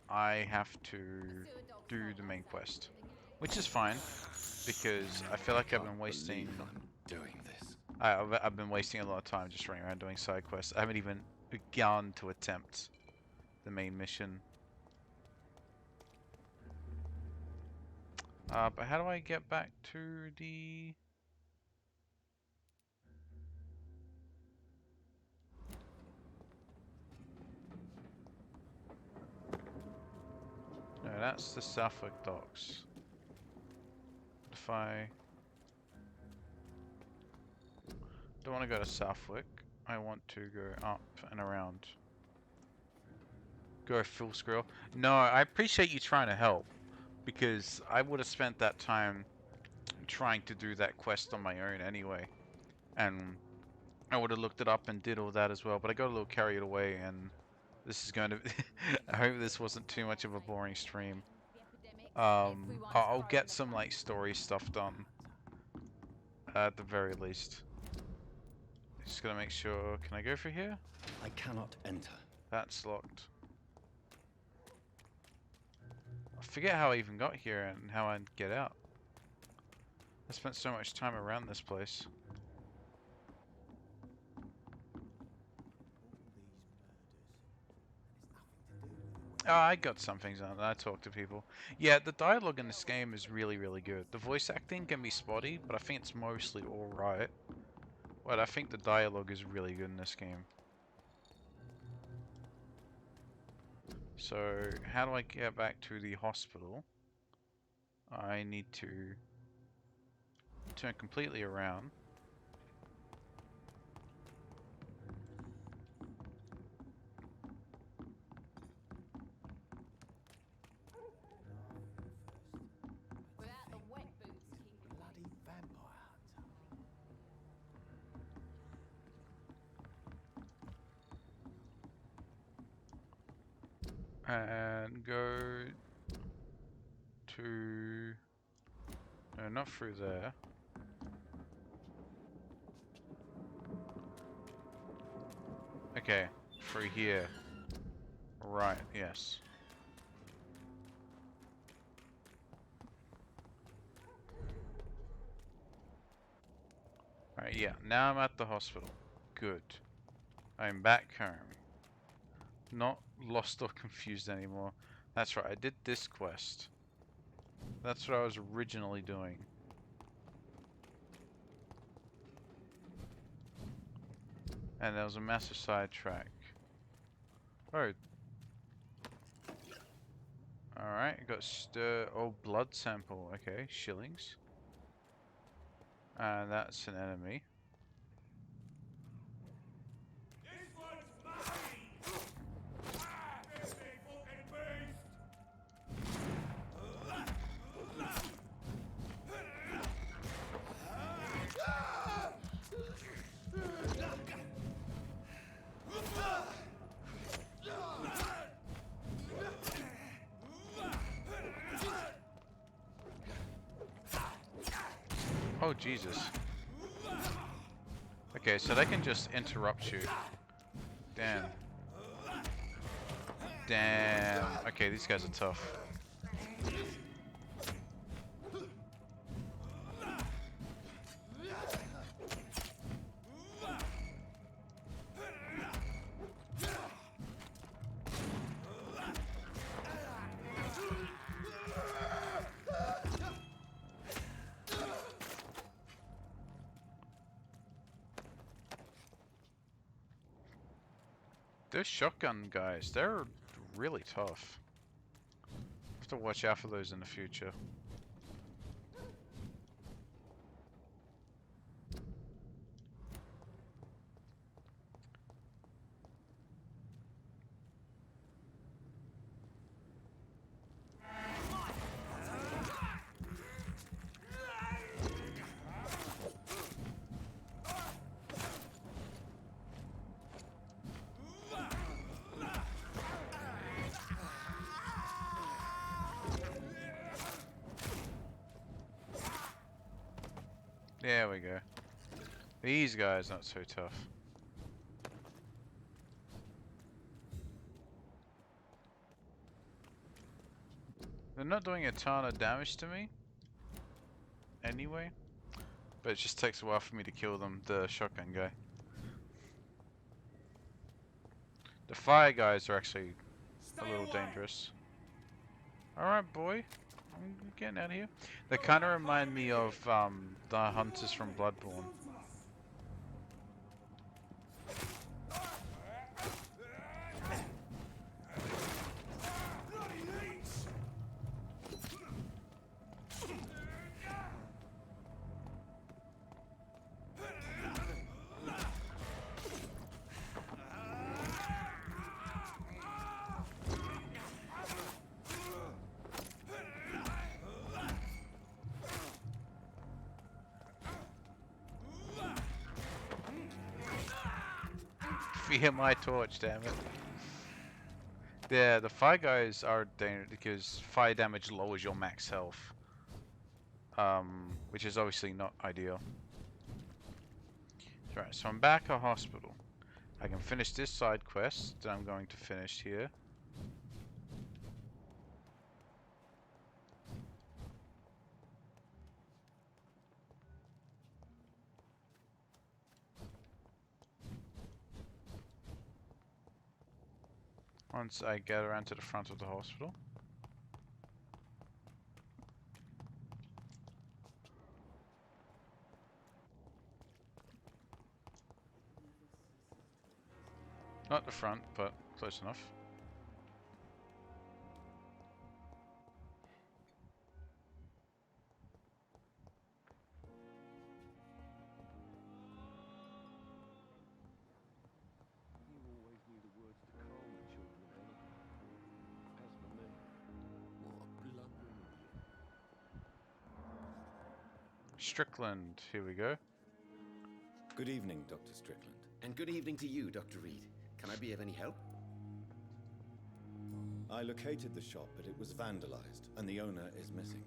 I have to do the main quest. Which is fine, because I feel like I've been wasting... I'm doing this. I've been wasting a lot of time just running around doing side quests. I haven't even begun to attempt the main mission. But how do I get back to the... No, that's the Southwick docks. If I don't want to go to Southwick, I want to go up and around. Go full scroll. No, I appreciate you trying to help, because I would have spent that time trying to do that quest on my own anyway. And I would have looked it up and did all that as well, but I got a little carried away, and this is going to... I hope this wasn't too much of a boring stream. I'll get some like story stuff done at the very least. Just gotta make sure. Can I go for here? I cannot enter. That's locked. I forget how I even got here and how I'd get out. I spent so much time around this place. Oh, I got some things on. I talk to people. Yeah, the dialogue in this game is really, really good. The voice acting can be spotty, but I think it's mostly alright. But I think the dialogue is really good in this game. So, how do I get back to the hospital? I need to turn completely around. Without the wet boots keeping Bloody vampire hunter. And go to... No, not through there. Okay, through here. Right, yes. Alright, yeah, now I'm at the hospital. Good. I'm back home. Not lost or confused anymore. That's right, I did this quest. That's what I was originally doing. And there was a massive sidetrack. Oh. Alright, got oh, blood sample. Okay, shillings. And that's an enemy. Oh, Jesus. Okay, so they can just interrupt you. Damn. Damn. Okay, these guys are tough. Those shotgun guys, they're really tough. Have to watch out for those in the future. There we go. These guys not so tough. They're not doing a ton of damage to me anyway, but it just takes a while for me to kill them, the shotgun guy. The fire guys are actually a little dangerous. Alright, boy. I'm getting out of here. They kind of remind me of the hunters from Bloodborne. Fear my torch, damn it. Yeah, the fire guys are dangerous because fire damage lowers your max health. Which is obviously not ideal. Right, so I'm back at hospital. I can finish this side quest that I'm going to finish here. Once I get around to the front of the hospital. Not the front, but close enough. Strickland, here we go. Good evening, Dr. Strickland. And good evening to you, Dr. Reed. Can I be of any help? I located the shop, but it was vandalized, and the owner is missing.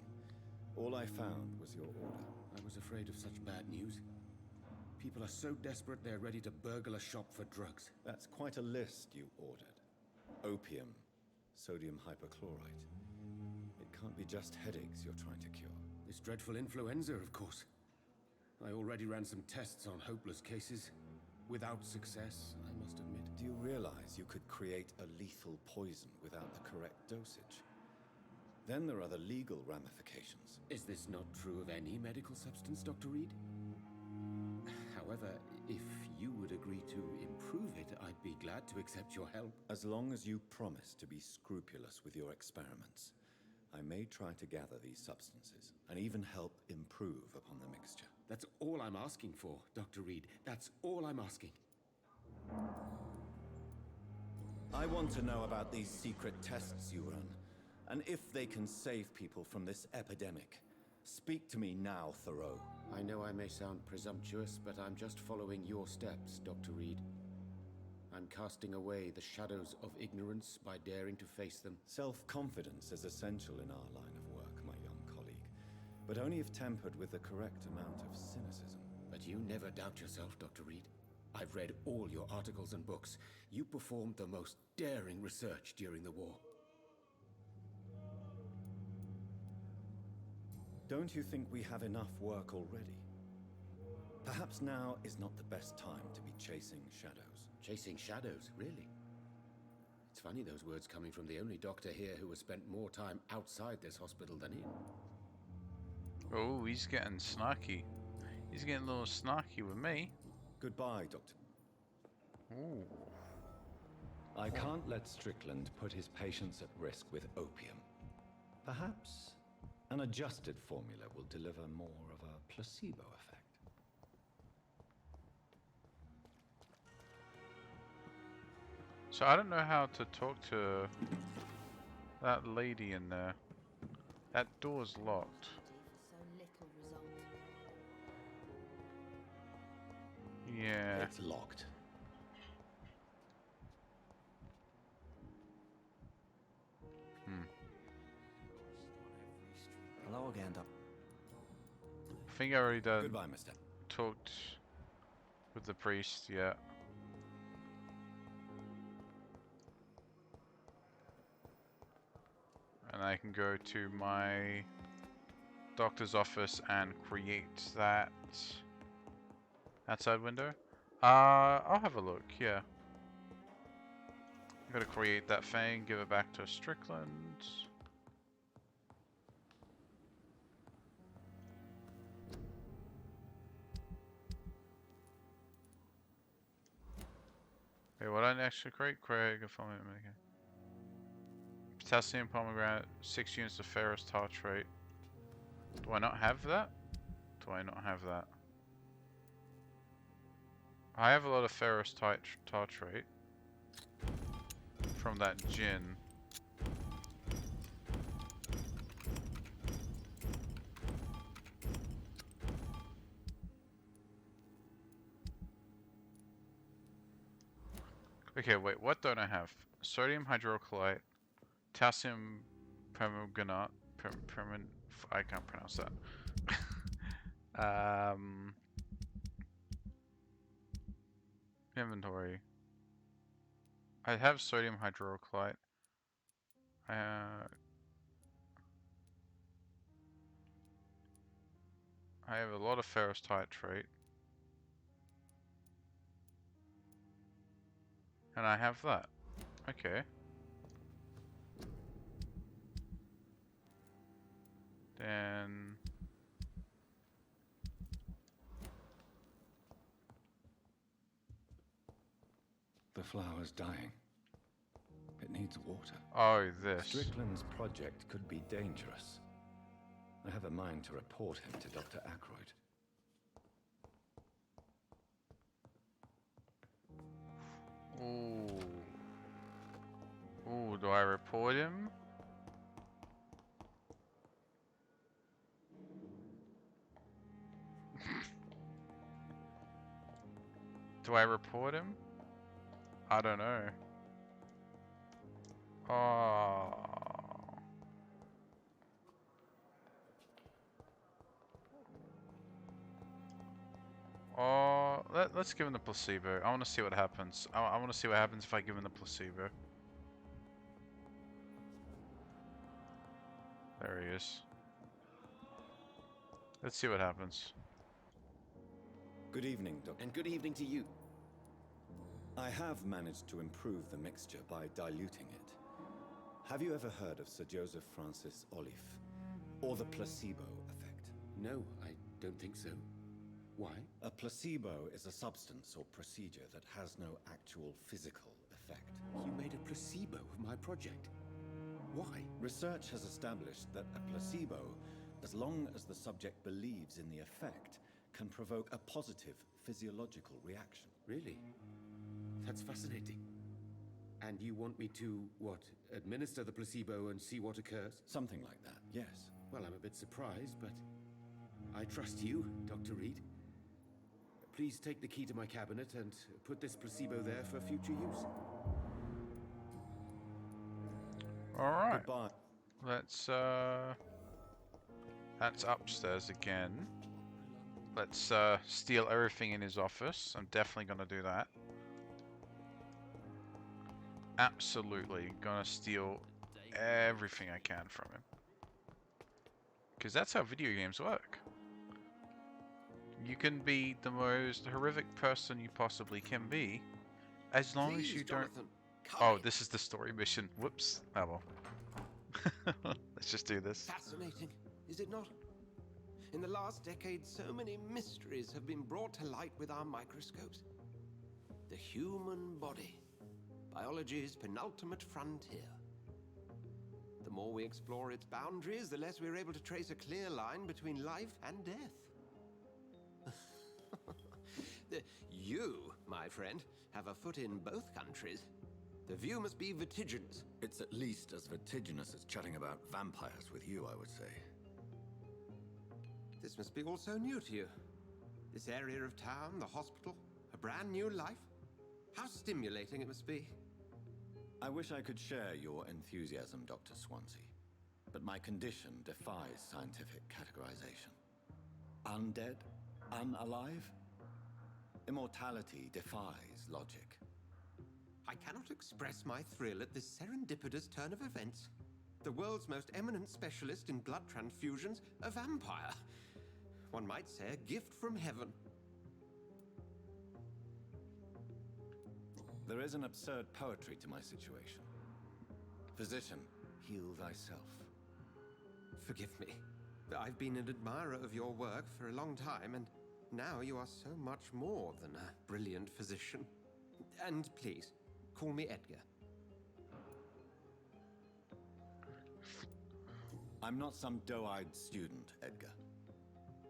All I found was your order. I was afraid of such bad news. People are so desperate they're ready to burgle a shop for drugs. That's quite a list you ordered. Opium, sodium hypochlorite. It can't be just headaches you're trying to cure. This dreadful influenza, of course. I already ran some tests on hopeless cases. Without success, I must admit. Do you realize you could create a lethal poison without the correct dosage? Then there are the legal ramifications. Is this not true of any medical substance, Dr. Reed? However, if you would agree to improve it, I'd be glad to accept your help. As long as you promise to be scrupulous with your experiments, I may try to gather these substances and even help improve upon the mixture. That's all I'm asking for, Dr. Reed. That's all I'm asking. I want to know about these secret tests you run, and if they can save people from this epidemic. Speak to me now, Thoreau. I know I may sound presumptuous, but I'm just following your steps, Dr. Reed. I'm casting away the shadows of ignorance by daring to face them. Self-confidence is essential in our line of work, my young colleague, but only if tempered with the correct amount of cynicism. But you never doubt yourself, Dr. Reed. I've read all your articles and books. You performed the most daring research during the war. Don't you think we have enough work already? Perhaps now is not the best time to be chasing shadows. Chasing shadows, really? It's funny those words coming from the only doctor here who has spent more time outside this hospital than in. Oh, he's getting snarky. He's getting a little snarky with me. Goodbye, Doctor. Ooh. I can't let Strickland put his patients at risk with opium. Perhaps an adjusted formula will deliver more of a placebo effect. So I don't know how to talk to that lady in there. That door's locked. Yeah. It's locked. Hello again, Doc. I think I already done. Goodbye, mister. Talked with the priest, yeah. And I can go to my doctor's office and create that outside window. I'll have a look, yeah. I'm gonna create that thing, give it back to Strickland. Wait, what I actually create? Craig, if I'm okay. Potassium pomegranate, 6 units of ferrous tartrate. Do I not have that? Do I not have that? I have a lot of ferrous tartrate from that gin. Okay, wait, what don't I have? Sodium hydrochloride, potassium permanganate, I can't pronounce that. Inventory. I have sodium hydrochloride. I have a lot of ferrous titrate. And I have that. Okay. Then... The flower's dying. It needs water. Oh, this. Strickland's project could be dangerous. I have a mind to report him to Dr. Aykroyd. Ooh. Ooh, do I report him? Do I report him? I don't know. Oh. Oh, let's give him the placebo. I want to see what happens. I want to see what happens if I give him the placebo. There he is. Let's see what happens. Good evening, Doctor. And good evening to you. I have managed to improve the mixture by diluting it. Have you ever heard of Sir Joseph Francis Olive? Or the placebo effect? No, I don't think so. Why? A placebo is a substance or procedure that has no actual physical effect. You made a placebo of my project. Why? Research has established that a placebo, as long as the subject believes in the effect, can provoke a positive physiological reaction. Really? That's fascinating. And you want me to, what, administer the placebo and see what occurs? Something like that, yes. Well, I'm a bit surprised, but I trust you, Dr. Reed. Please take the key to my cabinet and put this placebo there for future use. Alright. Goodbye. That's upstairs again. Let's steal everything in his office. I'm definitely gonna do that. Absolutely gonna steal everything I can from him. Because that's how video games work. You can be the most horrific person you possibly can be, as long as you don't... Oh, this is the story mission. Whoops. Oh well. Let's just do this. Fascinating, is it not? In the last decade, so many mysteries have been brought to light with our microscopes. The human body, biology's penultimate frontier. The more we explore its boundaries, the less we're able to trace a clear line between life and death. You, my friend, have a foot in both countries. The view must be vertiginous. It's at least as vertiginous as chatting about vampires with you, I would say. This must be all so new to you. This area of town, the hospital, a brand new life. How stimulating it must be. I wish I could share your enthusiasm, Dr. Swansea, but my condition defies scientific categorization. Undead? Unalive? Immortality defies logic. I cannot express my thrill at this serendipitous turn of events. The world's most eminent specialist in blood transfusions, a vampire. One might say a gift from heaven. There is an absurd poetry to my situation. Physician, heal thyself. Forgive me. I've been an admirer of your work for a long time, and now you are so much more than a brilliant physician. And please, call me Edgar. I'm not some doe-eyed student, Edgar.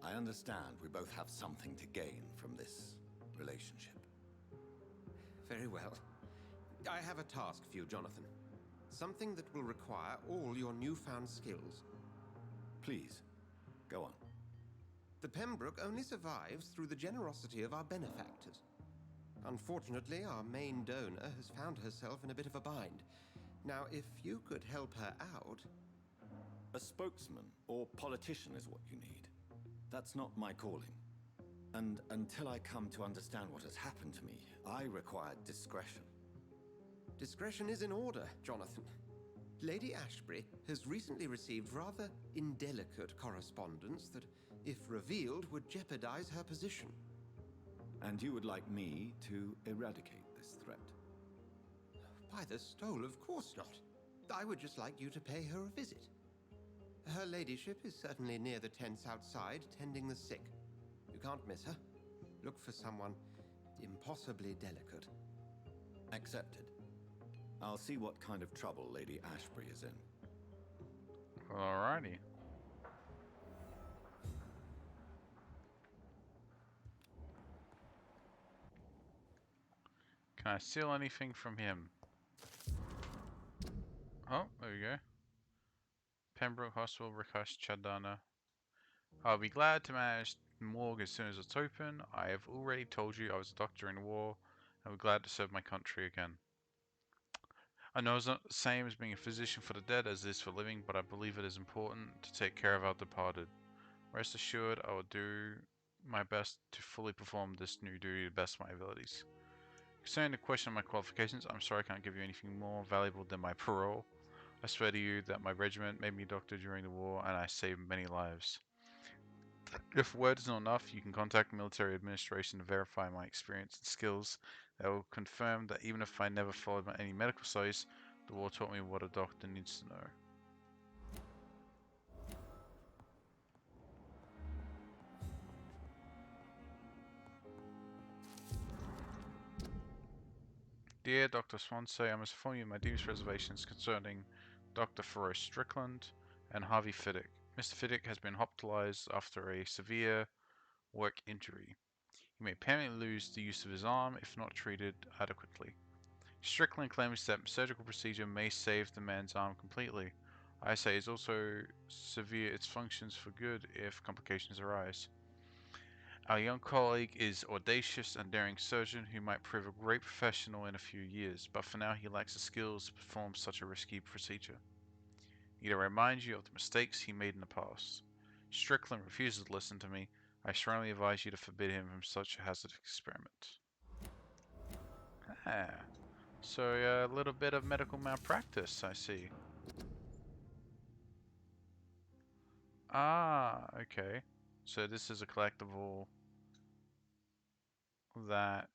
I understand we both have something to gain from this relationship. Very well. I have a task for you, Jonathan. Something that will require all your newfound skills. Please, go on. The Pembroke only survives through the generosity of our benefactors. Unfortunately, our main donor has found herself in a bit of a bind. Now, if you could help her out... A spokesman or politician is what you need. That's not my calling. And until I come to understand what has happened to me, I require discretion. Discretion is in order, Jonathan. Lady Ashbury has recently received rather indelicate correspondence that, if revealed, would jeopardize her position. And you would like me to eradicate this threat? By the stole, of course not. I would just like you to pay her a visit. Her ladyship is certainly near the tents outside, tending the sick. You can't miss her. Look for someone impossibly delicate. Accepted. I'll see what kind of trouble Lady Ashbury is in. Alrighty. Can I steal anything from him? Oh, there we go. Pembroke Hospital, Rikash Chadana. I'll be glad to manage the morgue as soon as it's open. I have already told you I was a doctor in war, and I'm glad to serve my country again. I know it's not the same as being a physician for the dead as it is for living, but I believe it is important to take care of our departed. Rest assured, I will do my best to fully perform this new duty to the best of my abilities. Concerning the question of my qualifications, I'm sorry I can't give you anything more valuable than my parole. I swear to you that my regiment made me a doctor during the war, and I saved many lives. If word is not enough, you can contact the military administration to verify my experience and skills. They will confirm that even if I never followed any medical studies, the war taught me what a doctor needs to know. Dear Dr. Swansea, I must inform you of my deepest reservations concerning Dr. Faroe Strickland and Harvey Fiddick. Mr. Fiddick has been hospitalized after a severe work injury. He may permanently lose the use of his arm if not treated adequately. Strickland claims that surgical procedure may save the man's arm completely. I say it's also severe its functions for good if complications arise. Our young colleague is audacious and daring surgeon who might prove a great professional in a few years, but for now he lacks the skills to perform such a risky procedure. Need to remind you of the mistakes he made in the past. Strickland refuses to listen to me. I strongly advise you to forbid him from such a hazardous experiment. Ah, so a little bit of medical malpractice, I see. Ah, okay. So this is a collectible that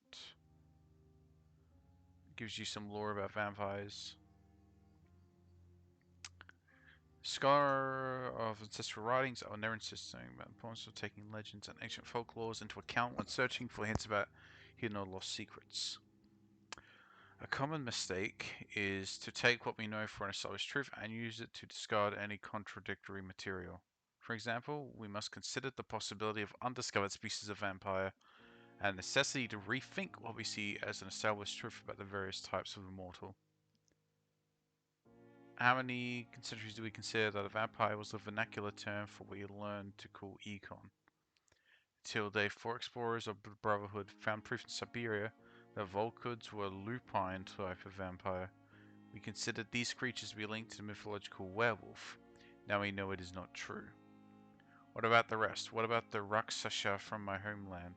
gives you some lore about vampires. Scholar of ancestral writings, I will never insist on about the importance of taking legends and ancient folklores into account when searching for hints about hidden or lost secrets. A common mistake is to take what we know for an established truth and use it to discard any contradictory material. For example, we must consider the possibility of undiscovered species of vampire and necessity to rethink what we see as an established truth about the various types of immortal. How many centuries do we consider that a vampire was the vernacular term for what we learned to call econ? Till day 4 explorers of the Brotherhood found proof in Siberia that Volkuds were a lupine type of vampire. We considered these creatures to be linked to the mythological werewolf. Now we know it is not true. What about the rest? What about the Rakshasa from my homeland?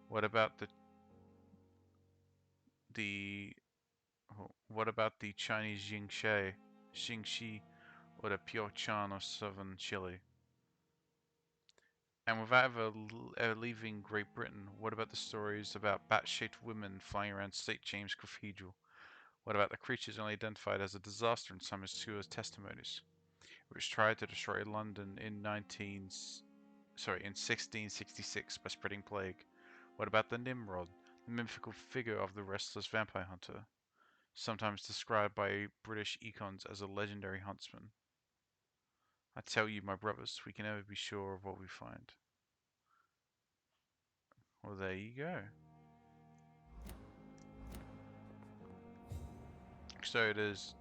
What about what about the Chinese Jingshi, or the Piochan of southern Chile? And without ever leaving Great Britain, what about the stories about bat-shaped women flying around St. James Cathedral? What about the creatures only identified as a disaster in some obscure testimonies, which tried to destroy London in 1666 by spreading plague? What about the Nimrod, the mythical figure of the restless vampire hunter, sometimes described by British econs as a legendary huntsman. I tell you, my brothers, we can never be sure of what we find. Well, there you go. So there's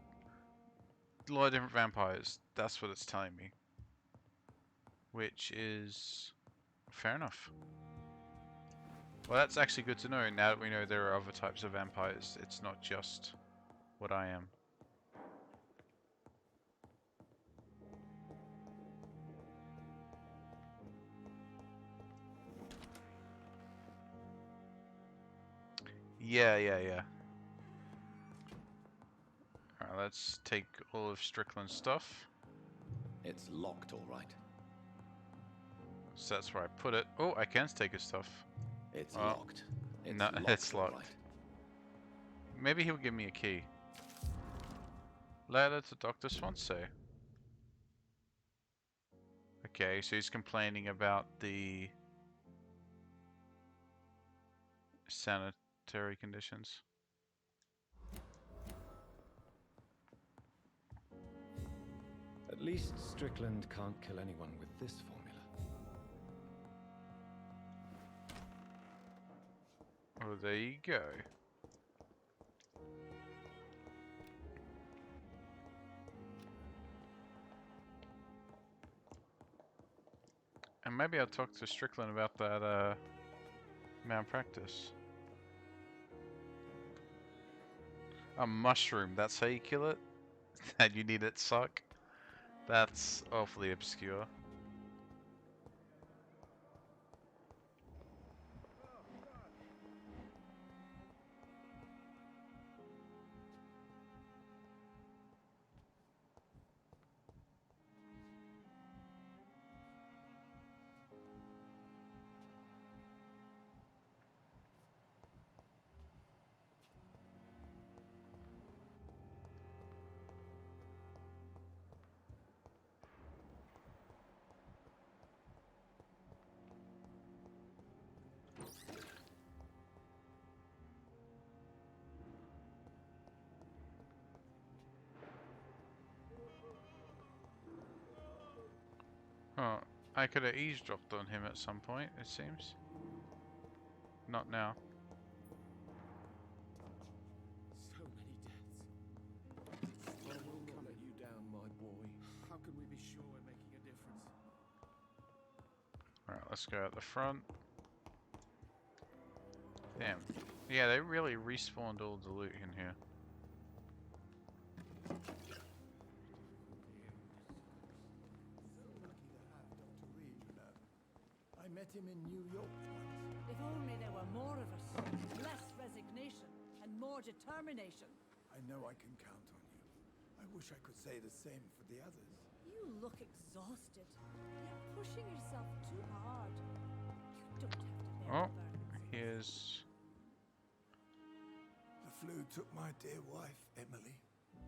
a lot of different vampires. That's what it's telling me. Which is fair enough. Well, that's actually good to know. Now that we know there are other types of vampires, it's not just what I am. Yeah. Alright, let's take all of Strickland's stuff. It's locked, all right. So that's where I put it. Oh, I can take his stuff. It's locked. It's no, locked, it's locked. right. Maybe he'll give me a key. Letter to Dr. Swansea. Okay, so he's complaining about the sanitary conditions. At least Strickland can't kill anyone with this formula. Oh, there you go. And maybe I'll talk to Strickland about that malpractice. A mushroom, that's how you kill it? And you need it suck? That's awfully obscure. Oh, I could have eavesdropped on him at some point, it seems. Not now. So many deaths. I will not let you down, my boy. How can we be sure we're making a difference? Alright, let's go out the front. Damn. Yeah, they really respawned all the loot in here. I met him in New York once. If only there were more of us. Less resignation and more determination. I know I can count on you. I wish I could say the same for the others. You look exhausted. You're pushing yourself too hard. You don't have to bear Oh, the burdens. here's... The flu took my dear wife, Emily.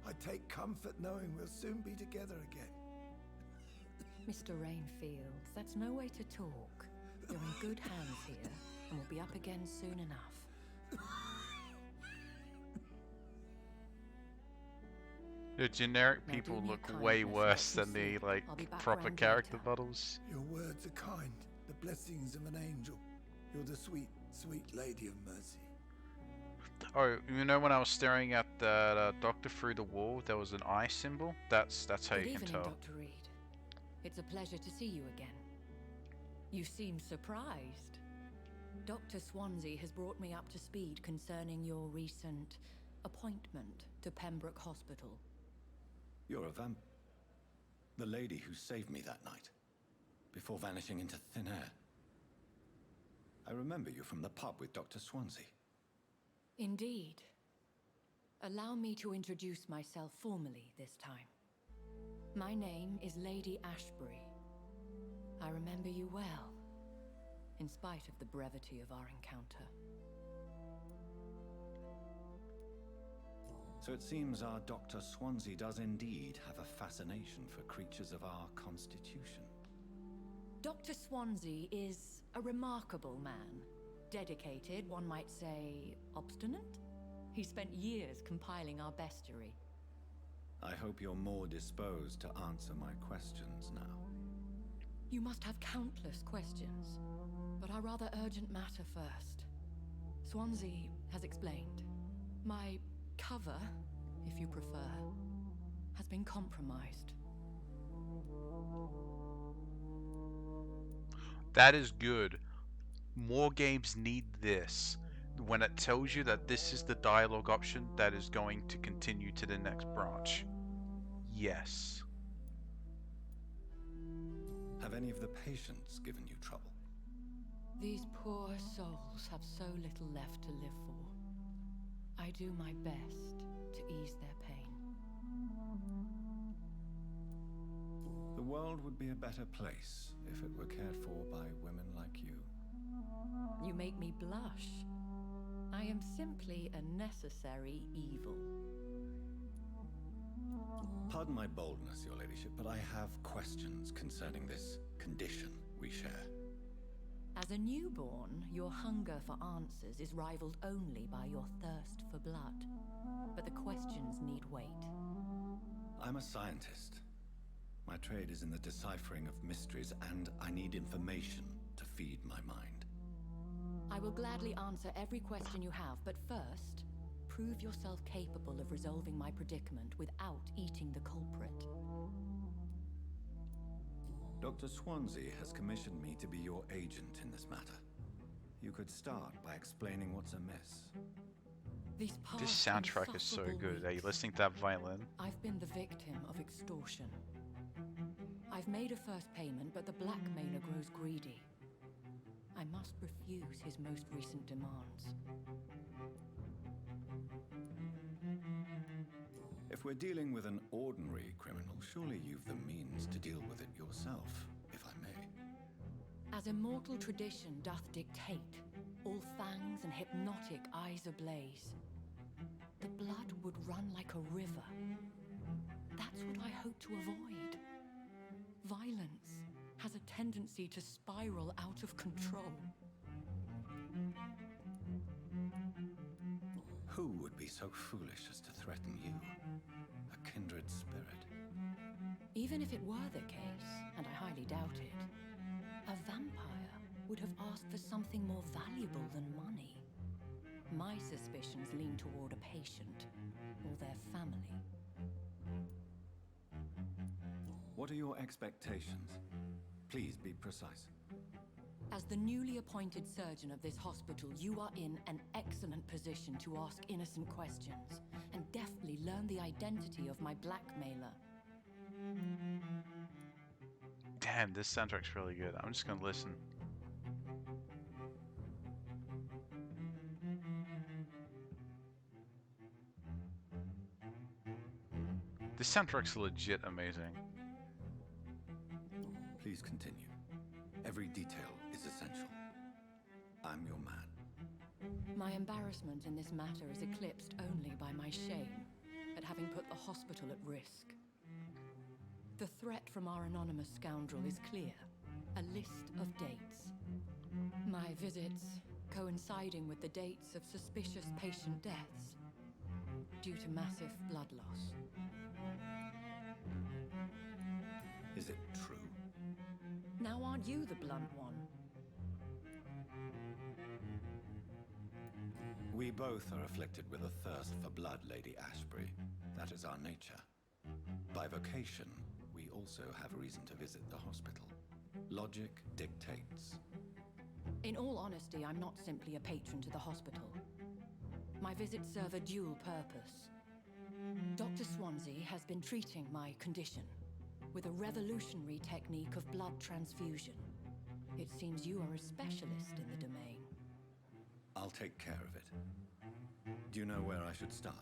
I take comfort knowing we'll soon be together again. Mr. Rainfield, that's no way to talk. You're in good hands here, and we'll be up again soon enough. The generic Now people do me a look kindness, way let worse me than the, sleep. like, I'll be back proper round character later. models. Your words are kind, the blessings of an angel. You're the sweet, sweet lady of mercy. Oh, you know when I was staring at the doctor through the wall, there was an eye symbol? That's how Good you can evening, tell. Dr. Reed. It's a pleasure to see you again. You seem surprised. Dr. Swansea has brought me up to speed concerning your recent appointment to Pembroke Hospital. You're a vamp... The lady who saved me that night, before vanishing into thin air. I remember you from the pub with Dr. Swansea. Indeed. Allow me to introduce myself formally this time. My name is Lady Ashbury. I remember you well, in spite of the brevity of our encounter. So it seems our Dr. Swansea does indeed have a fascination for creatures of our constitution. Dr. Swansea is a remarkable man, Dedicated, one might say obstinate? He spent years compiling our bestiary. I hope you're more disposed to answer my questions now. You must have countless questions, but our rather urgent matter first. Swansea has explained. My cover, if you prefer, has been compromised. That is good. More games need this. When it tells you that this is the dialogue option that is going to continue to the next branch. Yes. Have any of the patients given you trouble? These poor souls have so little left to live for. I do my best to ease their pain. The world would be a better place if it were cared for by women like you. You make me blush. I am simply a necessary evil. Pardon my boldness, your ladyship, but I have questions concerning this condition we share. As a newborn, your hunger for answers is rivaled only by your thirst for blood. But the questions need wait. I'm a scientist. My trade is in the deciphering of mysteries, and I need information to feed my mind. I will gladly answer every question you have, but first, prove yourself capable of resolving my predicament without eating the culprit. Dr. Swansea has commissioned me to be your agent in this matter. You could start by explaining what's amiss. This soundtrack is so good. Are you listening to that violin? I've been the victim of extortion. I've made a first payment, but the blackmailer grows greedy. I must refuse his most recent demands. If we're dealing with an ordinary criminal, surely you've the means to deal with it yourself, if I may. As immortal tradition doth dictate, all fangs and hypnotic eyes ablaze, the blood would run like a river. That's what I hope to avoid. Violence has a tendency to spiral out of control. Who would be so foolish as to threaten you? A kindred spirit. Even if it were the case, and I highly doubt it, a vampire would have asked for something more valuable than money. My suspicions lean toward a patient or their family. What are your expectations? Please be precise. As the newly appointed surgeon of this hospital, you are in an excellent position to ask innocent questions and deftly learn the identity of my blackmailer. Damn, this soundtrack's really good. I'm just gonna listen. This soundtrack's legit amazing. Please continue. Every detail is essential. I'm your man. My embarrassment in this matter is eclipsed only by my shame at having put the hospital at risk. The threat from our anonymous scoundrel is clear. A list of dates. My visits coinciding with the dates of suspicious patient deaths due to massive blood loss. Is it true? Now aren't you the blunt one? We both are afflicted with a thirst for blood, Lady Ashbury. That is our nature. By vocation, we also have a reason to visit the hospital. Logic dictates. In all honesty, I'm not simply a patron to the hospital. My visits serve a dual purpose. Dr. Swansea has been treating my condition with a revolutionary technique of blood transfusion. It seems you are a specialist in the domain. I'll take care of it. Do you know where I should start?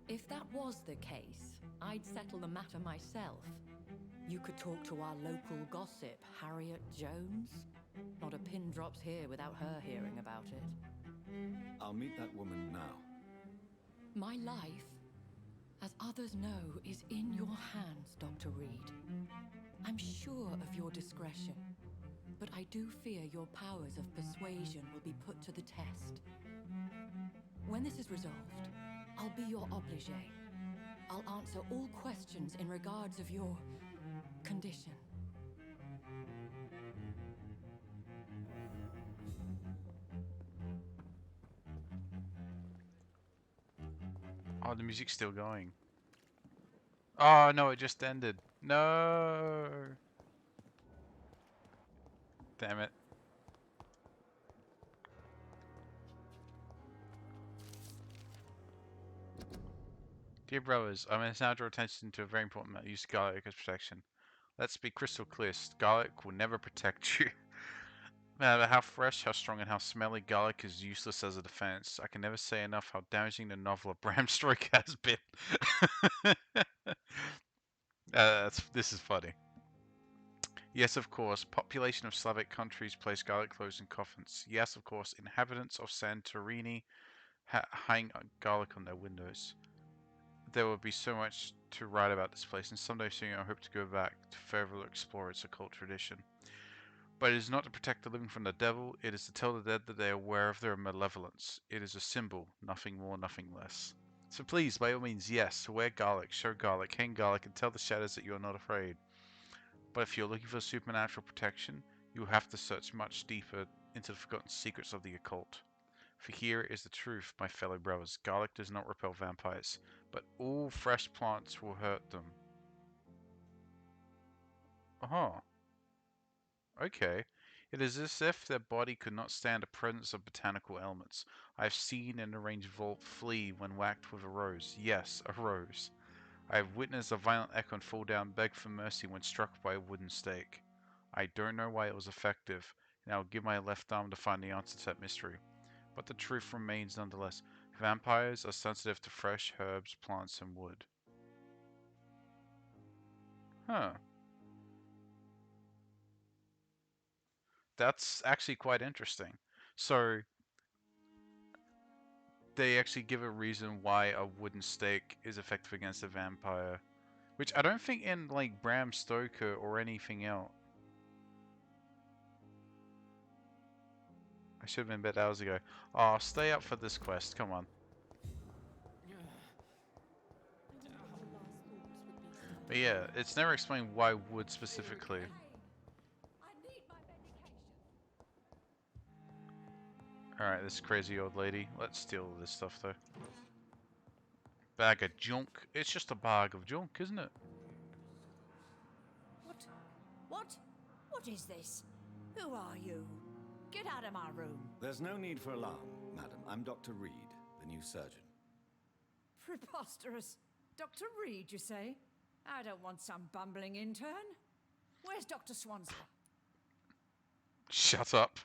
If that was the case, I'd settle the matter myself. You could talk to our local gossip, Harriet Jones. Not a pin drops here without her hearing about it. I'll meet that woman now. My life, as others know, is in your hands, Dr. Reed. I'm sure of your discretion, but I do fear your powers of persuasion will be put to the test. When this is resolved, I'll be your obligé. I'll answer all questions in regards of your condition. Oh, the music's still going. Oh no, it just ended. No. Damn it. Dear brothers, I must now draw attention to a very important matter. Use garlic as protection. Let's be crystal clear. Garlic will never protect you. No matter how fresh, how strong, and how smelly, garlic is useless as a defense. I can never say enough how damaging the novel of Bram Stoker has been. This is funny. Yes, of course, population of Slavic countries place garlic cloves in coffins. Yes, of course, inhabitants of Santorini hang garlic on their windows. There will be so much to write about this place, and someday soon I hope to go back to further explore its occult tradition. But it is not to protect the living from the devil, it is to tell the dead that they are aware of their malevolence. It is a symbol, nothing more, nothing less. So please, by all means, yes, wear garlic, show garlic, hang garlic, and tell the shadows that you are not afraid. But if you're looking for supernatural protection, you will have to search much deeper into the forgotten secrets of the occult. For here is the truth, my fellow brothers. Garlic does not repel vampires, but all fresh plants will hurt them. Uh-huh. Okay. It is as if their body could not stand the presence of botanical elements. I have seen an arranged vault flee when whacked with a rose. Yes, a rose. I have witnessed a violent echo fall down, beg for mercy when struck by a wooden stake. I don't know why it was effective, and I will give my left arm to find the answer to that mystery. But the truth remains nonetheless. Vampires are sensitive to fresh herbs, plants, and wood. Huh. That's actually quite interesting. So, they actually give a reason why a wooden stake is effective against a vampire. Which I don't think in, like, Bram Stoker or anything else. I should have been better hours ago. Oh, stay up for this quest. Come on. But yeah, it's never explained why wood specifically. Alright, this crazy old lady. Let's steal all this stuff though. Bag of junk. It's just a bag of junk, isn't it? What is this? Who are you? Get out of my room. There's no need for alarm, madam. I'm Dr. Reed, the new surgeon. Preposterous. Dr. Reed, you say? I don't want some bumbling intern. Where's Dr. Swansea? Shut up.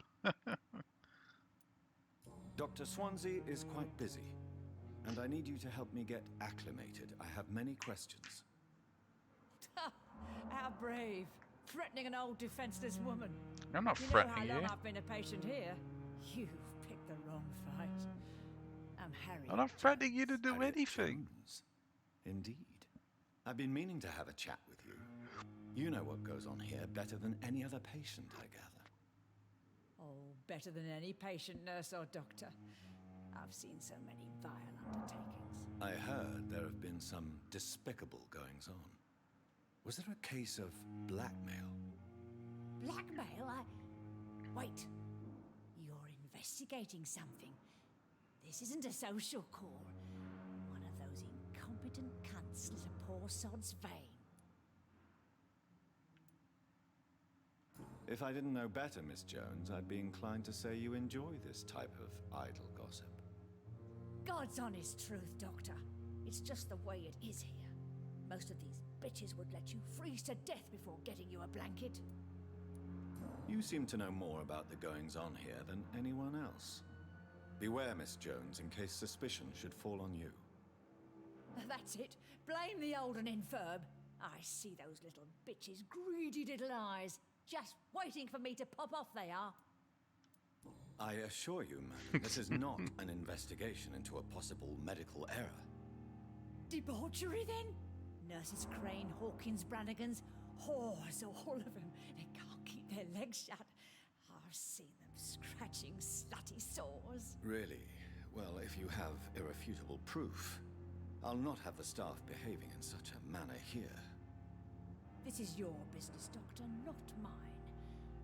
Dr. Swansea is quite busy, and I need you to help me get acclimated. I have many questions. How brave. Threatening an old defenseless woman. I'm not you threatening know how long you. I've been a patient here? You've picked the wrong fight. I'm Harry. I'm not threatening you to do anything. Jones. Indeed. I've been meaning to have a chat with you. You know what goes on here better than any other patient, I gather. Oh, better than any patient, nurse, or doctor. I've seen so many vile undertakings. I heard there have been some despicable goings-on. Was there a case of blackmail? Blackmail? Wait. You're investigating something. This isn't a social call. One of those incompetent cunts slit a poor sod's vein. If I didn't know better, Miss Jones, I'd be inclined to say you enjoy this type of idle gossip. God's honest truth, Doctor. It's just the way it is here. Most of these bitches would let you freeze to death before getting you a blanket. You seem to know more about the goings-on here than anyone else. Beware, Miss Jones, in case suspicion should fall on you. That's it. Blame the old and infirm. I see those little bitches' greedy little eyes. Just waiting for me to pop off they are. I assure you, madam, this is not an investigation into a possible medical error. Debauchery, then? Nurses Crane, Hawkins, Brannigans, whores, all of them. They can't keep their legs shut. I've seen them scratching slutty sores. Really? Well, if you have irrefutable proof, I'll not have the staff behaving in such a manner here. This is your business, Doctor, not mine.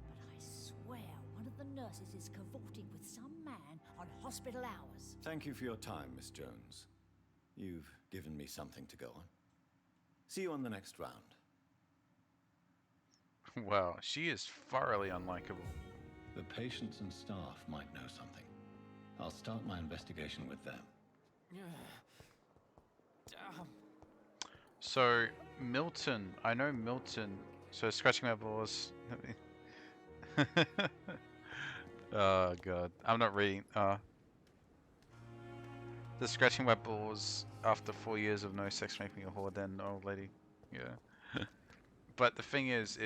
But I swear one of the nurses is cavorting with some man on hospital hours. Thank you for your time, Miss Jones. You've given me something to go on. See you on the next round. Wow, she is thoroughly unlikable. The patients and staff might know something. I'll start my investigation with them. Damn. So, Milton, I know Milton, so scratching my balls. Oh god, I'm not reading. The scratching my balls after 4 years of no sex make me a whore, then old lady. Yeah. But the thing is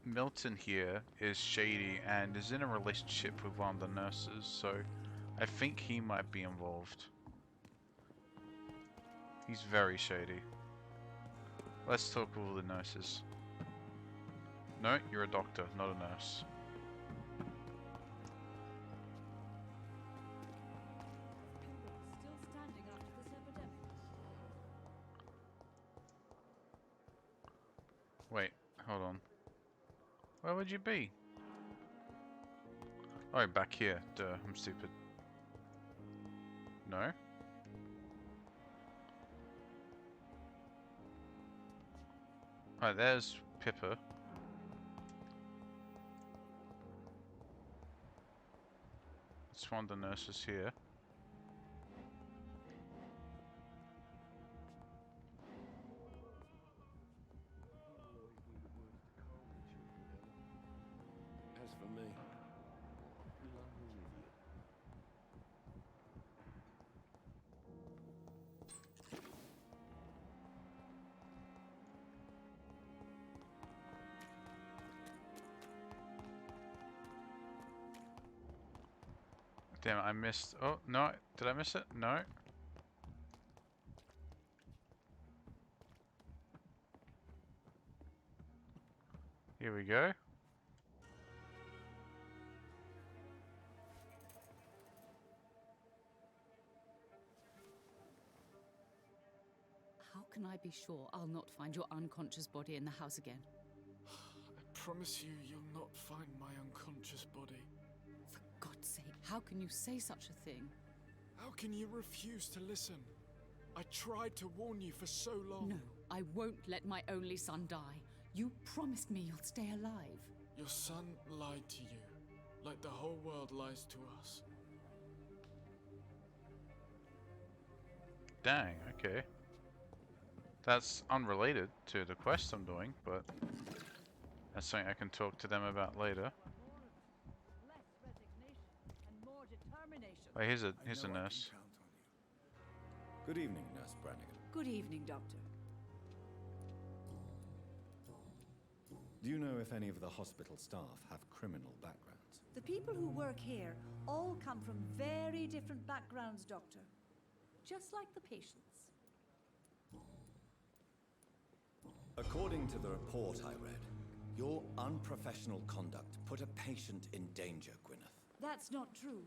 Milton here is shady and is in a relationship with one of the nurses, so I think he might be involved. He's very shady. Let's talk with all the nurses. No, you're a doctor, not a nurse. Still standing after this epidemic. Wait, hold on. Where would you be? Oh, back here. Duh, I'm stupid. No? Alright, there's Pippa. It's one of the nurses here. As for me, Damn it, I missed. Oh, no. Did I miss it? No. Here we go. How can I be sure I'll not find your unconscious body in the house again? I promise you, you'll not find my unconscious body. For God's sake, how can you say such a thing? How can you refuse to listen? I tried to warn you for so long. No, I won't let my only son die. You promised me you'll stay alive. Your son lied to you, like the whole world lies to us. Dang, okay. That's unrelated to the quest I'm doing, but that's something I can talk to them about later. Wait, here's a nurse. Good evening, Nurse Brannigan. Good evening, Doctor. Do you know if any of the hospital staff have criminal backgrounds? The people who work here all come from very different backgrounds, Doctor. Just like the patients. According to the report I read, your unprofessional conduct put a patient in danger, Gwyneth. That's not true.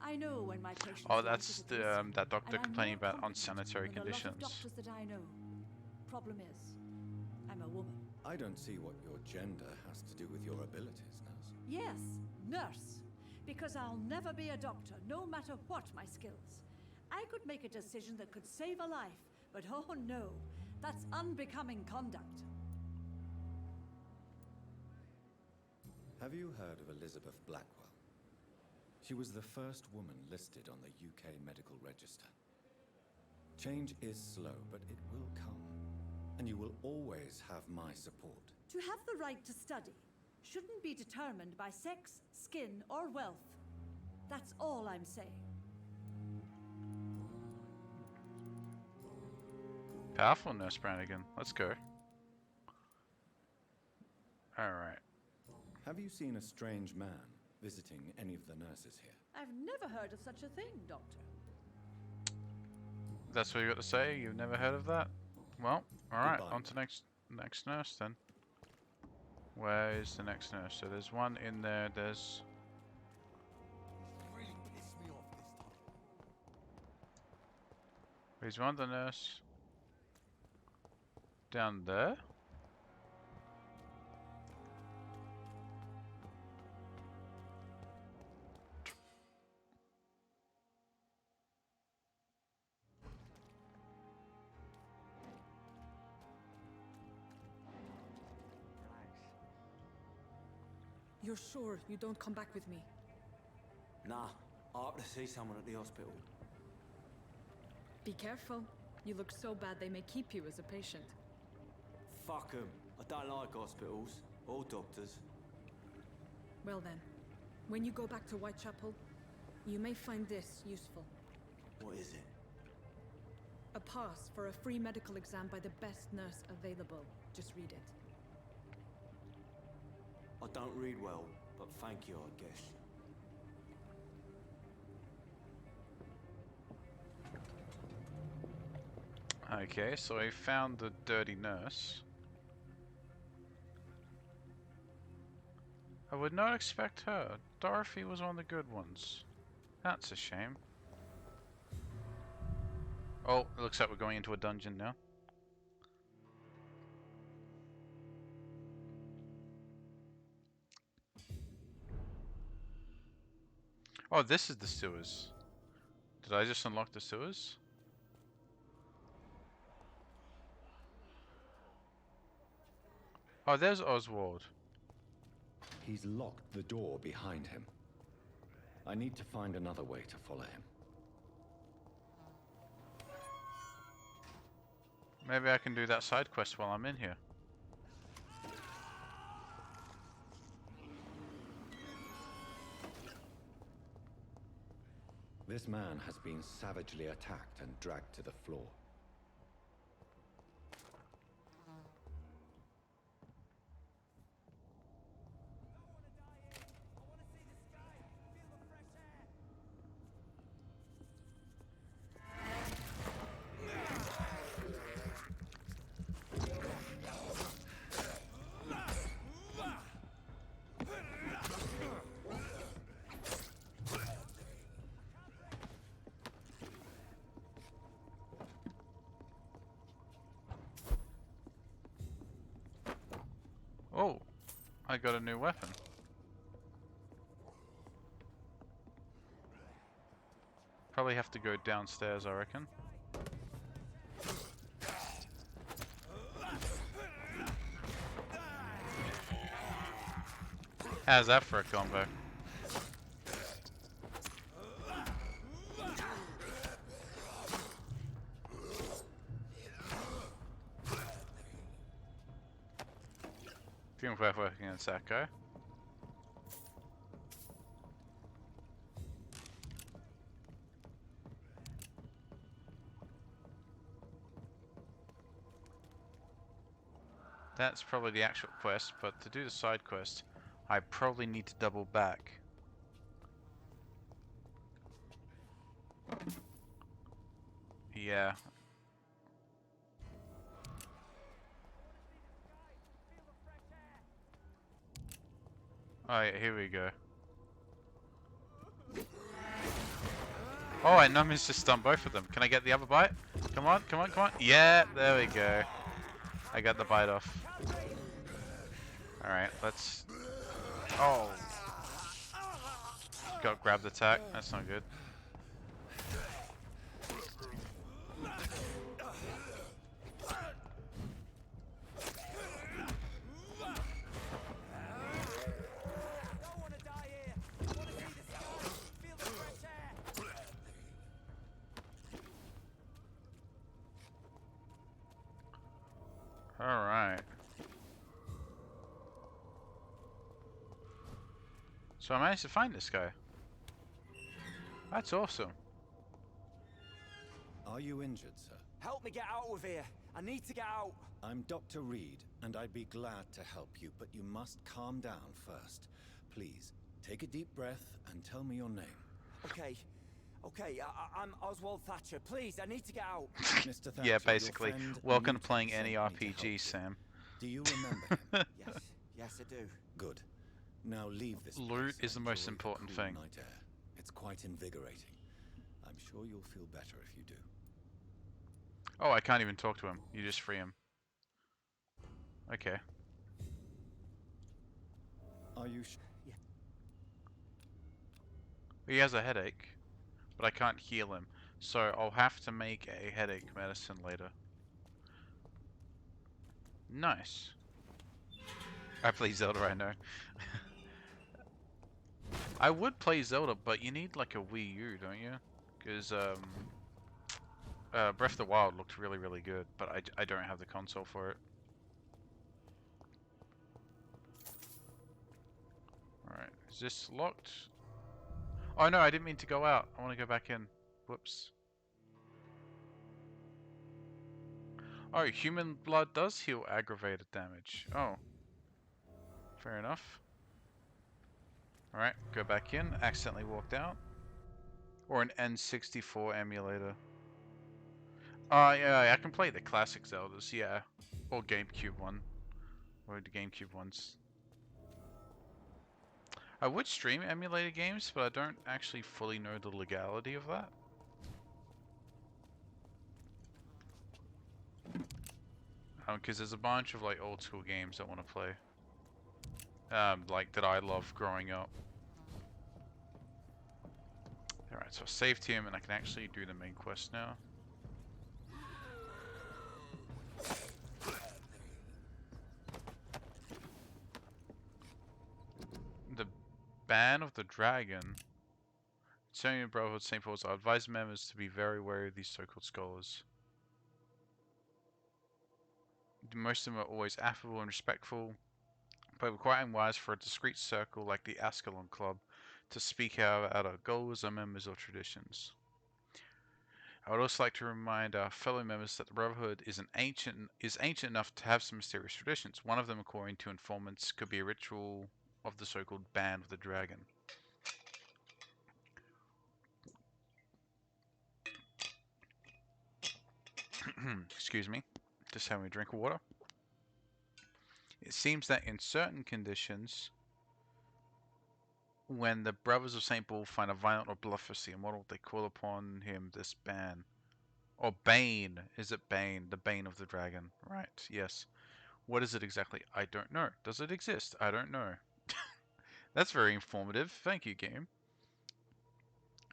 I know when my patients Oh, are that's at risk, that doctor and I'm complaining more about competent unsanitary than a lot of conditions. doctors that I know. Problem is, I'm a woman. I don't see what your gender has to do with your abilities, nurse. Yes, nurse. Because I'll never be a doctor, no matter what my skills. I could make a decision that could save a life, but oh no, that's unbecoming conduct. Have you heard of Elizabeth Blackwell? She was the first woman listed on the UK Medical Register. Change is slow, but it will come. And you will always have my support. To have the right to study shouldn't be determined by sex, skin, or wealth. That's all I'm saying. Powerful, Nurse Brannigan. Let's go. Alright. Have you seen a strange man visiting any of the nurses here? I've never heard of such a thing, Doctor. That's what you got to say? You've never heard of that? Well, alright, Goodbye, on to next nurse then. Where is the next nurse? So there's one in there, there's He's one the nurse. Down there? You're sure you don't come back with me? Nah, I ought to see someone at the hospital. Be careful. You look so bad they may keep you as a patient. Fuck 'em. I don't like hospitals or doctors. Well then, when you go back to Whitechapel, you may find this useful. What is it? A pass for a free medical exam by the best nurse available. Just read it. I don't read well, but thank you, I guess. Okay, so I found the dirty nurse. I would not expect her. Dorothy was one of the good ones. That's a shame. Oh, it looks like we're going into a dungeon now. Oh, this is the sewers. Did I just unlock the sewers? Oh, there's Oswald. He's locked the door behind him. I need to find another way to follow him. Maybe I can do that side quest while I'm in here. This man has been savagely attacked and dragged to the floor. Oh, I got a new weapon. Probably have to go downstairs, I reckon. How's that for a combo? Feeling worth working against that guy. That's probably the actual quest, but to do the side quest, I probably need to double back. Yeah. Alright, here we go. Oh, I managed to stun both of them. Can I get the other bite? Come on, come on, come on. Yeah, there we go. I got the bite off. Alright, let's... Oh! Got grabbed attack. That's not good. Alright. So I managed to find this guy. That's awesome. Are you injured, sir? Help me get out of here. I need to get out. I'm Dr. Reed, and I'd be glad to help you, but you must calm down first. Please, take a deep breath and tell me your name. Okay. Okay, I'm Oswald Thatcher. Please, I need to get out. Mr. Thatcher, Yeah, basically. your friend Welcome to Newton playing sent any me to help RPG, you. Sam. Do you remember him? Yes, I do. Good. Now leave this Loot place is the and most enjoy important cool thing. night air. It's quite invigorating. I'm sure you'll feel better if you do. Oh, I can't even talk to him. You just free him. Okay. Are you Yeah. He has a headache, but I can't heal him. So I'll have to make a headache medicine later. Nice. I play Zelda, I know. I would play Zelda, but you need like a Wii U, don't you? Because Breath of the Wild looked really, really good, but I don't have the console for it. Alright, is this locked? Oh no, I didn't mean to go out. I want to go back in. Whoops. Oh, human blood does heal aggravated damage. Oh. Fair enough. Alright, go back in. Accidentally walked out. Or an N64 emulator. Yeah, I can play the classic Zeldas, yeah. Or GameCube one. Or the GameCube ones. I would stream emulated games, but I don't actually fully know the legality of that. Because there's a bunch of like old school games I want to play. Like that I love growing up. Alright, so I saved him and I can actually do the main quest now. The Ban of the Dragon. Concerning the Brotherhood St. Paul's, I advise members to be very wary of these so-called scholars. Most of them are always affable and respectful, but quite unwise for a discreet circle like the Ascalon Club to speak out about our goals or members or traditions. I would also like to remind our fellow members that the Brotherhood is ancient enough to have some mysterious traditions. One of them, according to informants, could be a ritual of the so-called Ban of the Dragon. Excuse me. Just having a drink of water. It seems that in certain conditions, when the Brothers of St. Paul find a violent or bloodthirsty immortal, they call upon him this ban. Or Bane. Is it Bane? The Bane of the Dragon. Right, yes. What is it exactly? I don't know. Does it exist? I don't know. That's very informative. Thank you, game.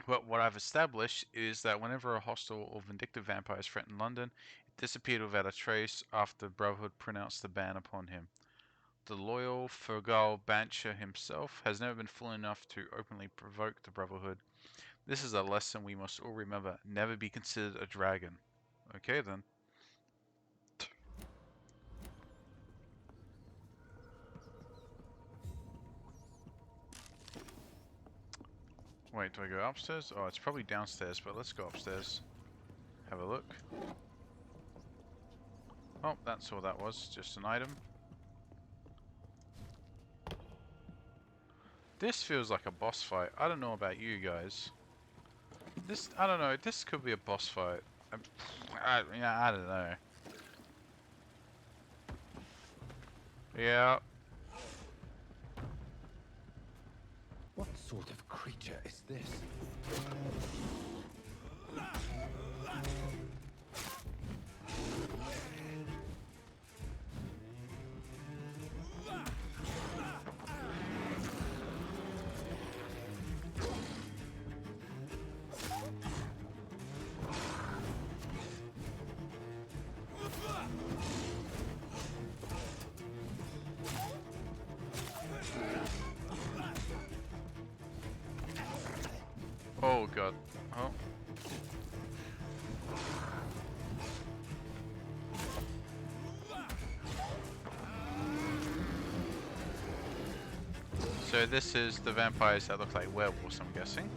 But what I've established is that whenever a hostile or vindictive vampire threatened London, it disappeared without a trace after the Brotherhood pronounced the ban upon him. The loyal Fergal Bancher himself has never been fool enough to openly provoke the Brotherhood. This is a lesson we must all remember. Never be considered a dragon. Okay then. Wait, do I go upstairs? Oh, it's probably downstairs, but let's go upstairs. Have a look. Oh, that's all that was. Just an item. This feels like a boss fight. I don't know about you guys. I don't know. This could be a boss fight. I don't know. Yeah. What sort of creature is this? Oh god. Oh. So this is the vampires that look like werewolves, I'm guessing.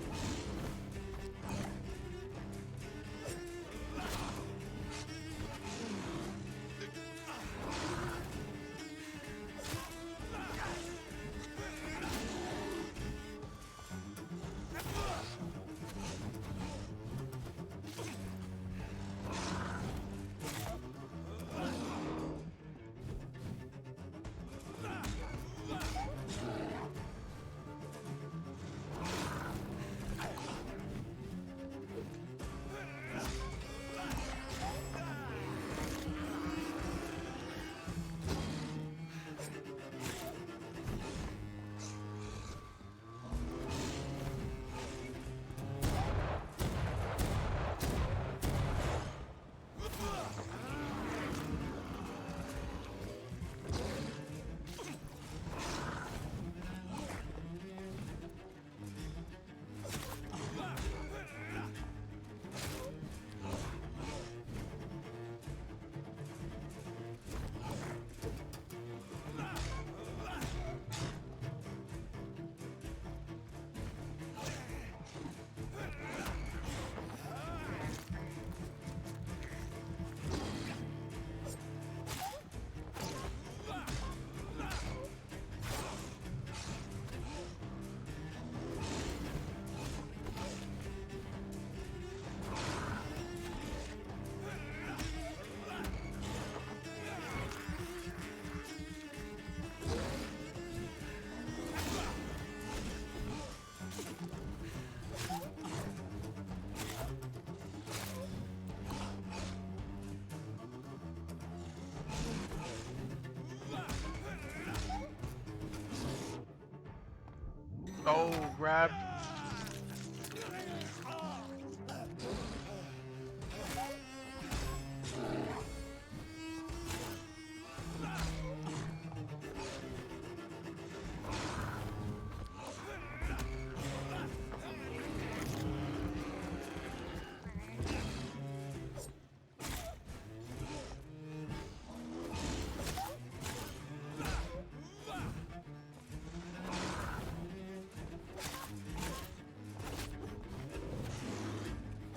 Oh, grab.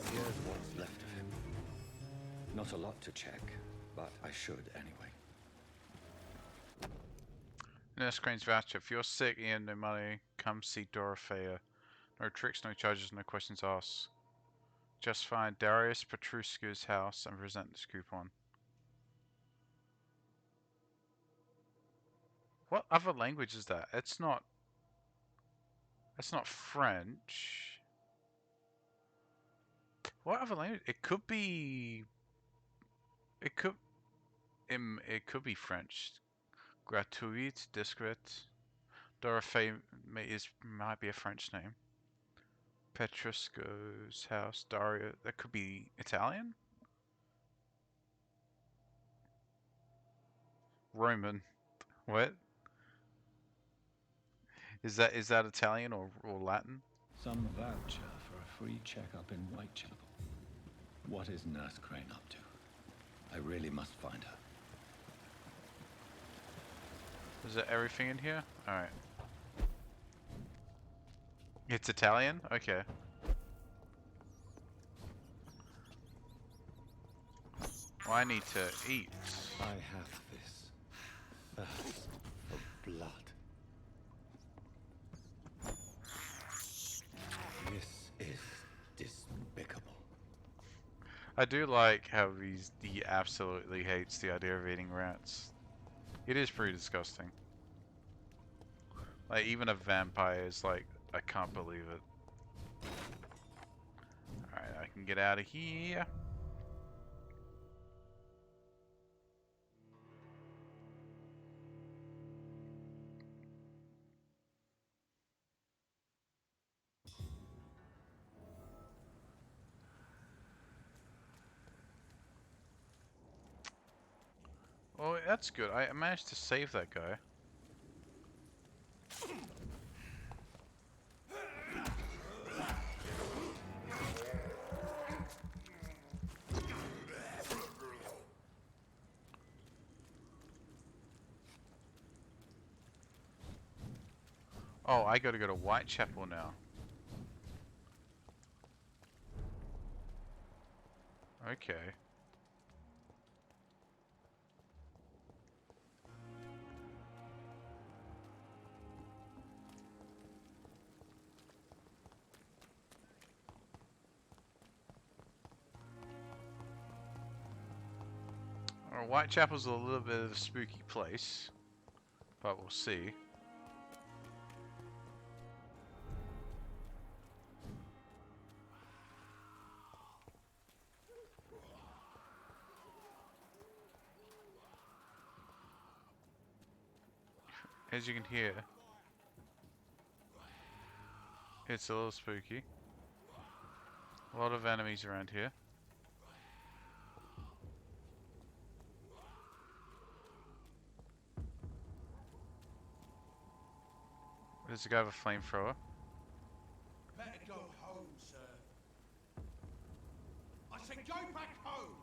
Here's what's left of him. Not a lot to check, but I should anyway. Nurse Crane's voucher. If you're sick and no money, come see Dorothea. No tricks, no charges, no questions asked. Just find Darius Petruska's house and present this coupon. What other language is that? It's not. It's not French. What other language? It could be. It could. It could be French. Gratuit, discret. Dorothea might be a French name. Petruska's house. Daria. That could be Italian. Roman. What? Is that Italian or Latin? Some voucher for a free checkup in Whitechapel. What is Nurse Crane up to? I really must find her. Is that everything in here? Alright. It's Italian? Okay. Well, I need to eat. I have this thirst for blood. This is despicable. I do like how he absolutely hates the idea of eating rats. It is pretty disgusting. Like, even a vampire is like, I can't believe it. Alright, I can get out of here. Oh, that's good. I managed to save that guy. Oh, I gotta go to Whitechapel now. Okay. Whitechapel's a little bit of a spooky place, but we'll see. As you can hear, it's a little spooky. A lot of enemies around here. Does the guy have a flamethrower? Better go home, sir. I said go back home!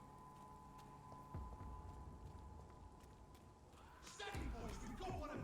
Steady, boys, we've got one of them!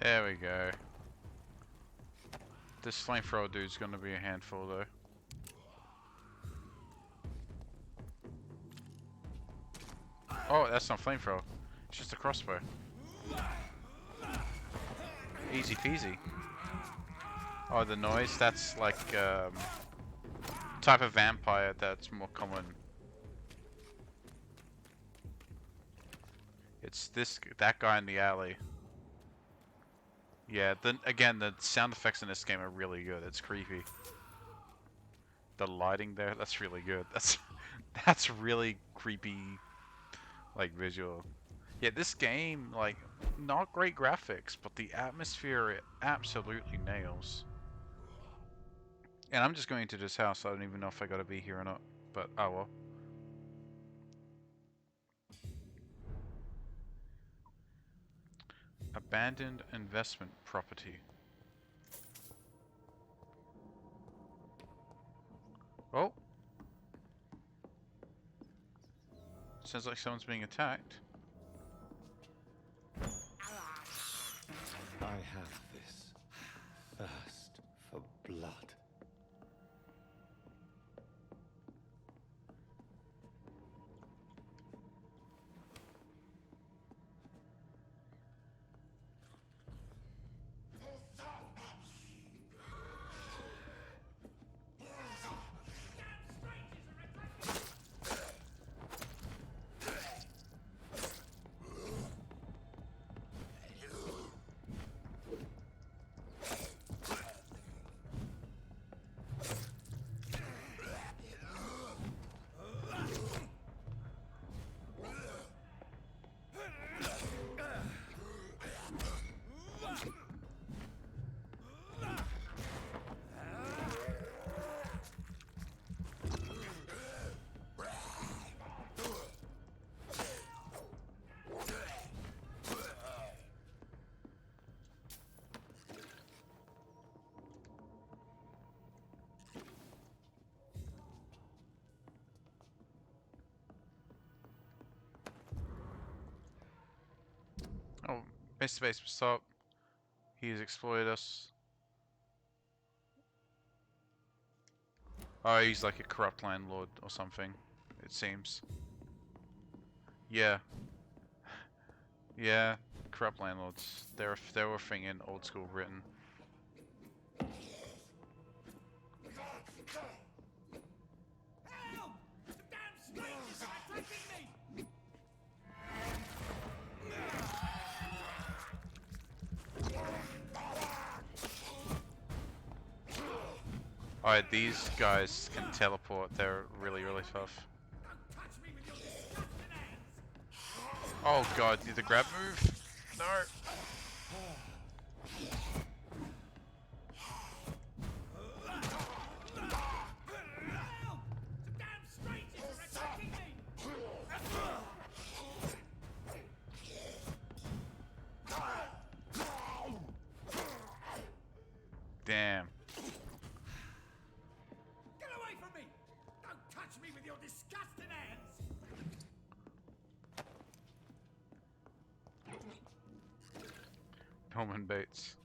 There we go. This flamethrower dude's gonna be a handful though. Oh, that's not flamethrower. It's just a crossbow. Easy peasy. Oh, the noise? That's like type of vampire that's more common. It's that guy in the alley. Yeah, then again, the sound effects in this game are really good. It's creepy. The lighting there, that's really good. That's really creepy, like visual. Yeah, this game, like, not great graphics, but the atmosphere it absolutely nails. And I'm just going to this house. I don't even know if I gotta be here or not. But oh well. Abandoned investment property. Oh. Sounds like someone's being attacked. I have this thirst for blood. Oh, Mr. Bates, stop. He's exploited us. Oh, he's like a corrupt landlord or something, it seems. Yeah. Yeah, corrupt landlords. They were a thing in old school Britain. Alright, these guys can teleport. They're really, really tough. Oh god, did the grab move? No. Damn. Get away from me! Don't touch me with your disgusting hands! Norman Bates.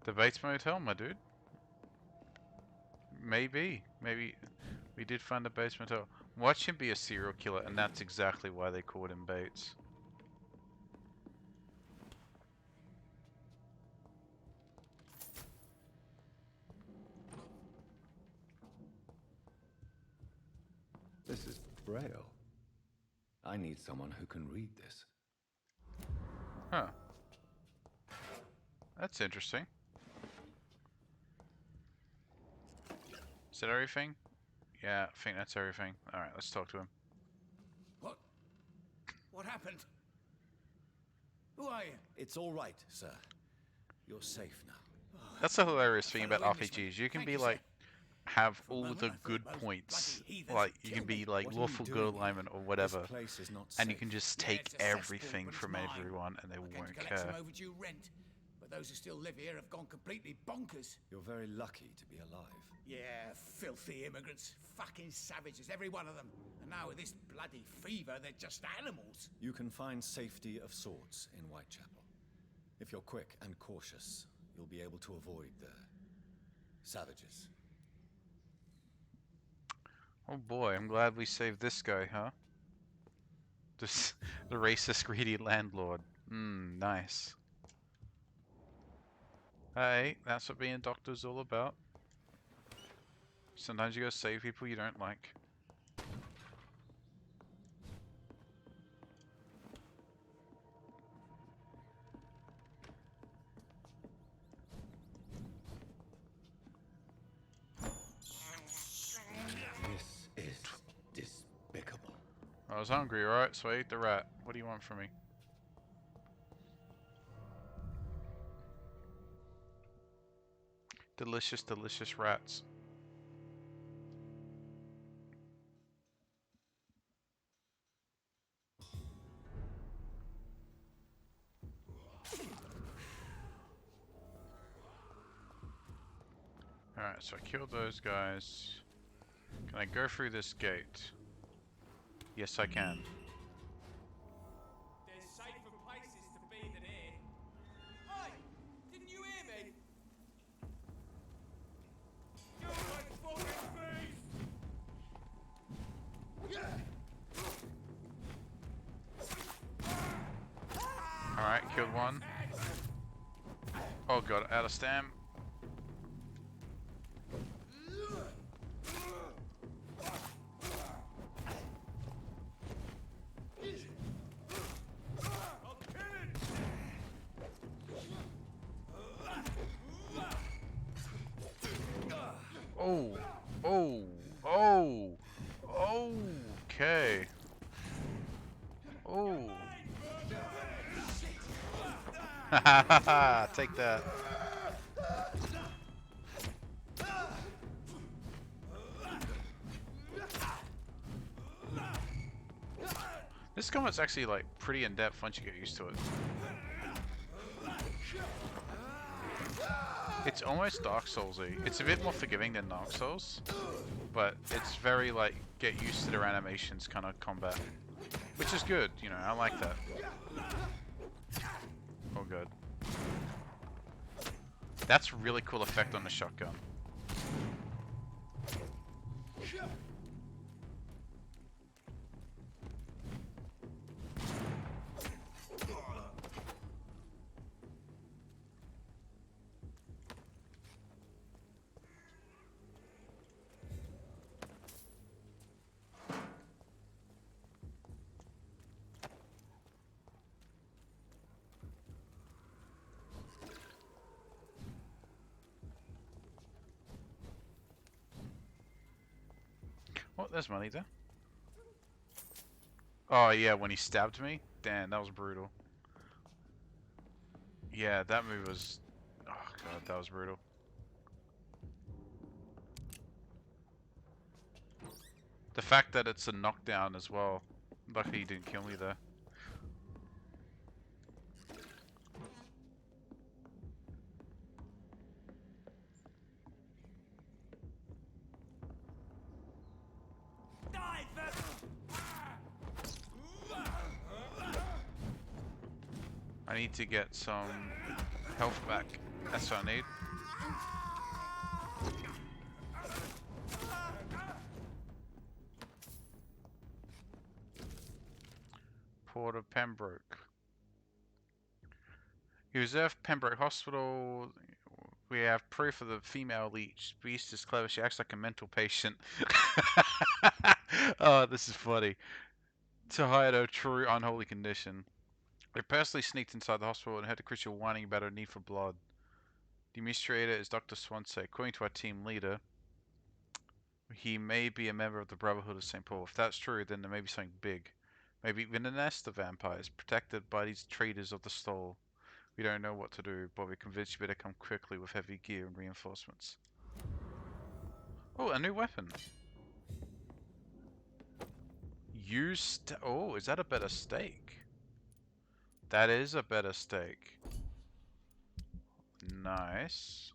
The Bates Motel, my dude? Maybe. Maybe we did find the Bates Motel. Watch him be a serial killer, and that's exactly why they called him Bates. This is Braille. I need someone who can read this. Huh. That's interesting. Is that everything? Yeah, I think that's everything. Alright, let's talk to him. What? What happened? Who are you? It's all right, sir. You're safe now. That's the hilarious thing about RPGs. You can be like, have all the good points. Like, you can be like lawful good alignment or whatever. And you can just take everything from everyone and they won't care. Some overdue rent, but those who still live here have gone completely bonkers. You're very lucky to be alive. Yeah, filthy immigrants. Fucking savages, every one of them. And now with this bloody fever, they're just animals. You can find safety of sorts in Whitechapel. If you're quick and cautious, you'll be able to avoid the savages. Oh boy, I'm glad we saved this guy, huh? The racist, greedy landlord. Nice. Hey, that's what being a doctor's all about. Sometimes you gotta save people you don't like. This is despicable. I was hungry, alright, so I ate the rat. What do you want from me? Delicious, delicious rats. Alright, so I killed those guys. Can I go through this gate? Yes, I can. There's safer places to be than here. Hey, didn't you hear me? You like fucking beast! Alright, killed one. Oh god, out of stam. Oh, oh, oh, okay. Oh. Hahaha, take that. This combat's actually like pretty in depth once you get used to it. It's almost Dark Souls-y. It's a bit more forgiving than Dark Souls, but it's very like get used to their animations kind of combat, which is good. You know, I like that. Oh, good. That's a really cool effect on the shotgun. Oh, there's money there. Oh yeah, when he stabbed me? Damn, that was brutal. Yeah, that move was... Oh god, that was brutal. The fact that it's a knockdown as well. Luckily he didn't kill me there. I need to get some health back. That's what I need. Port of Pembroke. He was there for Pembroke Hospital. We have proof of the female leech. Beast is clever. She acts like a mental patient. Oh, this is funny. To hide her true unholy condition. They personally sneaked inside the hospital and heard the creature whining about her need for blood. The administrator is Dr. Swansea. According to our team leader, he may be a member of the Brotherhood of St. Paul. If that's true, then there may be something big. Maybe even a nest of vampires, protected by these traders of the stole. We don't know what to do, but we're convinced you better come quickly with heavy gear and reinforcements. Oh, a new weapon. Oh, is that a better stake? That is a better stake. Nice.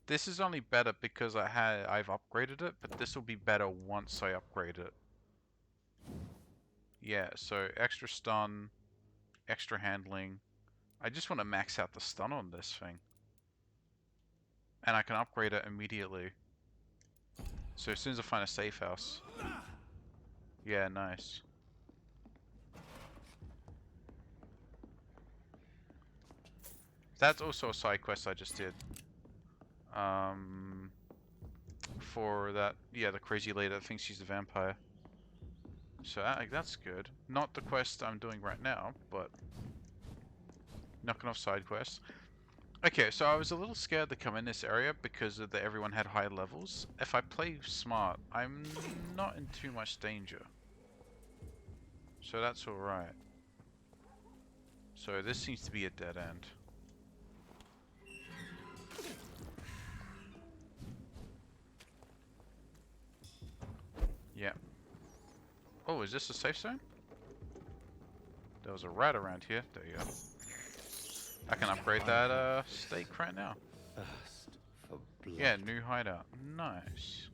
This is only better because I've upgraded it, but this will be better once I upgrade it. Yeah, so extra stun, extra handling. I just want to max out the stun on this thing. And I can upgrade it immediately. So as soon as I find a safe house. Yeah, nice. That's also a side quest I just did. For that, yeah, the crazy lady that thinks she's a vampire. So that's good. Not the quest I'm doing right now, but knocking off side quests. Okay, so I was a little scared to come in this area because of that everyone had high levels. If I play smart, I'm not in too much danger. So that's alright. So this seems to be a dead end. Yeah. Oh, is this a safe zone? There was a rat around here. There you go. I can upgrade that steak right now. Thirst for blood. Yeah, new hideout. Nice.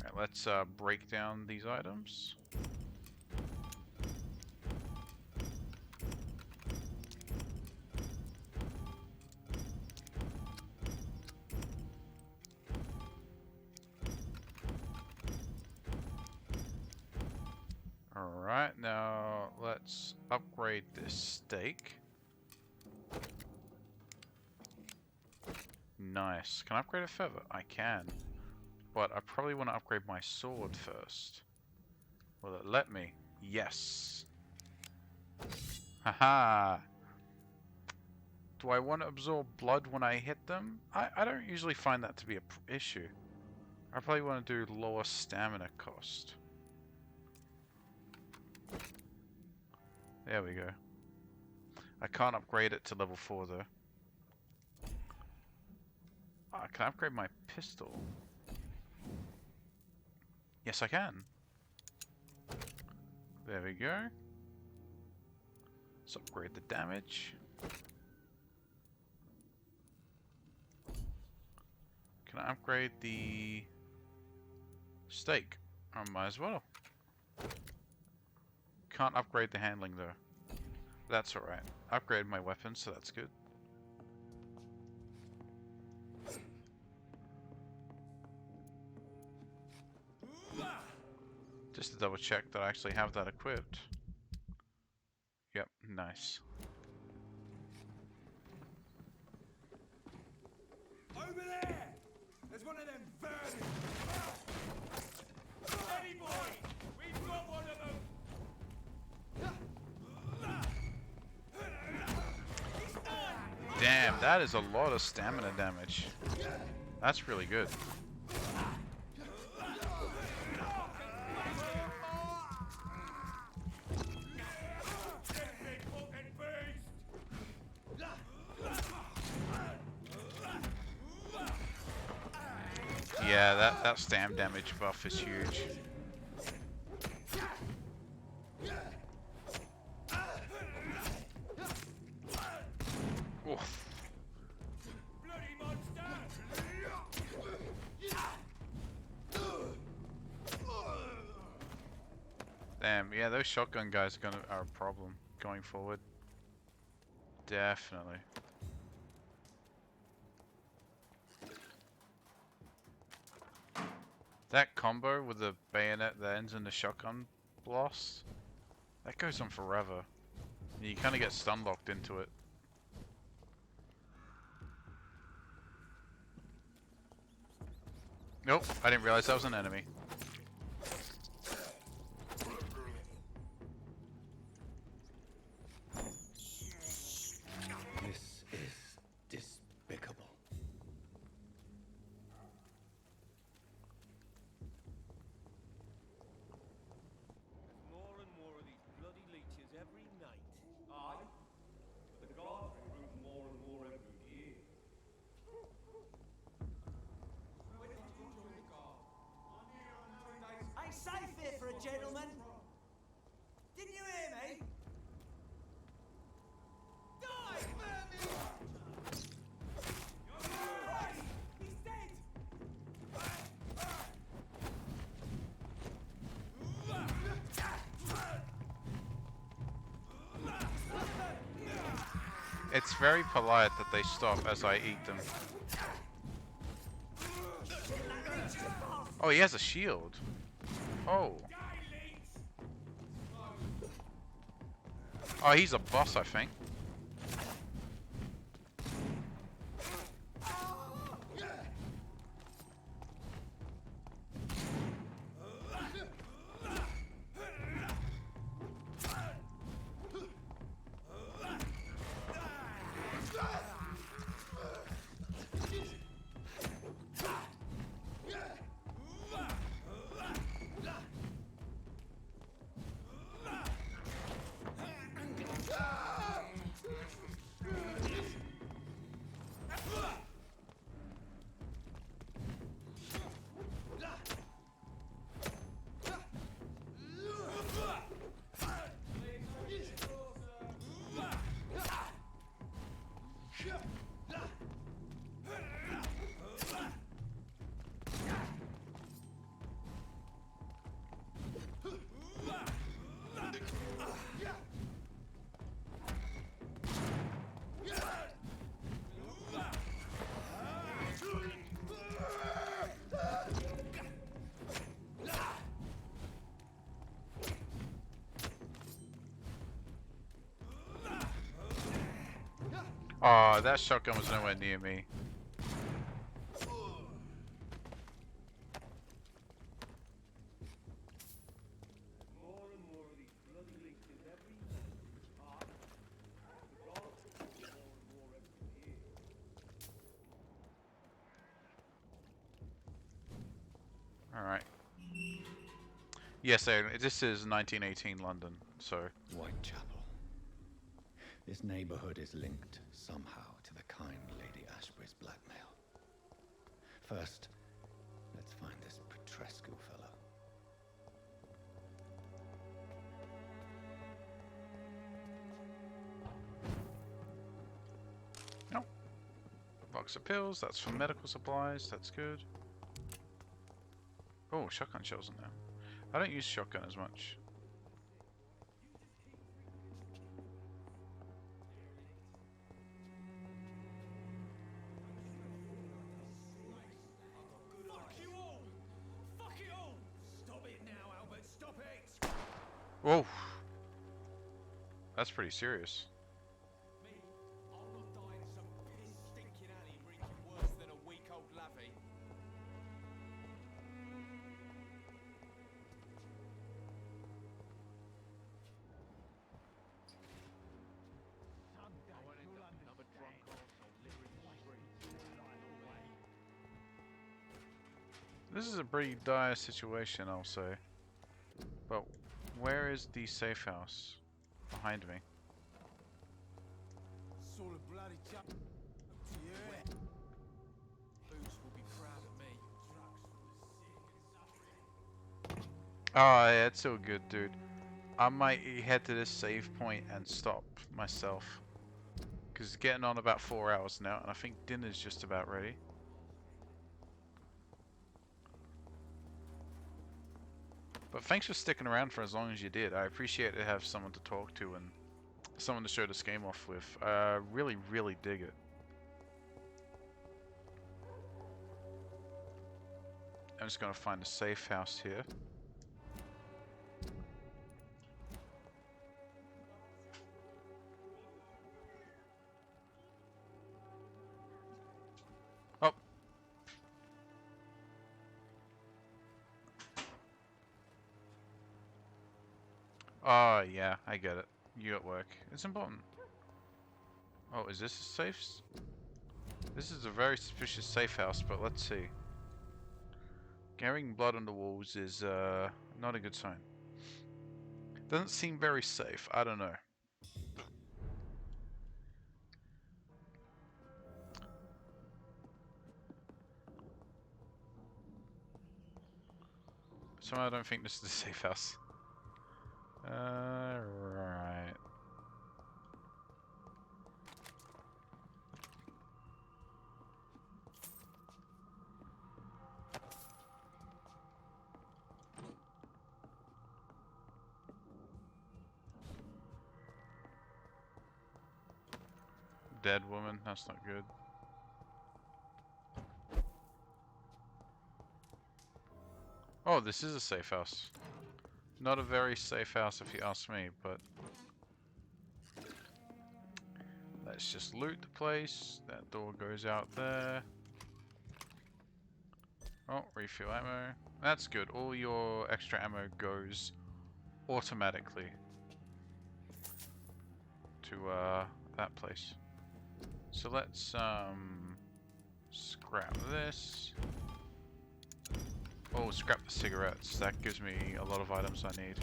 Alright, let's break down these items. Alright, now let's upgrade this steak. Nice. Can I upgrade it further? I can. But I probably want to upgrade my sword first. Will it let me? Yes. Haha. Do I want to absorb blood when I hit them? I don't usually find that to be an issue. I probably want to do lower stamina cost. There we go. I can't upgrade it to level 4 though. Can I upgrade my pistol? Yes, I can. There we go. Let's upgrade the damage. Can I upgrade the steak? I might as well. Can't upgrade the handling though. That's alright. Upgraded my weapon, so that's good. Just to double check that I actually have that equipped. Yep, nice. Over there! There's one of them vermin! Steady, boy! We've got one of them! Damn, that is a lot of stamina damage. That's really good. Yeah, that stam damage buff is huge. Oof. Damn, yeah, those shotgun guys are a problem going forward. Definitely. That combo with the bayonet that ends in the shotgun blast, that goes on forever. You kind of get stun locked into it. Nope, I didn't realize that was an enemy. This is despicable. More and more of these bloody leeches every night. Aye. But the guards recruit more and more every year. When did you join the guard? 1 year It's very polite that they stop as I eat them. Oh, he has a shield. Oh. Oh, he's a boss, I think. Oh, that shotgun was nowhere near me. Alright. Yes, this is 1918 London, so... Whitechapel. This neighborhood is linked somehow to the kind Lady Ashbury's blackmail. First, let's find this Petrescu fellow. Nope. Box of pills, that's for medical supplies, that's good. Oh, shotgun shells in there. I don't use shotgun as much. Whoa. That's pretty serious. This is a pretty dire situation, I'll say. But where is the safe house? Behind me. Oh, yeah, it's so good, dude. I might head to this save point and stop myself. Because it's getting on about 4 hours now, and I think dinner's just about ready. But thanks for sticking around for as long as you did. I appreciate to have someone to talk to and someone to show this game off with. Really, really dig it. I'm just going to find a safe house here. Oh. Oh, yeah, I get it. You at work. It's important. Oh, is this a safe? This is a very suspicious safe house, but let's see. Carrying blood on the walls is not a good sign. Doesn't seem very safe. I don't know. Somehow I don't think this is a safe house. Right. dead woman. That's not good. Oh, this is a safe house. Not a very safe house if you ask me, but... let's just loot the place. That door goes out there. Oh, refill ammo. That's good. All your extra ammo goes automatically to that place. So let's scrap this. Oh, scrap the cigarettes. That gives me a lot of items I need.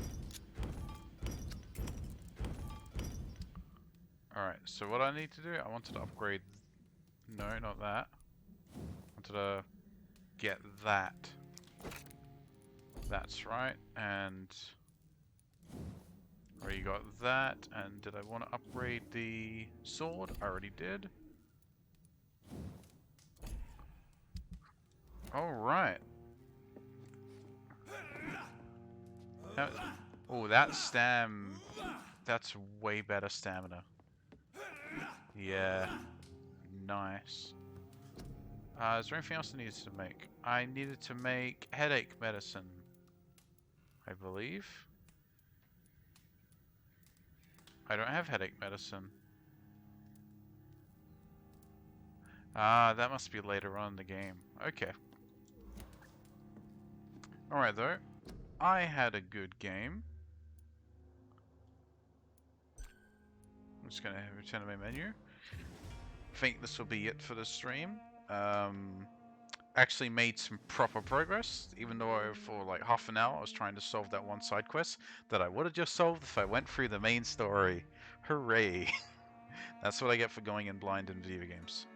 Alright, so what I need to do, I wanted to upgrade... no, not that. I wanted to get that. That's right, and... already got that, and did I want to upgrade the sword? I already did. Alright. Oh, that that's way better stamina. Yeah. Nice. Is there anything else I needed to make? I needed to make headache medicine, I believe. I don't have headache medicine. Ah, that must be later on in the game. Okay. Alright though. I had a good game. I'm just gonna return to my menu. I think this will be it for the stream. Actually made some proper progress, even though for like half an hour I was trying to solve that one side quest that I would have just solved if I went through the main story. Hooray! That's what I get for going in blind in video games.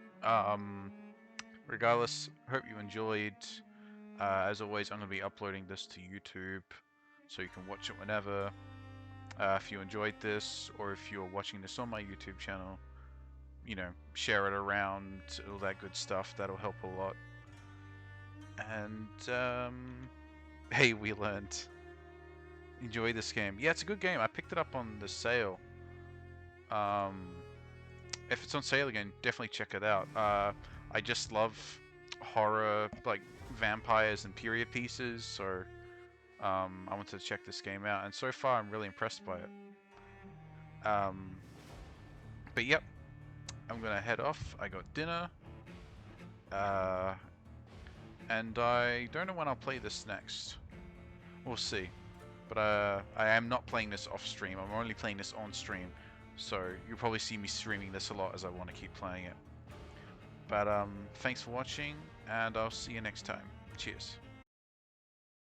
Regardless, hope you enjoyed. As always, I'm going to be uploading this to YouTube, so you can watch it whenever. If you enjoyed this, or if you're watching this on my YouTube channel, you know, share it around, all that good stuff. That'll help a lot. And hey, we learned. Enjoy this game. Yeah, it's a good game. I picked it up on the sale. If it's on sale again, definitely check it out. I just love horror, like vampires and period pieces, so I wanted to check this game out, and so far I'm really impressed by it. But yep, I'm gonna head off. I got dinner, and I don't know when I'll play this next. We'll see. But I am not playing this off stream. I'm only playing this on stream, so you'll probably see me streaming this a lot as I want to keep playing it. But thanks for watching, and I'll see you next time. Cheers.